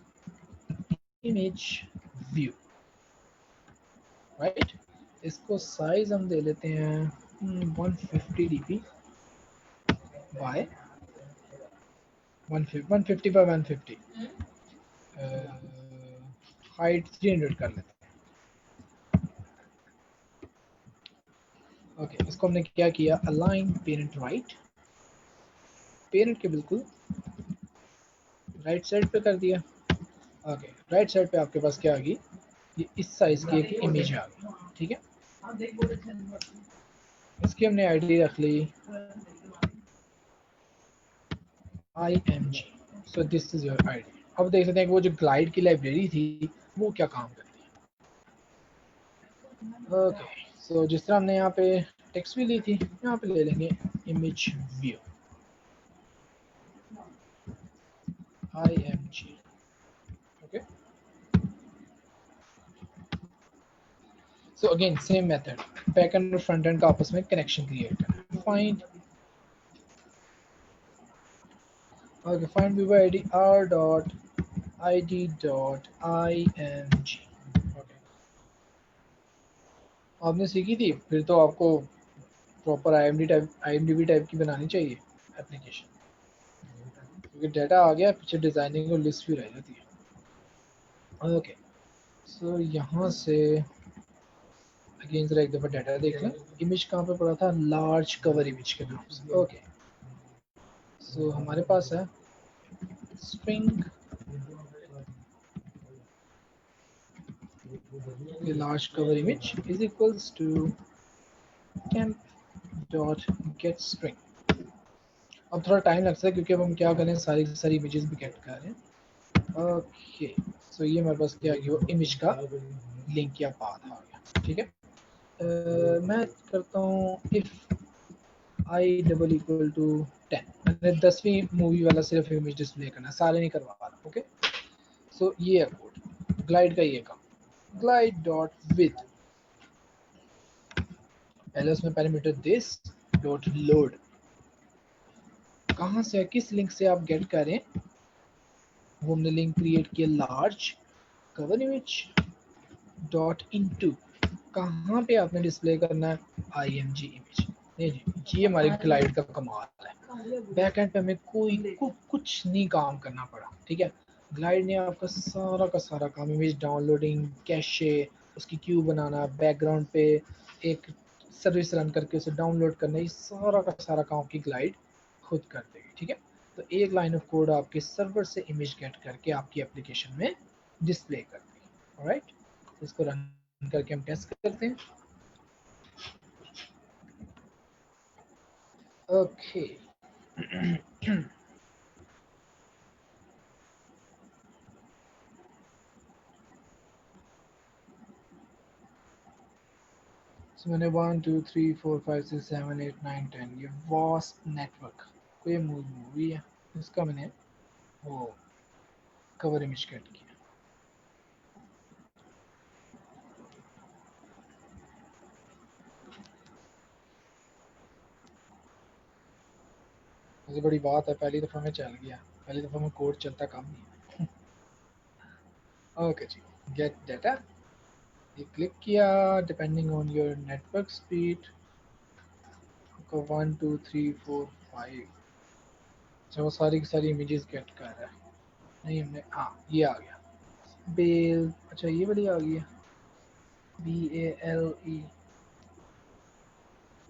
इमेज व्यू, राइट? इसको साइज हम दे लेते हैं 150 dp बाय 150 बाय 150, हाइट 300 कर लेते हैं। ओके, इसको हमने क्या किया, अलाइन पेरेंट राइट, पेरेंट के बिल्कुल राइट साइड पे कर दिया। ओके, राइट साइड पे आपके पास क्या आ गई, ये इस साइज की एक इमेज आ गई, ठीक है। इसकी हमने आईडी रख ली IMG, so this is your ID. अब देख सकते हैं कि वो जो ग्लाइड की लाइब्रेरी थी वो क्या काम करती है। ओके, सो जिस तरह हमने यहाँ पे टेक्स्ट भी ली थी, यहाँ पे ले लेंगे image view IMG। Okay, so again same method, back and और फ्रंट एंड का आपस में कनेक्शन क्रिएट करना। Find, okay, find view ID r dot id dot img। Okay, आपने सीखी थी, फिर तो आपको प्रॉपर IMDb टाइप की बनानी चाहिए एप्लीकेशन, क्योंकि डाटा आ गया, पीछे डिजाइनिंग और लिस्ट भी रह जाती है। ओके, सो यहाँ से अगेन जरा एक दफ़ा डाटा देख लें। इमेज कहाँ पे पड़ा था, लार्ज कवर इमेज के नाम से। ओके, सो हमारे पास है string, large cover image is equals to temp dot get string. अब थोड़ा टाइम लगता है क्योंकि अब हम क्या करें, सारी सारी इमेजेस भी गेट कर रहे हैं। ओके, सो ये मेरे पास क्या गया, इमेज का लिंक या पाथ आ गया, ठीक है। मैं करता हूँ if I double equal to 10, मैंने 10वीं मूवी वाला सिर्फ इमेज डिस्प्ले करना, सारे नहीं करवा रहा। ओके, सो ये है कोड ग्लाइड का, ये काम ग्लाइड डॉट विद, पहले उसमें पैरामीटर दिस डॉट लोड, कहाँ से किस लिंक से आप गेट करें, वो हमने लिंक क्रिएट किया large cover image dot into, कहाँ पे आपने डिस्प्ले करना है, IMG इमेज। नहीं जी, ये हमारे ग्लाइड का कमाल है, बैक एंड पे हमें कुछ नहीं काम करना पड़ा, ठीक है। ग्लाइड ने आपका सारा का सारा काम, इमेज डाउनलोडिंग, कैशे, उसकी क्यू बनाना, बैकग्राउंड पे एक सर्विस रन करके उसे डाउनलोड करना, ये सारा का सारा काम आपकी ग्लाइड खुद कर देगी, ठीक है। तो एक लाइन ऑफ कोड आपके सर्वर से इमेज गेट करके आपकी एप्लीकेशन में डिस्प्ले कर देगी। ऑलराइट, इसको रन करके हम टेस्ट करते हैं। ओके, so मैंने 1 2 3 4 5 6 7 8 9 10, ये वास्ट नेटवर्क कोई मूवी है, इसका मैंने वो कवर इमेज कट किया। सबसे बड़ी बात है, पहली दफ़ा में चल गया, पहली दफ़ा में कोड चलता काम नहीं। ओके जी, गेट डाटा, ये क्लिक किया, depending on your network speed को 1 2 3 4 5, अच्छा वो सारी की सारी इमेजेस गेट कर रहा है। नहीं हमने, हाँ ये आ गया बेल, अच्छा ये वाली आ गई है BALE,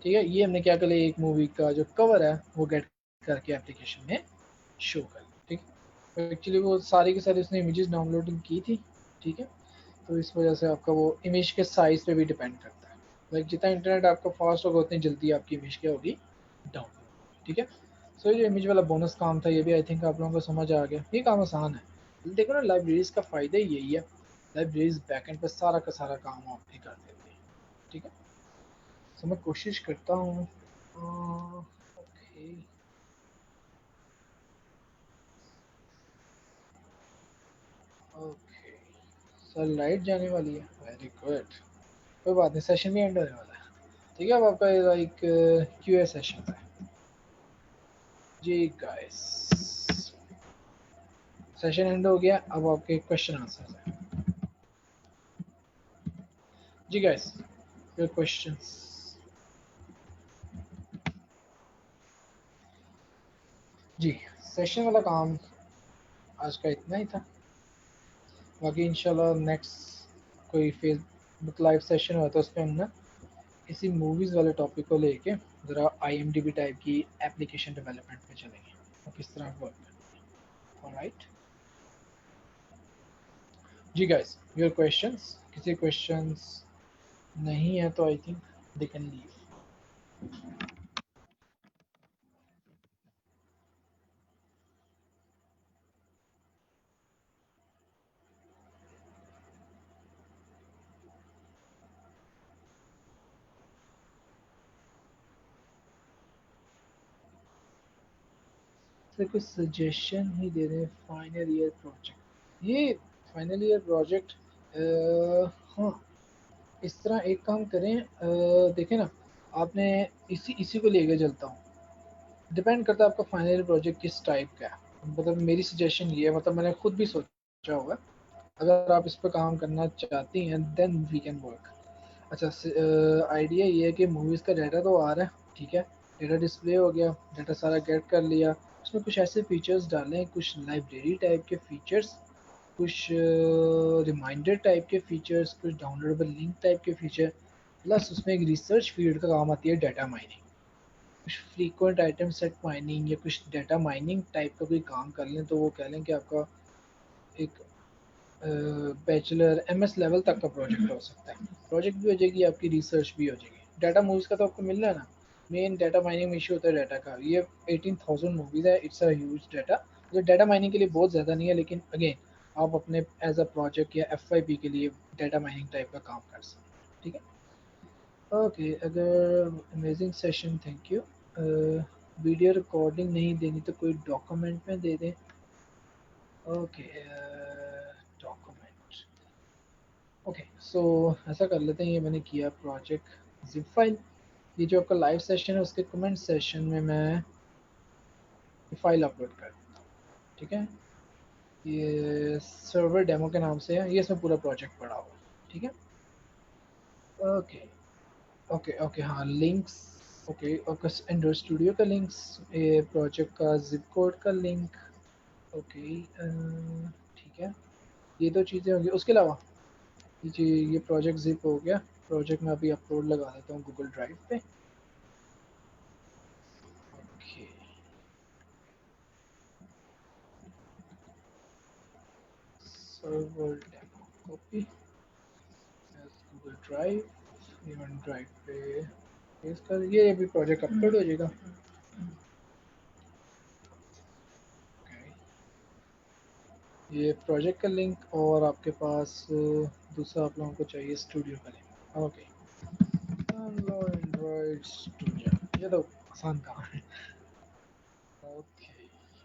ठीक है। ये हमने क्या कर लिया, एक मूवी का जो कवर है वो गेट करके एप्लीकेशन में शो कर लिया, ठीक है। एक्चुअली वो सारी की सारी उसने इमेजेस डाउनलोडिंग की थी, ठीक है। तो इस वजह से आपका वो इमेज के साइज पे भी डिपेंड करता है, लाइक जितना इंटरनेट आपका फास्ट होगा उतनी जल्दी आपकी इमेज क्या होगी, डाउनलोड, ठीक है। सो ये जो इमेज वाला बोनस काम था, ये भी आई थिंक आप लोगों को समझ आ गया, ये काम आसान है। देखो ना, लाइब्रेरीज का फ़ायदा ही यही है, लाइब्रेरीज बैकएंड पर सारा का सारा काम आप ही कर देते हैं, ठीक है। सो मैं कोशिश करता हूँ, ओके ओके, सर लाइट जाने वाली है, वेरी गुड, कोई बात नहीं, सेशन भी एंड होने वाला है, ठीक है। अब आपका एक QA सेशन है जी गाइस, सेशन एंड हो गया, अब आपके क्वेश्चन आंसर है जी गाइस, योर क्वेश्चंस। जी, सेशन वाला काम आज का इतना ही था। बाकी इंशाल्लाह नेक्स्ट कोई फेसबुक लाइव सेशन हुआ तो उस पर हम ना इसी मूवीज़ वाले टॉपिक को लेके ज़रा IMDb टाइप की एप्लीकेशन डेवलपमेंट पे चलेंगे और किस तरह वर्क करती है। ऑलराइट जी गाइस, योर क्वेश्चंस, किसी क्वेश्चंस नहीं है तो I think they can leave. Sir कुछ सजेशन ही दे दें फाइनल ईयर प्रोजेक्ट। ये फाइनल ईयर प्रोजेक्ट, हाँ, इस तरह एक काम करें, देखें ना, आपने इसी इसी को लेके चलता हूँ। डिपेंड करता है आपका फाइनल ईयर प्रोजेक्ट किस टाइप का है। मतलब मेरी सजेशन ये है, मतलब मैंने खुद भी सोचा होगा, अगर आप इस पर काम करना चाहती हैं देन वी कैन वर्क। अच्छा, आइडिया ये है कि मूवीज़ का डाटा तो आ रहा है, ठीक है, डाटा डिस्प्ले हो गया, डाटा सारा गेट कर लिया, उसमें कुछ ऐसे फीचर्स डालें, कुछ लाइब्रेरी टाइप के फीचर्स, कुछ रिमाइंडर टाइप के फीचर्स, कुछ डाउनलोडेबल लिंक टाइप के फीचर, प्लस उसमें एक रिसर्च फील्ड का काम आती है डाटा माइनिंग। कुछ फ्रीक्वेंट आइटम सेट माइनिंग या कुछ डाटा माइनिंग टाइप का कोई काम कर लें तो वो कह लें कि आपका एक बैचलर MS लेवल तक का प्रोजेक्ट हो सकता है। प्रोजेक्ट भी हो जाएगी, आपकी रिसर्च भी हो जाएगी। डाटा मूवीज़ का तो आपको मिल रहा है ना, मेन डाटा माइनिंग में इशू होता है डाटा का। ये 18,000 मूवीज़ है, इट्स अ ह्यूज डाटा। तो डाटा माइनिंग के लिए बहुत ज़्यादा नहीं है, लेकिन अगेन आप अपने एज अ प्रोजेक्ट या FYP के लिए डाटा माइनिंग टाइप का काम कर सकते हैं, ठीक है। ओके, अगर amazing session, thank you. Video recording नहीं देनी तो कोई डॉक्यूमेंट में दे दें। ओके, डॉक्यूमेंट, ओके, सो ऐसा कर लेते हैं, ये मैंने किया प्रोजेक्ट जिप फाइल। ये जो आपका लाइव सेशन है उसके कमेंट सेशन में मैं ये फाइल अपलोड कर देता हूँ, ठीक है। ये सर्वर डेमो के नाम से है, ये इसमें पूरा प्रोजेक्ट पड़ा हुआ है, ठीक है। ओके ओके ओके, हाँ, links, okay okay, Android studio का लिंक्स, ये प्रोजेक्ट का जिप कोड का लिंक, ओके, ठीक है। ये दो चीज़ें होंगी, उसके अलावा जी ये प्रोजेक्ट जिप हो गया। प्रोजेक्ट में अभी अपलोड लगा देता हूँ गूगल ड्राइव पे। Okay, server demo copy Google drive, even drive पे पेस्ट कर, ये अभी प्रोजेक्ट अपलोड हो जाएगा। Okay, ये प्रोजेक्ट का लिंक, और आपके पास दूसरा आप लोगों को चाहिए स्टूडियो का लिंक। ओके, एंड्रॉइड स्टूडियो, ये तो आसान काम है। ओके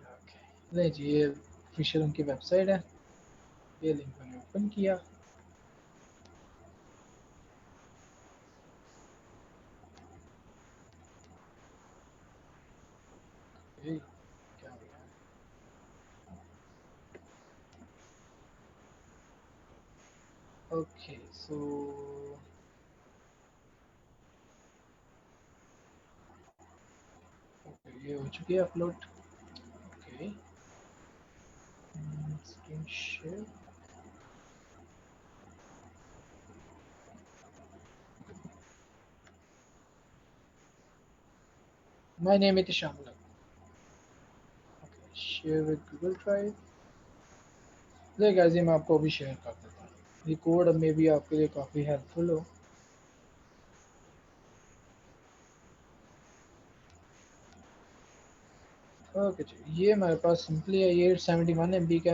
ओके, नहीं जी, ये ऑफिशियल उनकी वेबसाइट है, ये लिंक मैंने ओपन किया। ये क्या हो गया? ओके, सो ये हो चुकी है upload. Okay, screen share, my name is Shamil. Share with Google Drive. देखिए गाइस, ये मैं आपको अभी शेयर कर देता हूँ, ये कोड अब मे भी आपके लिए काफ़ी हेल्पफुल हो। ओके जी, ये हमारे पास सिंपली है, ये 71 MB का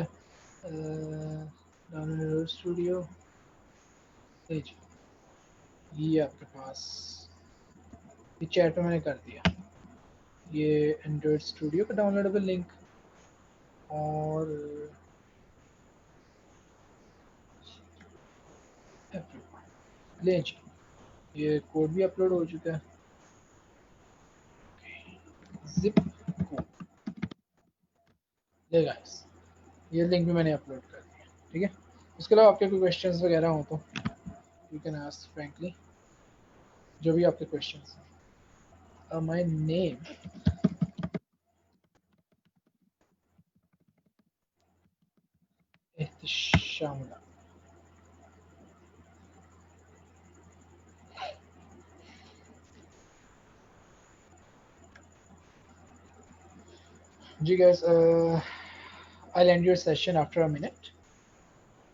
डाउनलोड स्टूडियो। जी, ये आपके पास, ये चैट पे मैंने कर दिया, ये एंड्रॉइड स्टूडियो का डाउनलोडेबल लिंक। और ले जी, ये कोड भी अपलोड हो चुका है, जिप कोड। ले गाइस, ये लिंक भी मैंने अपलोड कर दिया, ठीक है। उसके अलावा आपके कोई क्वेश्चंस वगैरह हो तो यू कैन आस्क फ्रैंकली, जो भी आपके क्वेश्चंस हैं। My name, Ehtisham. जी guys, I'll end your session after a minute.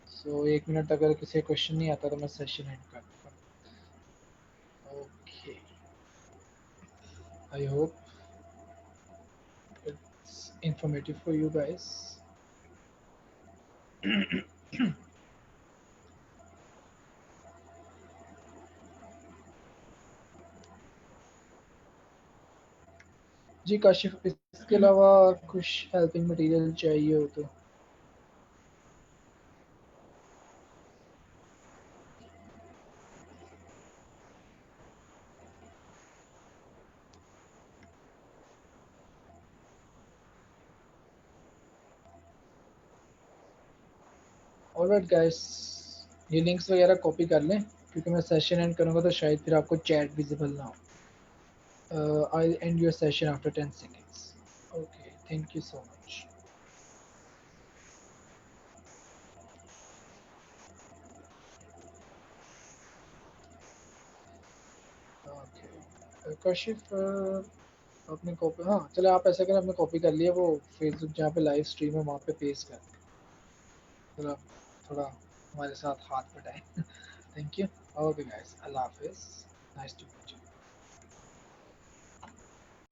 So 1 minute तक अगर किसी क्वेश्चन नहीं आता तो मैं सेशन एंड कर दूंगा। Okay, I hope it's informative for you guys. जी काशिफ, इसके अलावा कुछ हेल्पिंग मटेरियल चाहिए हो तो। ऑलराइट गाइस, ये लिंक्स वगैरह कॉपी कर लें क्योंकि मैं सेशन एंड करूँगा तो शायद फिर आपको चैट विजिबल ना हो। I end your session after 10 seconds। Okay, thank you so much. Okay Kashif, आपने कॉपी, हाँ चले आप ऐसा करें, आपने कॉपी कर लिया वो फेसबुक जहाँ पे लाइव स्ट्रीम है वहाँ पे पेस्ट कर दें। फिर आप थोड़ा हमारे साथ हाथ बटाएं। Thank you. ओके गाइस, अल्लाह हाफिज़। Nice to meet you.